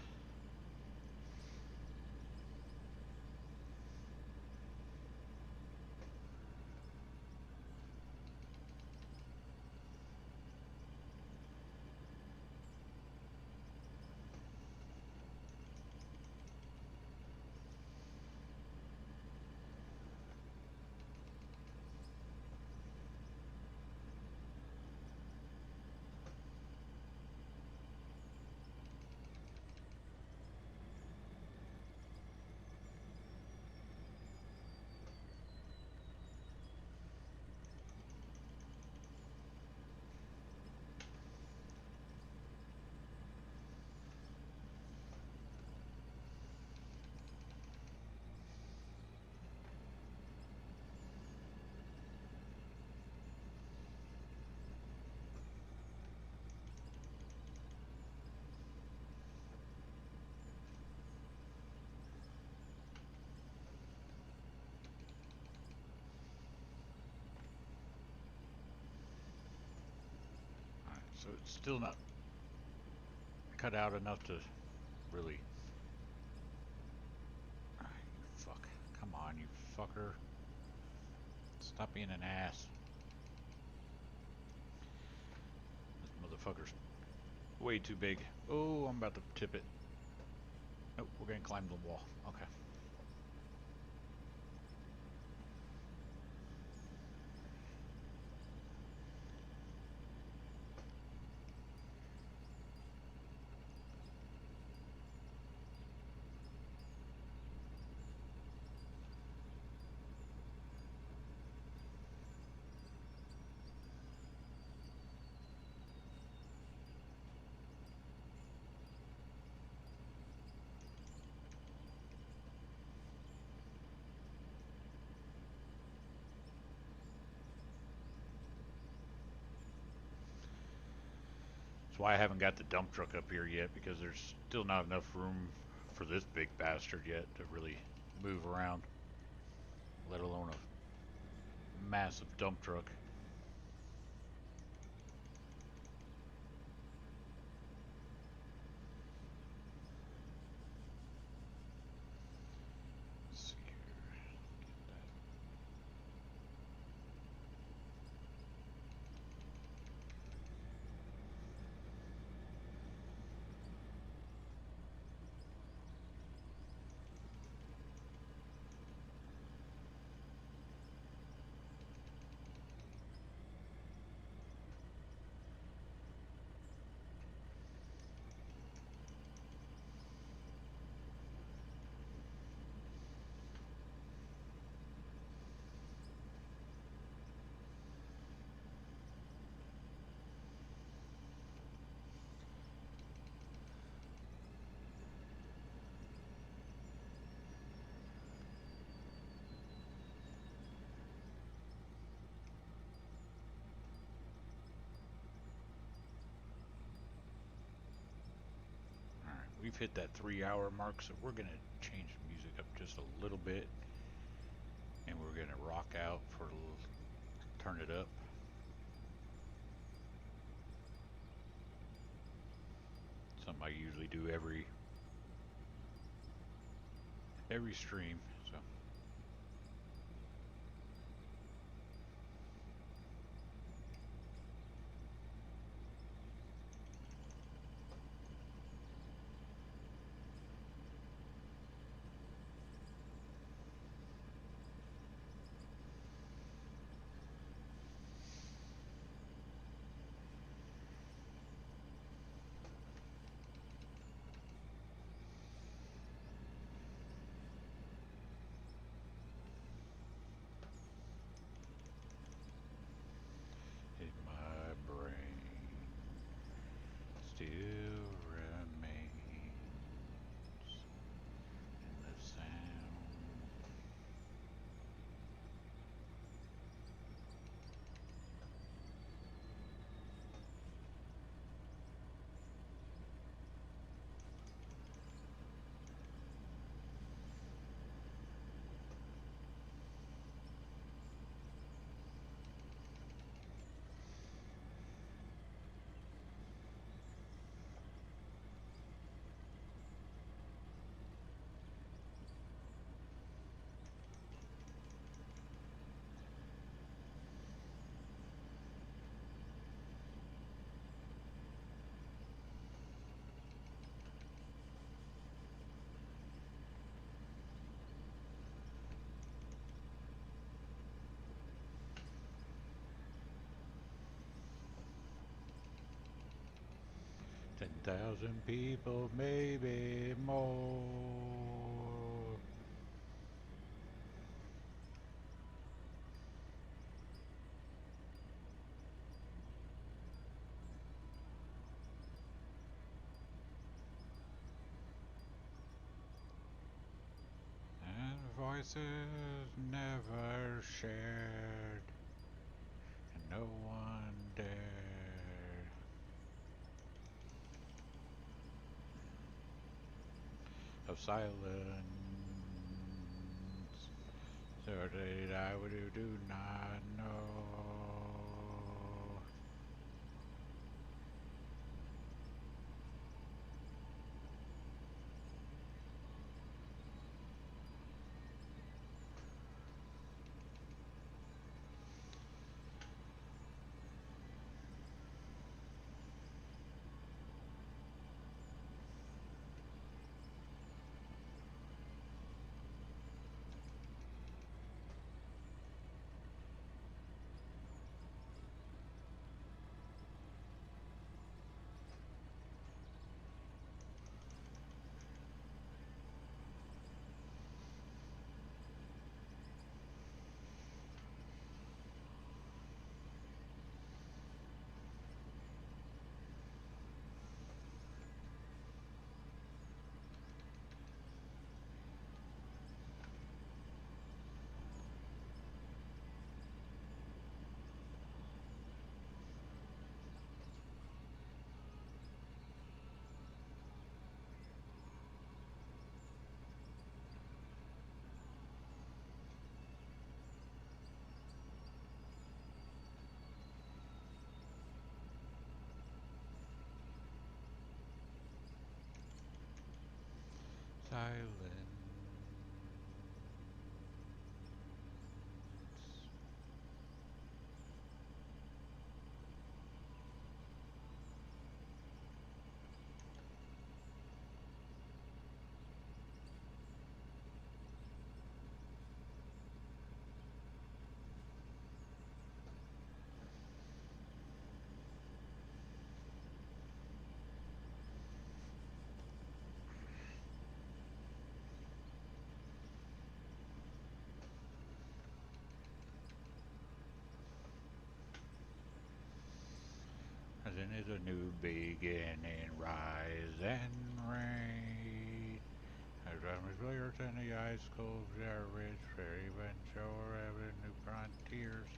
Alright, so it's still not cut out enough to really. Fuck. Come on, you fucker. Stop being an ass. This motherfucker's way too big. Oh, I'm about to tip it. Nope, we're gonna climb the wall. Okay. That's why I haven't got the dump truck up here yet, because there's still not enough room for this big bastard yet to really move around, let alone a massive dump truck. Let's see here. Get that. We've hit that 3-hour mark, so we're gonna change the music up just a little bit, and we're gonna rock out for a little, turn it up. Something I usually do every stream. So. In my brain still remains in the sound. Ten 10,000 people, maybe more. And voices never shared, and no one dared. Of silence, so that I would do not know. Island. Then is a new beginning, rise and rain. As I'm clear than the ice coves are rich, very shore having new frontiers.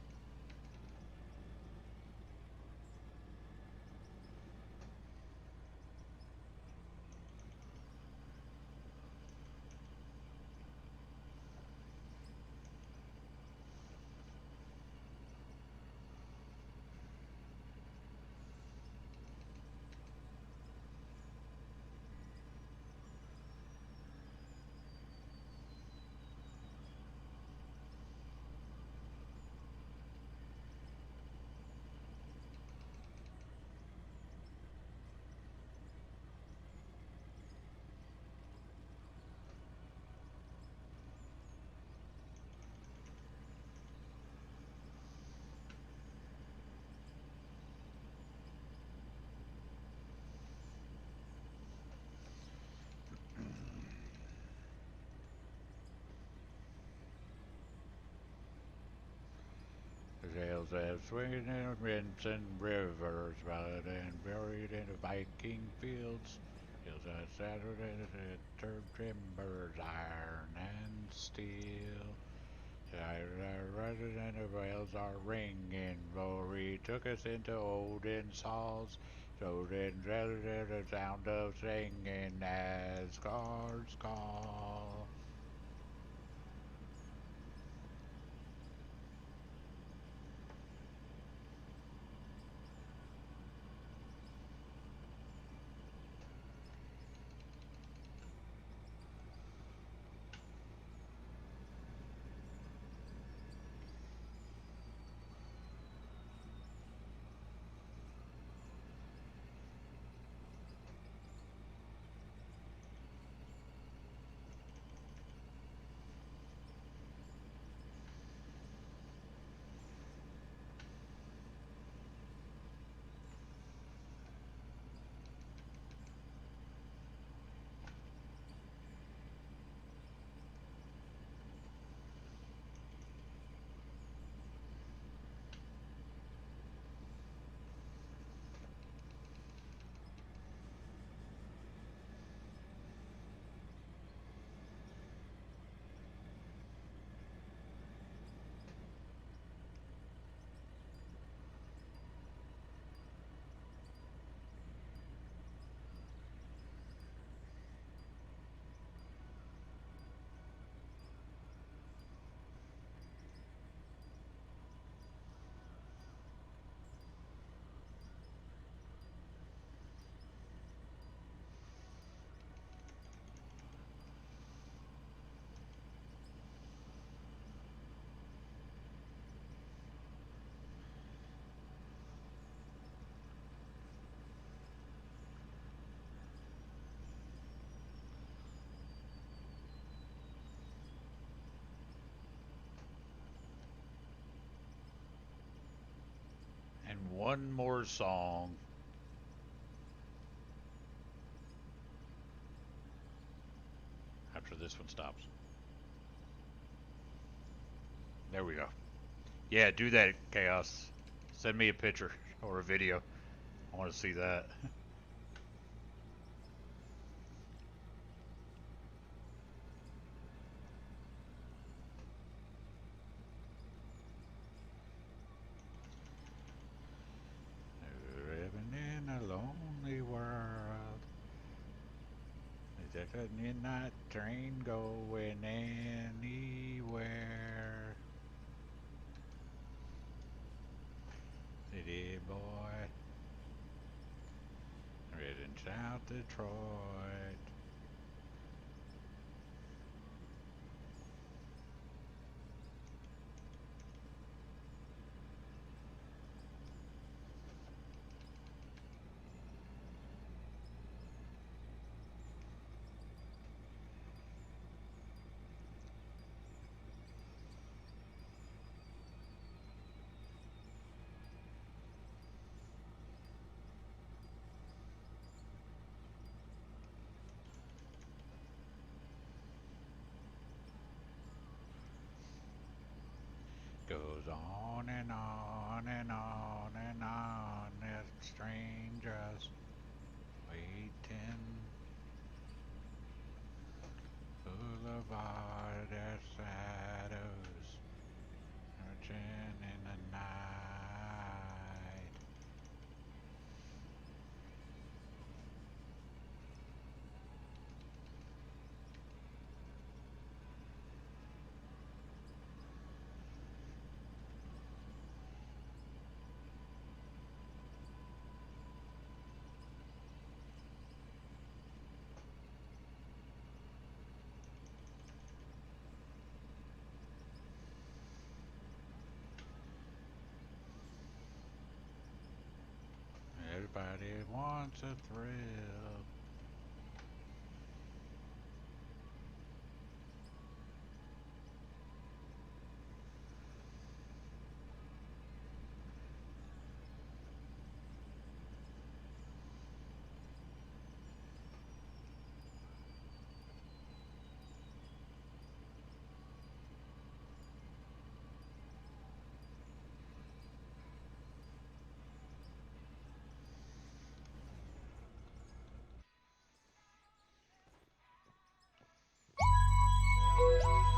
Sails have swinging in winds and rivers, valid and buried in the Viking fields. Hills are Saturday, turb timbers, iron and steel. Rather than the rails are ringing, Rory took us into Odin's halls. So then, rather than the sound of singing, Asgard's call. And one more song. After this one stops. There we go. Yeah, do that, Chaos. Send me a picture or a video. I want to see that. Living in a lonely world. There's a midnight train going anywhere. City boy, heading south Detroit. goes on and on and on and on. That strangers waiting. Boulevard of shadows, searching in the night. Everybody wants a thrill.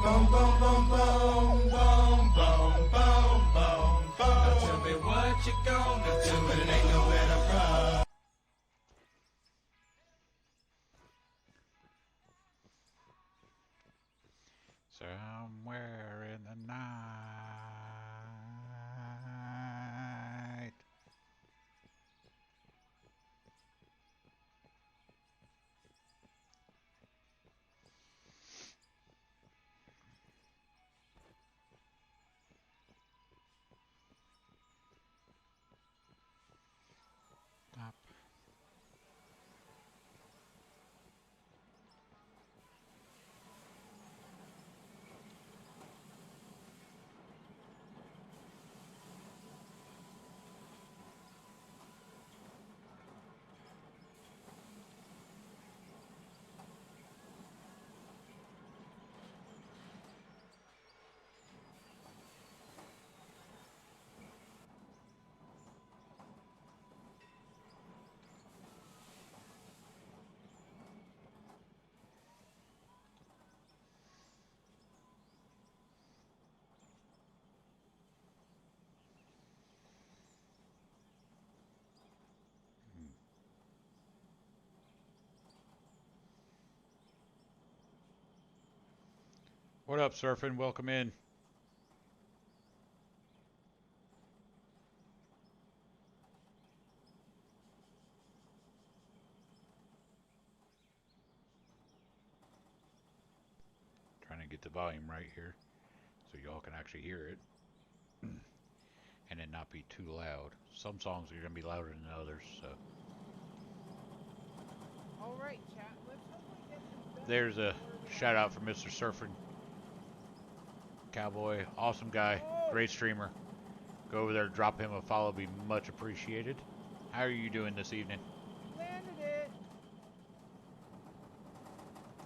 Boom, boom, boom, boom, boom, boom, boom, boom, boom. Now tell me what you gonna do when it ain't nowhere to run. Somewhere in the night. Stop. What up, Surfing? Welcome in. Trying to get the volume right here so y'all can actually hear it and it not be too loud. Some songs are going to be louder than others, so. All right, chat. Let's hope we get this done. There's a shout out for Mr. Surfing Cowboy. Awesome guy. Great streamer. Go over there, drop him a follow. Be much appreciated. How are you doing this evening? Landed it.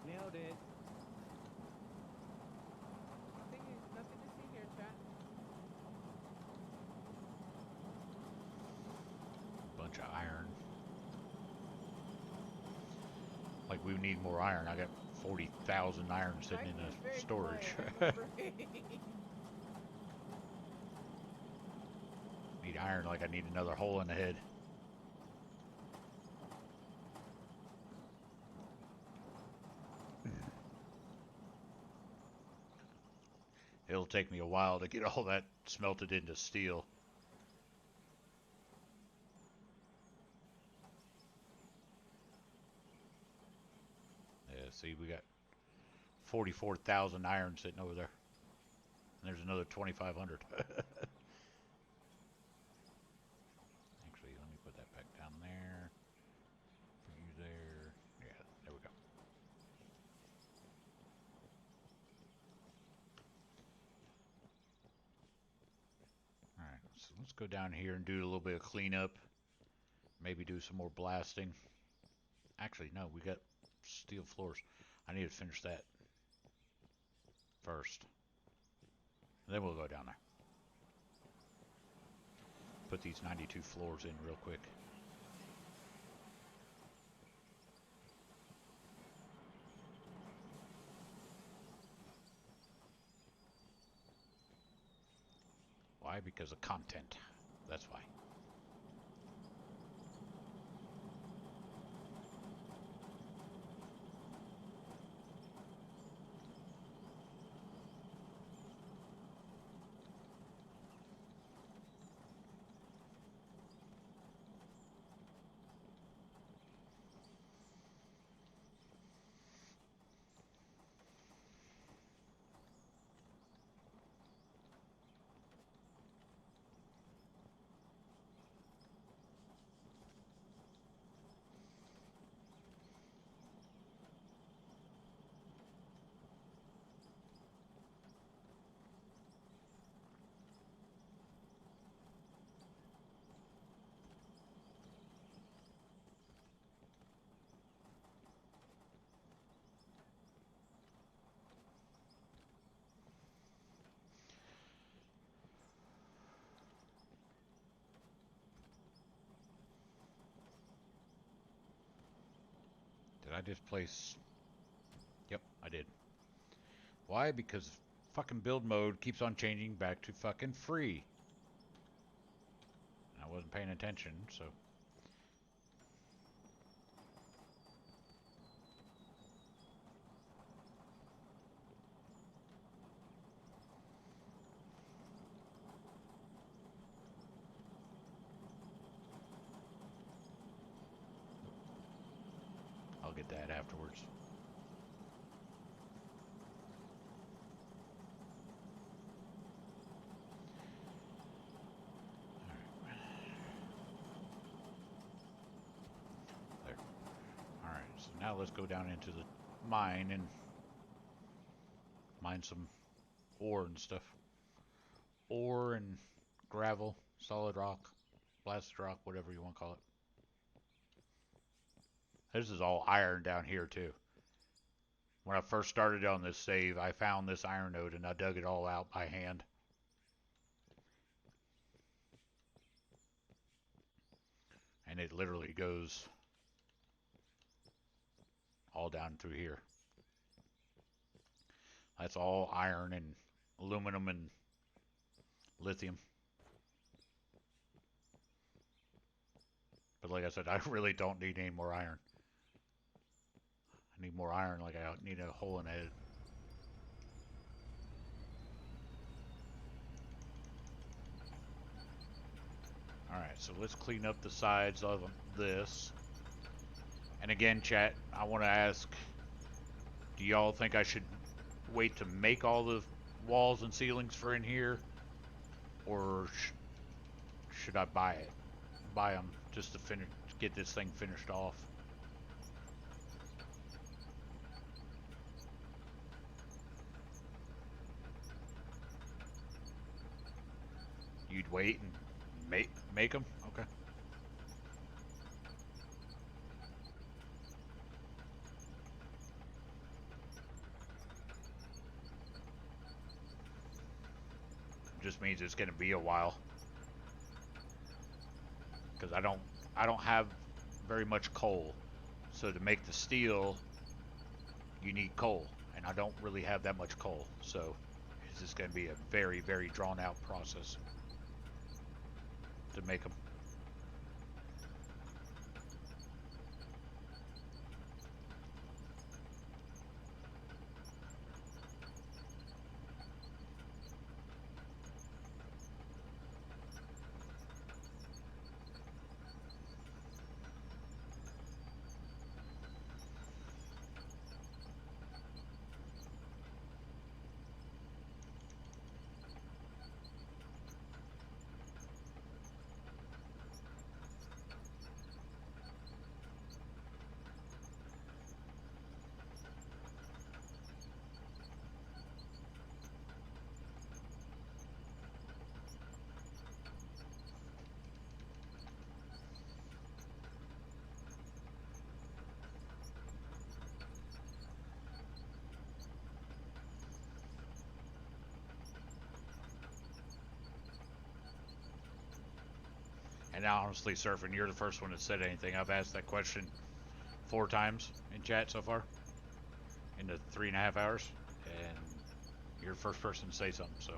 Nailed it. Nothing to see here, chat. Bunch of iron. Like we need more iron. I got 40,000 iron sitting in the storage. Need iron like I need another hole in the head. It'll take me a while to get all that smelted into steel. Yeah, see, we got 44,000 iron sitting over there. And there's another 2,500. Actually, let me put that back down there. Put you there. Yeah, there we go. Alright, so let's go down here and do a little bit of cleanup. Maybe do some more blasting. Actually, no, we got steel floors. I need to finish that first. Then we'll go down there. Put these 92 floors in real quick. Why? Because of content. That's why. Did I just place... Yep, I did. Why? Because fucking build mode keeps on changing back to fucking free. I wasn't paying attention, so... I'll get that afterwards. There. Alright, so now let's go down into the mine and mine some ore and stuff. Ore and gravel, solid rock, blasted rock, whatever you want to call it. This is all iron down here too. When I first started on this save, I found this iron node and I dug it all out by hand. And it literally goes all down through here. That's all iron and aluminum and lithium. But like I said, I really don't need any more iron. I need more iron like I need a hole in the head. Alright, so let's clean up the sides of this. And again, chat, I want to ask, do y'all think I should wait to make all the walls and ceilings for in here? Or should I buy it? Buy them just to finish, get this thing finished off? You'd wait and make them? Okay. Just means it's going to be a while, because I don't have very much coal. So to make the steel, you need coal, and I don't really have that much coal. So it's just going to be a very, very drawn out process to make them. And honestly, Surfing, you're the first one that said anything. I've asked that question 4 times in chat so far in the 3.5 hours, and you're the first person to say something. So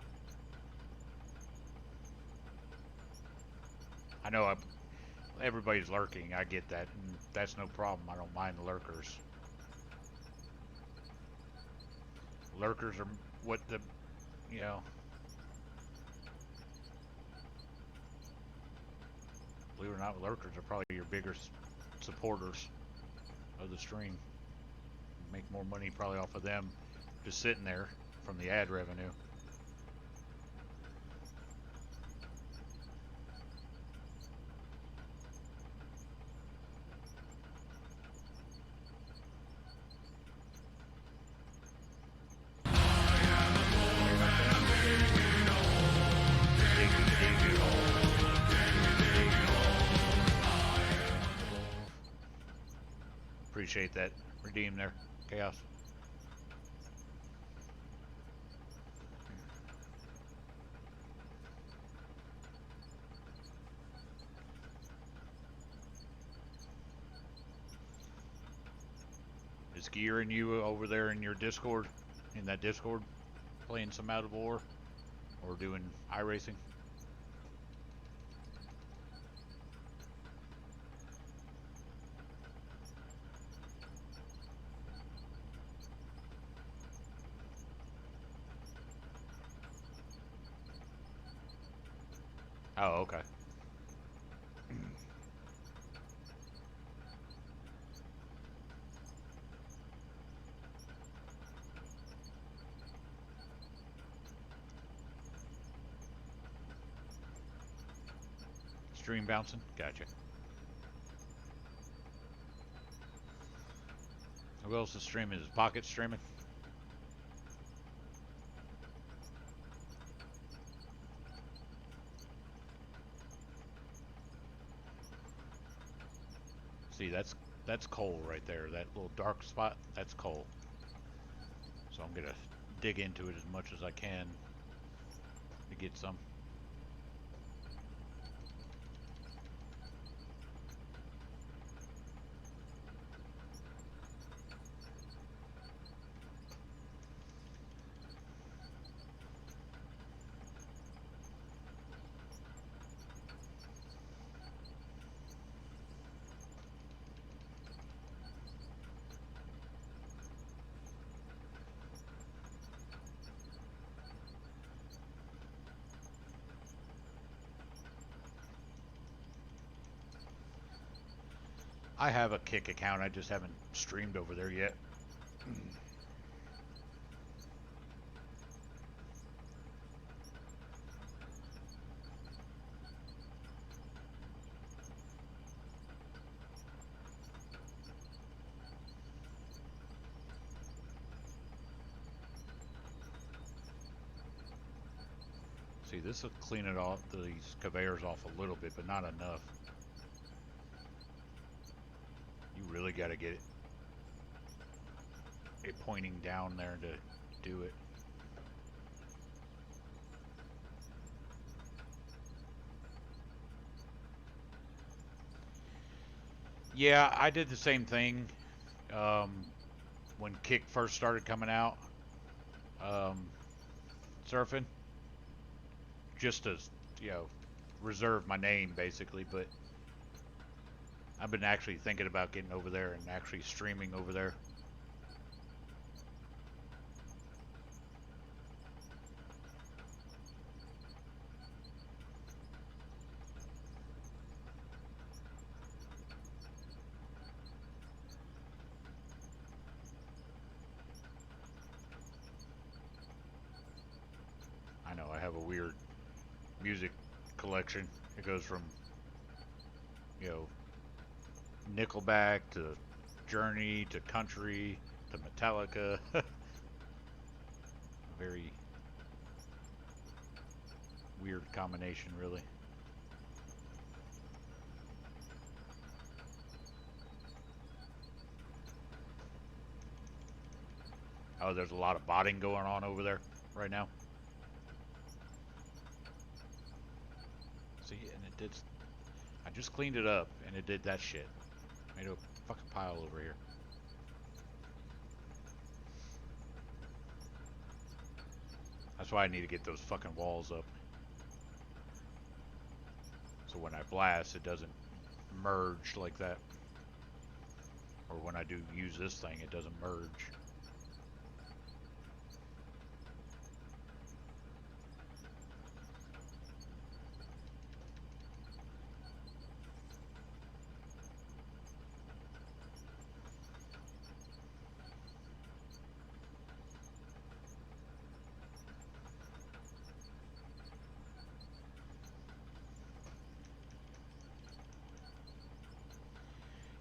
I know everybody's lurking. I get that, and that's no problem. I don't mind the lurkers. Lurkers are what the, you know, believe it or not, lurkers are probably your biggest supporters of the stream. Make more money probably off of them just sitting there from the ad revenue. Appreciate that redeem there, Chaos. Is Gear and you over there in your Discord, in that Discord, playing some Out of War or doing iRacing? Oh, okay. Stream bouncing? Gotcha. Who else is streaming? Is Pocket streaming? See, that's coal right there. That little dark spot, that's coal. So I'm gonna dig into it as much as I can to get some. I have a Kick account, I just haven't streamed over there yet. See, this will clean it off, these conveyors off a little bit, but not enough. You really got to get it pointing down there to do it. Yeah, I did the same thing when Kick first started coming out, surfing, just to, you know, reserve my name basically, but I've been actually thinking about getting over there and actually streaming over there. I know I have a weird music collection. It goes from, you know, Nickelback to Journey to country to Metallica. Very weird combination, really. Oh, there's a lot of botting going on over there right now. See, and it did. I just cleaned it up, and it did that shit. Made a fucking pile over here. That's why I need to get those fucking walls up. So when I blast, it doesn't merge like that. Or when I do use this thing, it doesn't merge.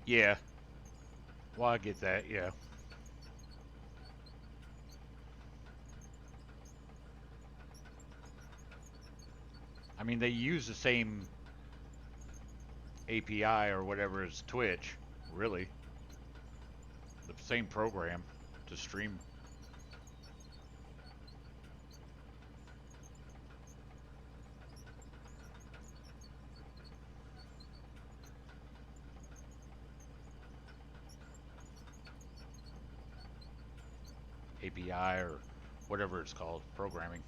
Yeah. Well, I get that, yeah. I mean, they use the same API or whatever as Twitch, really. The same program to stream. API or whatever it's called, programming.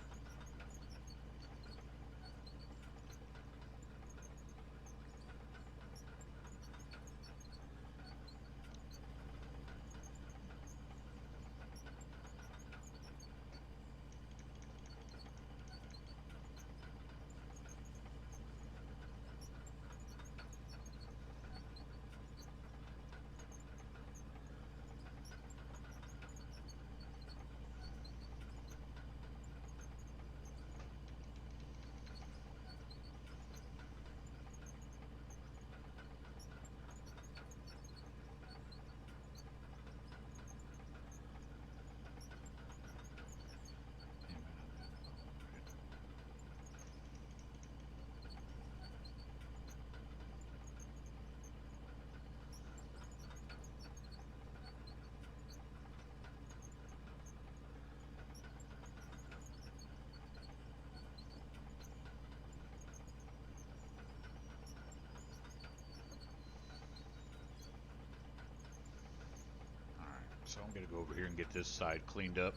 So I'm going to go over here and get this side cleaned up.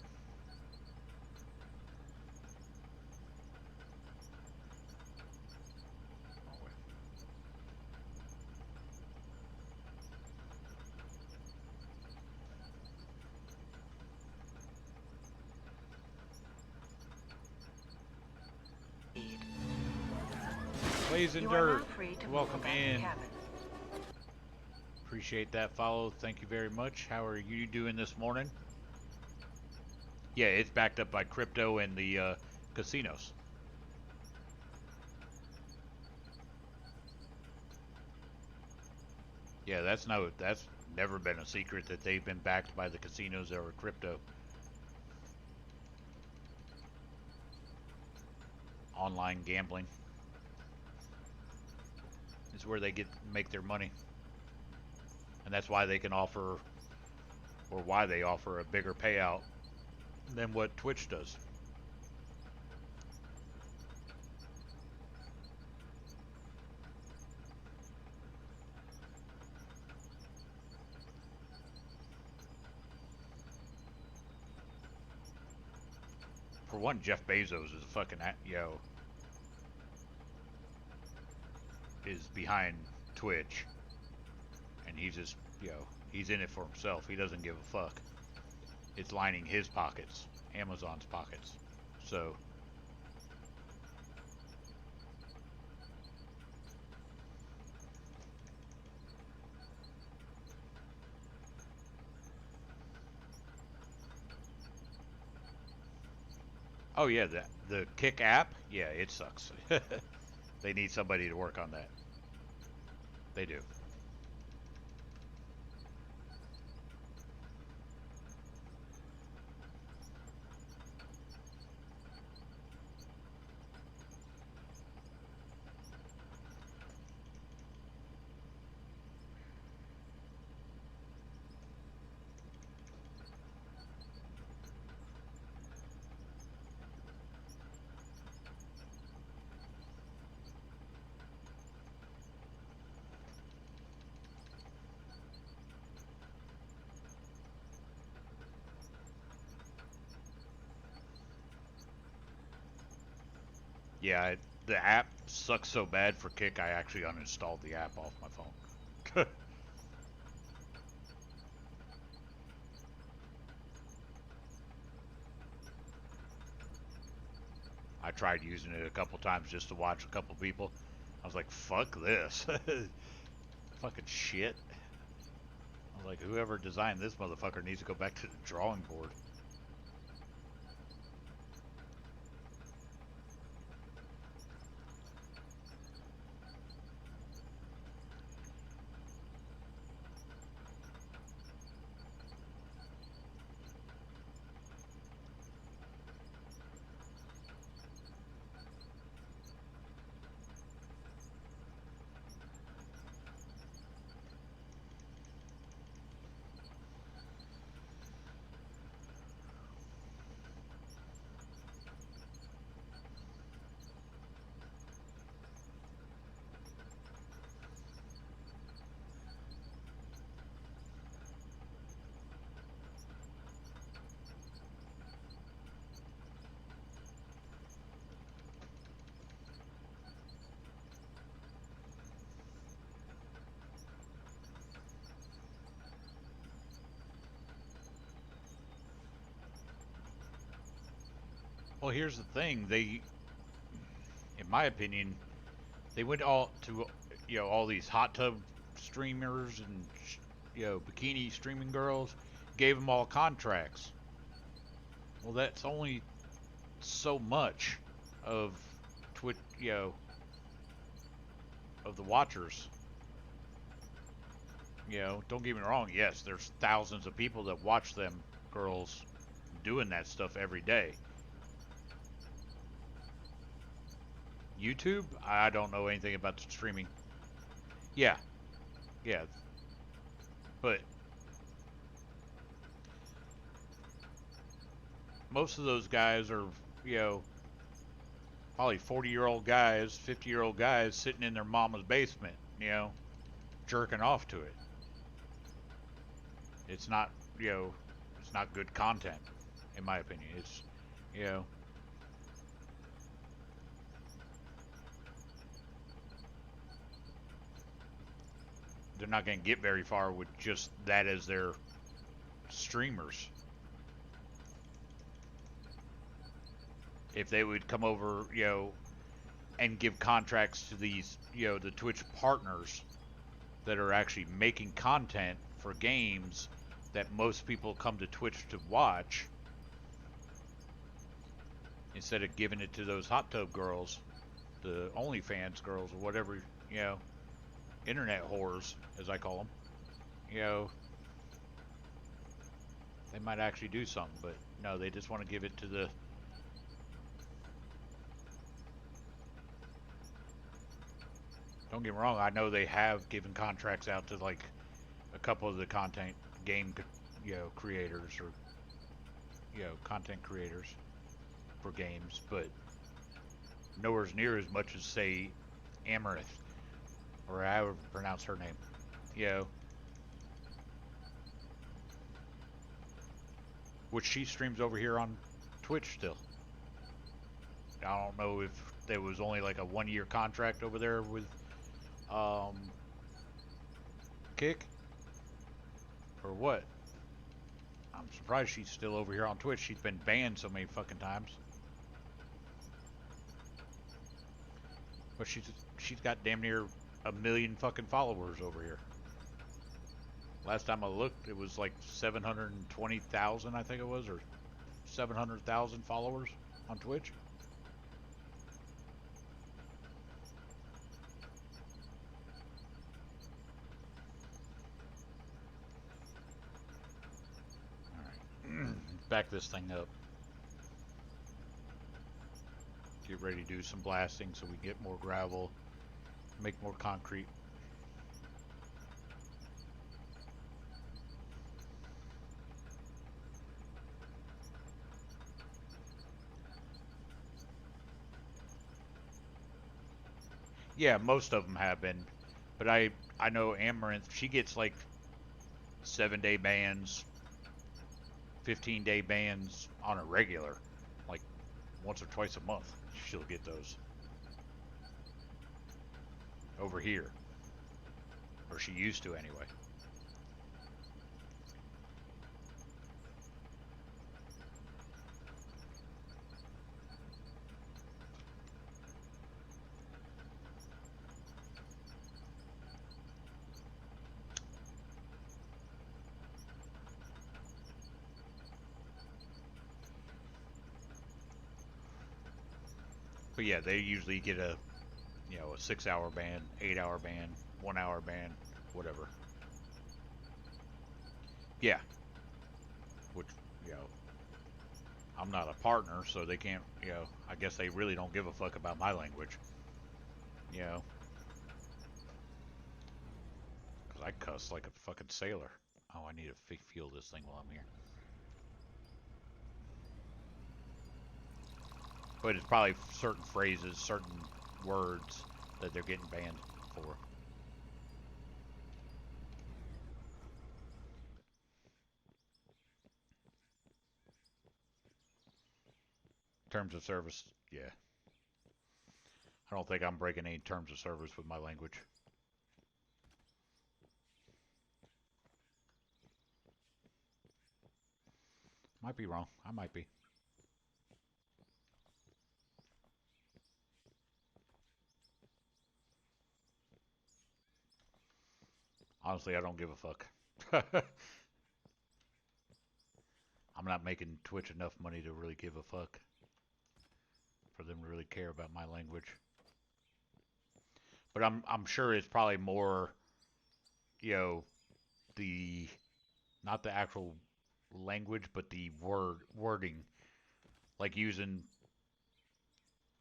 Blazing Dirt, welcome in. Appreciate that follow. Thank you very much. How are you doing this morning? Yeah, it's backed up by crypto and the casinos. Yeah, that's never been a secret that they've been backed by the casinos or crypto. Online gambling is where they make their money. And that's why they can offer, or why they offer a bigger payout than what Twitch does. For one, Jeff Bezos is a fucking, is behind Twitch. And he's just, he's in it for himself. He doesn't give a fuck. It's lining his pockets, Amazon's pockets. So, oh yeah, the Kick app, yeah, it sucks. They need somebody to work on that. They do. Yeah, the app sucks so bad for Kick, I actually uninstalled the app off my phone. I tried using it a couple times just to watch a couple people. I was like, fuck this. Fucking shit. I was like, whoever designed this motherfucker needs to go back to the drawing board. Well, here's the thing. They, in my opinion, they went all to, all these hot tub streamers and, bikini streaming girls, gave them all contracts. Well, that's only so much of Twitch, of the watchers. Don't get me wrong. Yes, there's thousands of people that watch them girls doing that stuff every day. YouTube? I don't know anything about the streaming. Yeah. Yeah. But most of those guys are, probably 40-year-old guys, 50-year-old guys sitting in their mama's basement, jerking off to it. It's not, it's not good content, in my opinion. It's, they're not going to get very far with just that as their streamers. If they would come over, and give contracts to these, the Twitch partners that are actually making content for games that most people come to Twitch to watch, instead of giving it to those hot tub girls, the OnlyFans girls, or whatever, internet whores, as I call them, they might actually do something, but no, they just want to give it to the... Don't get me wrong, I know they have given contracts out to, like, a couple of the content game, creators, or, content creators for games, but nowhere near as much as, say, Amaranth, or however you pronounce her name, which she streams over here on Twitch still. I don't know if there was only like a 1-year contract over there with Kick or what. I'm surprised she's still over here on Twitch. She's been banned so many fucking times. But she's got damn near 1 million fucking followers over here. Last time I looked, it was like 720,000, I think it was, or 700,000 followers on Twitch. Alright, back this thing up. Get ready to do some blasting so we get more gravel, make more concrete. Yeah, most of them have been, but I know Amaranth, she gets like 7-day bans, 15-day bans on a regular, like once or twice a month. She'll get those. over here. Or she used to anyway. But yeah, they usually get a, you know, a 6-hour ban, 8-hour ban, 1-hour ban, whatever. Yeah. Which, you know, I'm not a partner, so they can't, you know, I guess they really don't give a fuck about my language. You know. Because I cuss like a fucking sailor. Oh, I need to fuel this thing while I'm here. But it's probably certain phrases, certain words that they're getting banned for. Terms of service, yeah. I don't think I'm breaking any terms of service with my language. Might be wrong. I might be. Honestly, I don't give a fuck. I'm not making Twitch enough money to really give a fuck for them to really care about my language. But I'm sure it's probably more, you know, the not the actual language, but the wording, like using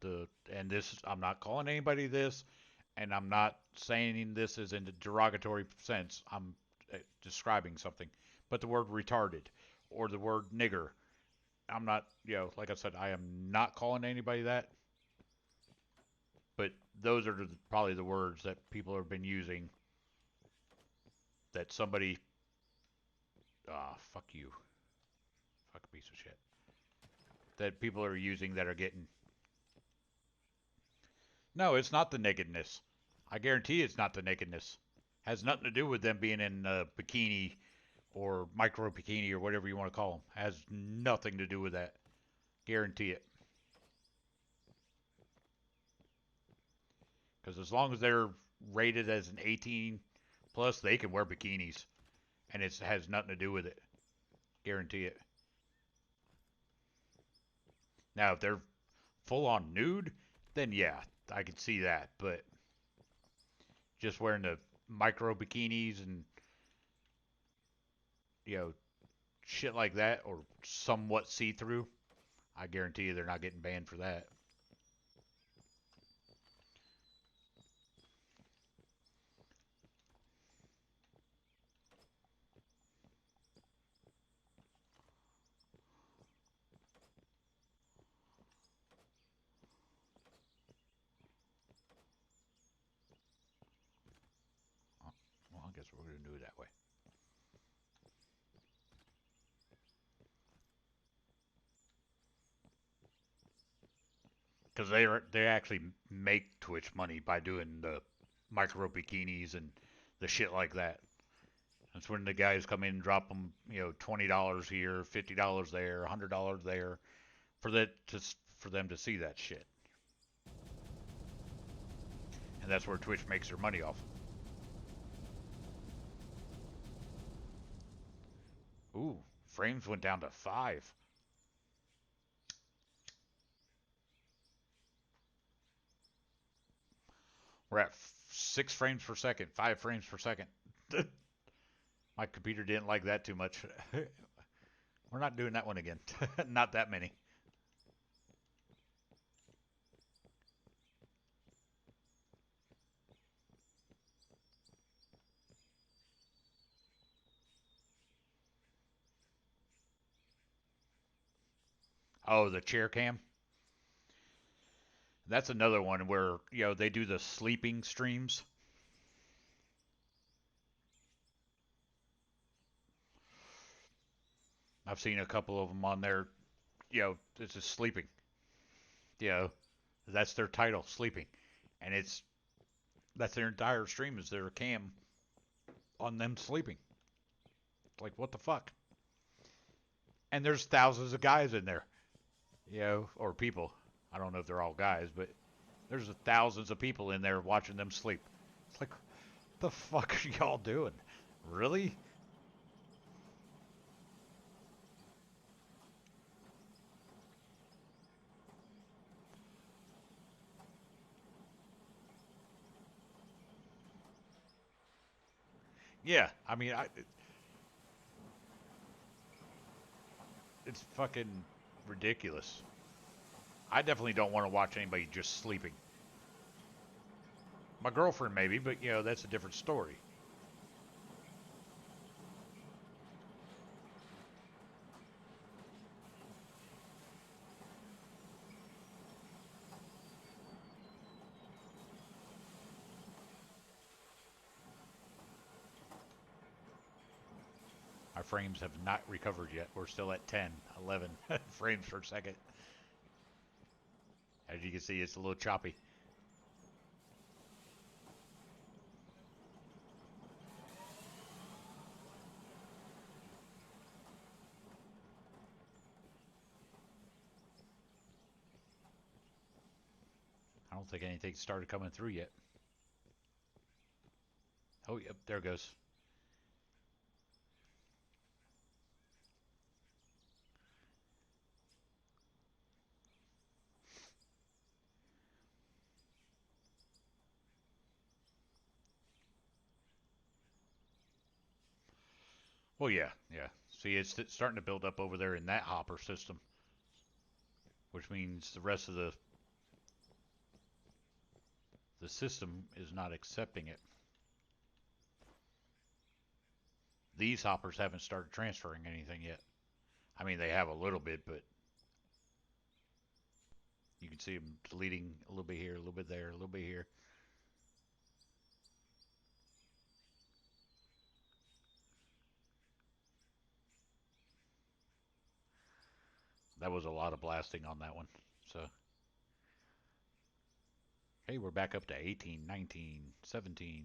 the, and this, I'm not calling anybody this, and I'm not saying this as in a derogatory sense. I'm describing something, but the word retarded or the word nigger, I'm not, you know, like I said, I am not calling anybody that, but those are probably the words that people have been using that somebody, fuck you, fuck a piece of shit, that people are using that are getting. No, it's not the nakedness. I guarantee it's not the nakedness. Has nothing to do with them being in a bikini or micro bikini or whatever you want to call them. Has nothing to do with that. Guarantee it. Because as long as they're rated as an 18 plus, they can wear bikinis. And it has nothing to do with it. Guarantee it. Now, if they're full on nude, then yeah, I could see that. But just wearing the micro bikinis and, you know, shit like that, or somewhat see-through, I guarantee you they're not getting banned for that. Well, I guess we're going to do it that way. Because they actually make Twitch money by doing the micro bikinis and the shit like that. That's when the guys come in and drop them, you know, $20 here, $50 there, $100 there, for them to see that shit. And that's where Twitch makes their money off. Ooh, frames went down to 5. We're at 6 frames per second, 5 frames per second. My computer didn't like that too much. We're not doing that one again. Not that many. Oh, the chair cam? That's another one where, you know, they do the sleeping streams. I've seen a couple of them on there, you know, it's just sleeping. You know, that's their title, sleeping. And it's That's their entire stream is their cam on them sleeping. Like, what the fuck? And there's thousands of guys in there, you know, or people. I don't know if they're all guys, but there's thousands of people in there watching them sleep. It's like, what the fuck are y'all doing? Really? Yeah, I mean, it's fucking ridiculous. I definitely don't want to watch anybody just sleeping. My girlfriend maybe, but you know, that's a different story. Our frames have not recovered yet. We're still at 10, 11 frames per second. As you can see, it's a little choppy. I don't think anything started coming through yet. Oh, yep, there it goes. Well, yeah. See, it's starting to build up over there in that hopper system, which means the rest of the system is not accepting it. These hoppers haven't started transferring anything yet. I mean, they have a little bit, but you can see them deleting a little bit here, a little bit there, a little bit here. That was a lot of blasting on that one. So, hey, we're back up to 18, 19, 17.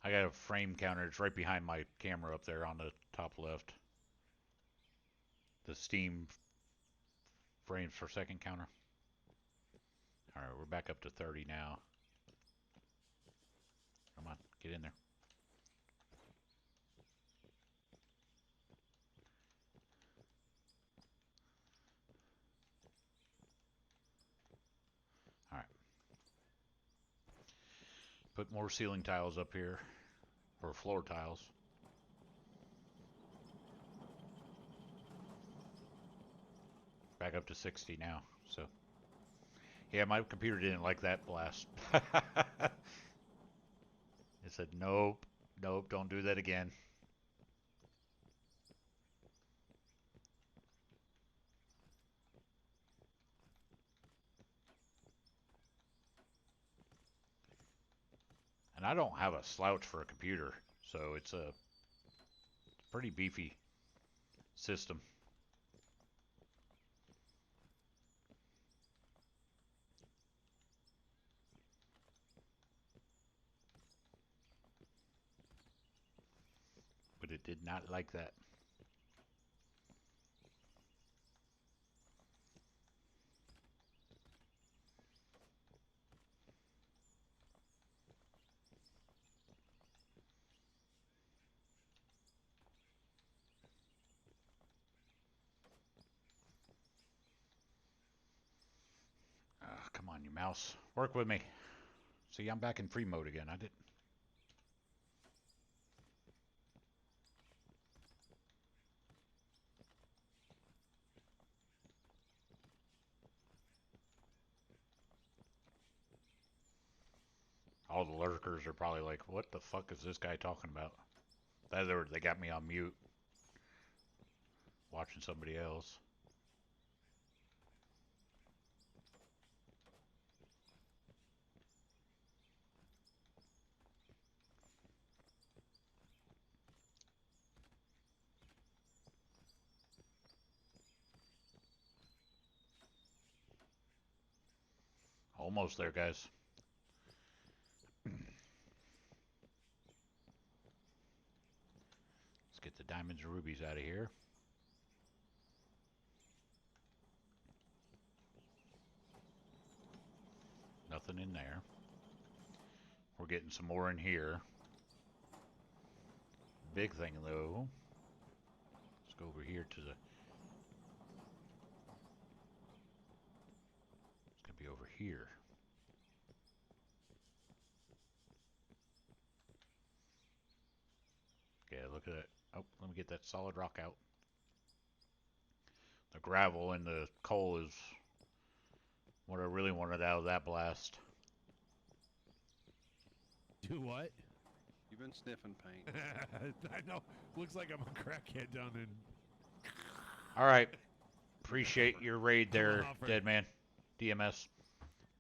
I got a frame counter. It's right behind my camera up there on the top left. The Steam frames per second counter. All right, we're back up to 30 now. Come on, get in there. All right. Put more ceiling tiles up here, or floor tiles. Back up to 60 now, so. Yeah, my computer didn't like that blast. It said, nope, don't do that again. And I don't have a slouch for a computer, so it's a pretty beefy system. But it did not like that. Come on, you mouse. Work with me. See, I'm back in free mode again. I did. All the lurkers are probably like, what the fuck is this guy talking about? They got me on mute. Watching somebody else. Almost there, guys. Let's get the diamonds and rubies out of here. Nothing in there. We're getting some more in here. Big thing, though. Let's go over here to the... It's going to be over here. Yeah, look at that. Oh, let me get that solid rock out. The gravel and the coal is what I really wanted out of that blast. Do what? You've been sniffing paint. I know. Looks like I'm a crackhead down in... Alright. Appreciate your raid there, Deadman. DMS.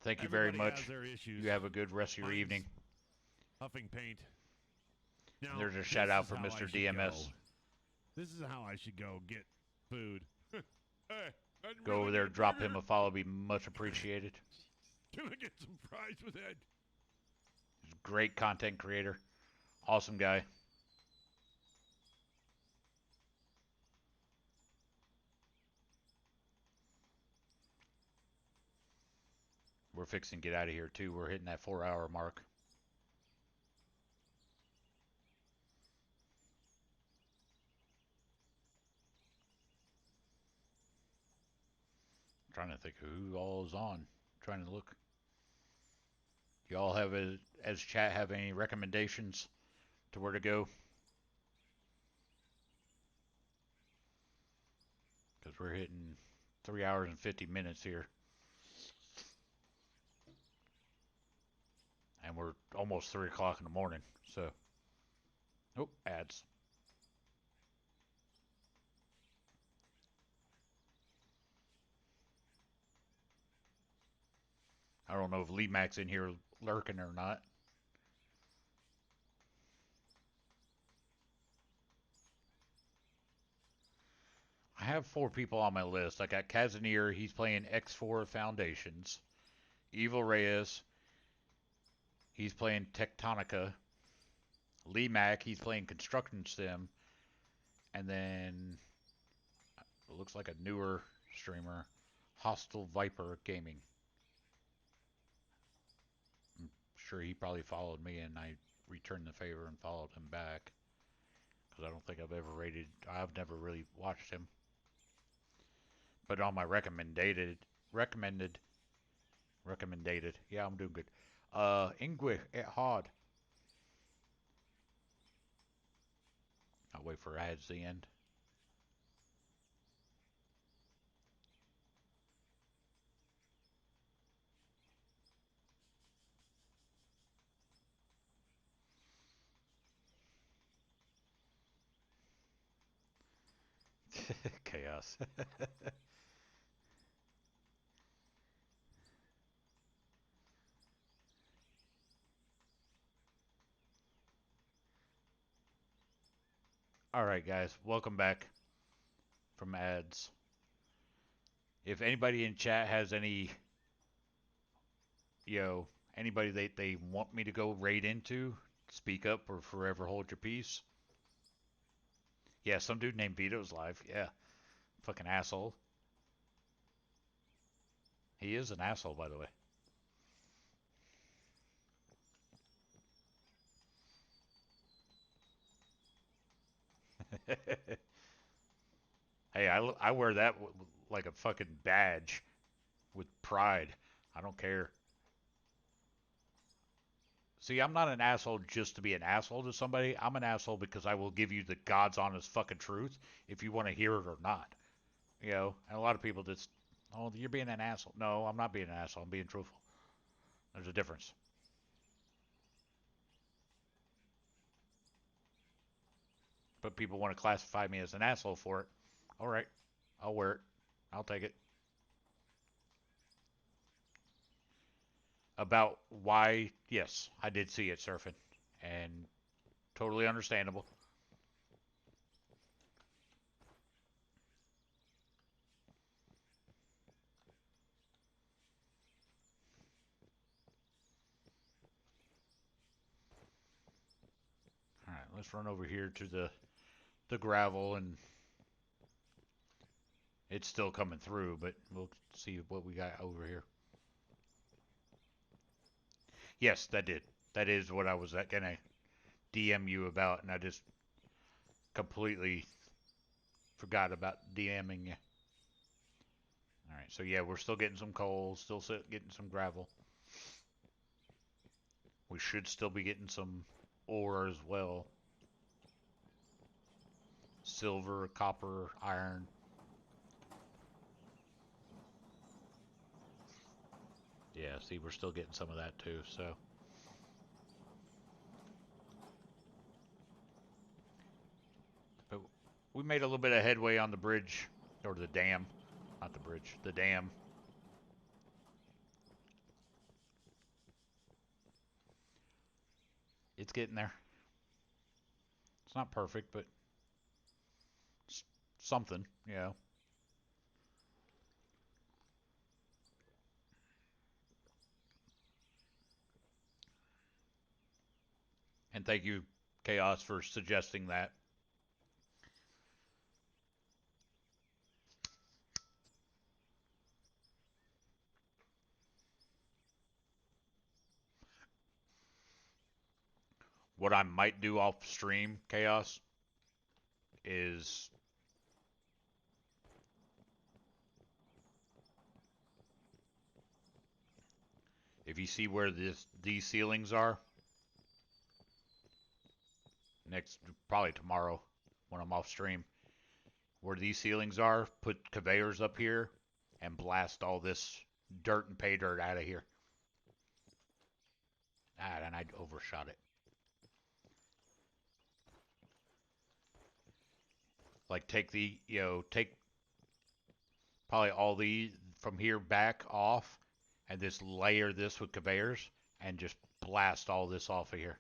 Thank you very much. You have a good rest of your evening. Huffing paint. Now, There's a shout out for Mr. DMS. This is how I should go get food. Hey, Go over there, drop him a follow, be much appreciated. Can I get some fries with that? Great content creator. Awesome guy. We're fixing to get out of here too. We're hitting that 4-hour mark. I'm trying to think who all is on. I'm trying to look. Do y'all have, as chat, have any recommendations to where to go? Because we're hitting 3 hours and 50 minutes here. And we're almost 3 o'clock in the morning, so. Oh, ads. I don't know if Lee Mac's in here lurking or not. I have 4 people on my list. I got Casimir, he's playing X4 Foundations. Evil Reyes, he's playing Tectonica. Lee Mac, he's playing Construction Sim. And then, it looks like a newer streamer, Hostile Viper Gaming. I'm sure he probably followed me and I returned the favor and followed him back. Because I don't think I've ever rated, I've never really watched him. But on my recommended, yeah, I'm doing good. Ingwe at hard. I'll wait for ads to end. Chaos. Alright guys, welcome back from ads. If anybody in chat has any, anybody they want me to go raid into, speak up or forever hold your peace. Yeah, some dude named Vito's live. Yeah. Fucking asshole. He is an asshole, by the way. Hey, I wear that like a fucking badge with pride. I don't care. See, I'm not an asshole just to be an asshole to somebody. I'm an asshole because I will give you the God's honest fucking truth if you want to hear it or not. And a lot of people just, oh, you're being an asshole. No, I'm not being an asshole. I'm being truthful. There's a difference. But people want to classify me as an asshole for it. All right, I'll wear it. I'll take it. About why, yes, I did see it surfing. And totally understandable. let's run over here to the gravel, and it's still coming through, but we'll see what we got over here. Yes, that did. That is what I was gonna DM you about, and I just completely forgot about DMing you. Alright, so yeah, we're still getting some coal, still getting some gravel. We should still be getting some ore as well. Silver, copper, iron. Yeah, see, we're still getting some of that too, so. But we made a little bit of headway on the bridge, or the dam. Not the bridge, the dam. It's getting there. It's not perfect, but it's something, you know. And thank you, Chaos, for suggesting that. What I might do off stream, Chaos, is if you see where these ceilings are, probably tomorrow when I'm off stream, where these ceilings are, put conveyors up here and blast all this dirt and pay dirt out of here. Ah, and I overshot it. Like take probably all the from here back off, and just layer this with conveyors and just blast all this off of here.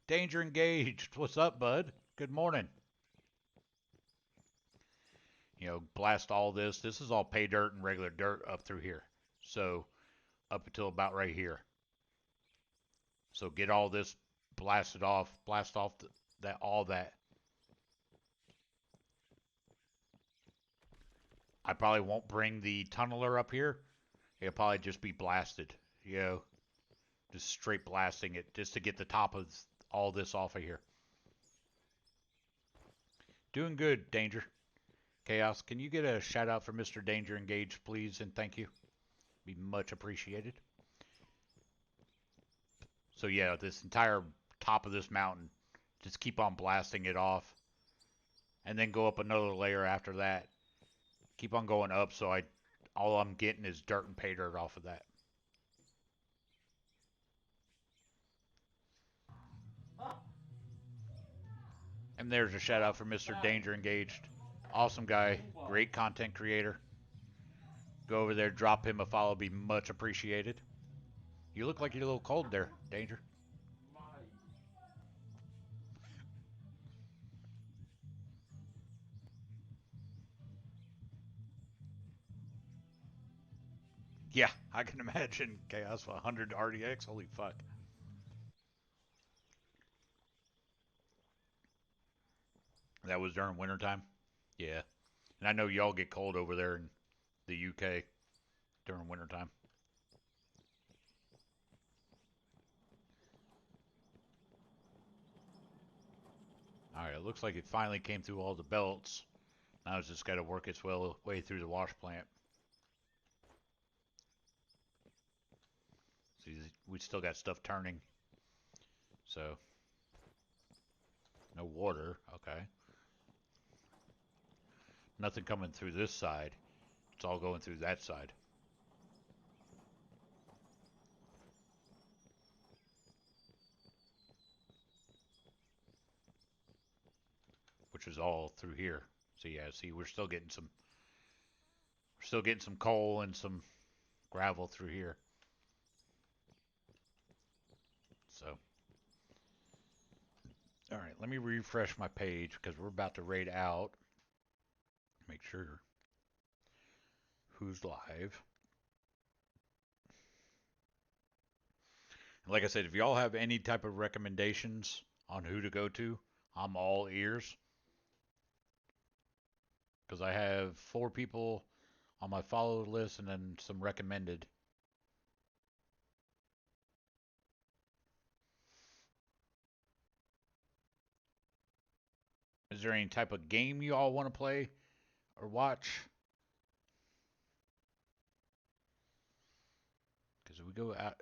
Danger engaged. What's up, bud? Good morning. You know, blast all this. This is all pay dirt and regular dirt up through here. So up until about right here. So get all this blasted off. Blast off all that. I probably won't bring the tunneler up here. It'll probably just be blasted, you know, just straight blasting it just to get the top of all this off of here. Doing good, Danger. Chaos, can you get a shout out for Mr. Danger Engaged, please, and thank you? Be much appreciated. So yeah, this entire top of this mountain, just keep on blasting it off, and then go up another layer after that. Keep on going up, so all I'm getting is dirt and pay dirt off of that. And there's a shout out for Mr. Danger Engaged. Awesome guy, great content creator. Go over there, drop him a follow, be much appreciated. You look like you're a little cold there, Danger. Yeah, I can imagine Chaos 100 RDX. Holy fuck. That was during wintertime? Yeah. And I know y'all get cold over there in the UK during wintertime. Alright, it looks like it finally came through all the belts. Now it's just got to work its way through the wash plant. See, we still got stuff turning. So, no water. Okay. Nothing coming through this side. It's all going through that side. Which is all through here. So yeah, see, we're still getting some coal and some gravel through here. So, all right, let me refresh my page because we're about to raid out. Make sure who's live. And like I said, if y'all have any type of recommendations on who to go to, I'm all ears because I have 4 people on my followed list and then some recommended. Is there any type of game you all want to play or watch? Because we go out.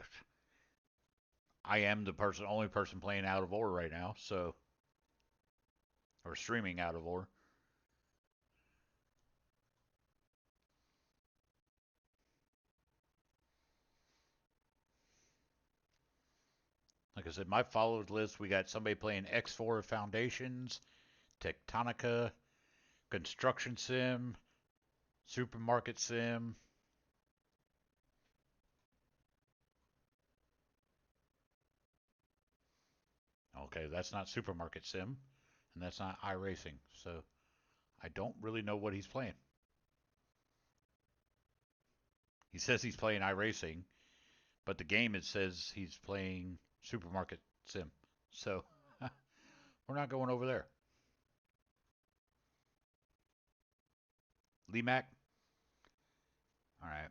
I am the only person playing Out of Ore right now, so or streaming Out of Ore. Like I said, my followed list, we got somebody playing X4 Foundations, Tectonica, Construction Sim, Supermarket Sim. Okay, that's not Supermarket Sim, and that's not iRacing, so I don't really know what he's playing. He says he's playing iRacing, but the game it says he's playing Supermarket Sim. So we're not going over there. Lee Mac? All right.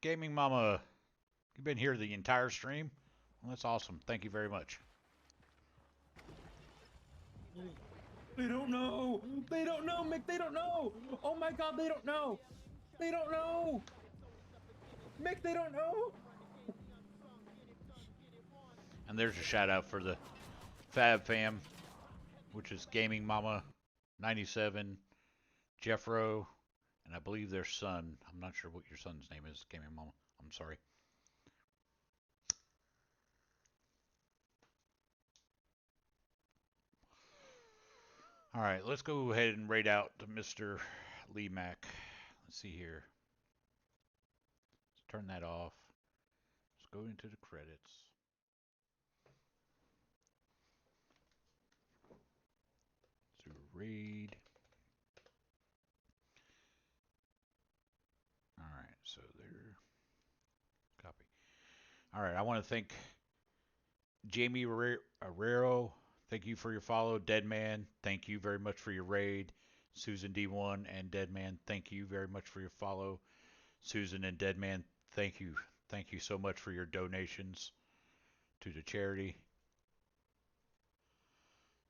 Gaming Mama, you've been here the entire stream? Well, that's awesome. Thank you very much. They don't know. They don't know, Mick. They don't know. Oh my God, they don't know. They don't know. Mick, they don't know. And there's a shout out for the Fab Fam, which is Gaming Mama 97, Jeffro, and I believe their son. I'm not sure what your son's name is, Gaming Mama. I'm sorry. All right, let's go ahead and raid out to Mr. Lee Mac. Let's see here. Let's turn that off. Let's go into the credits. To raid. All right, so there. Copy. All right, I want to thank Jamie Herrero. Thank you for your follow. Deadman, thank you very much for your raid. Susan D1 and Deadman, thank you very much for your follow. Susan and Deadman, thank you. Thank you so much for your donations to the charity.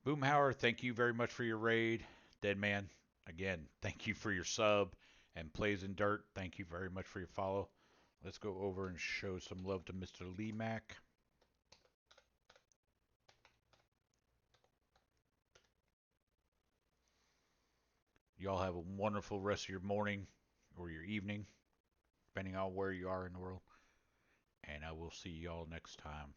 Boomhauer, thank you very much for your raid. Deadman, again, thank you for your sub. And Plays in Dirt, thank you very much for your follow. Let's go over and show some love to Mr. Lee Mac. Y'all have a wonderful rest of your morning or your evening, depending on where you are in the world. And I will see y'all next time.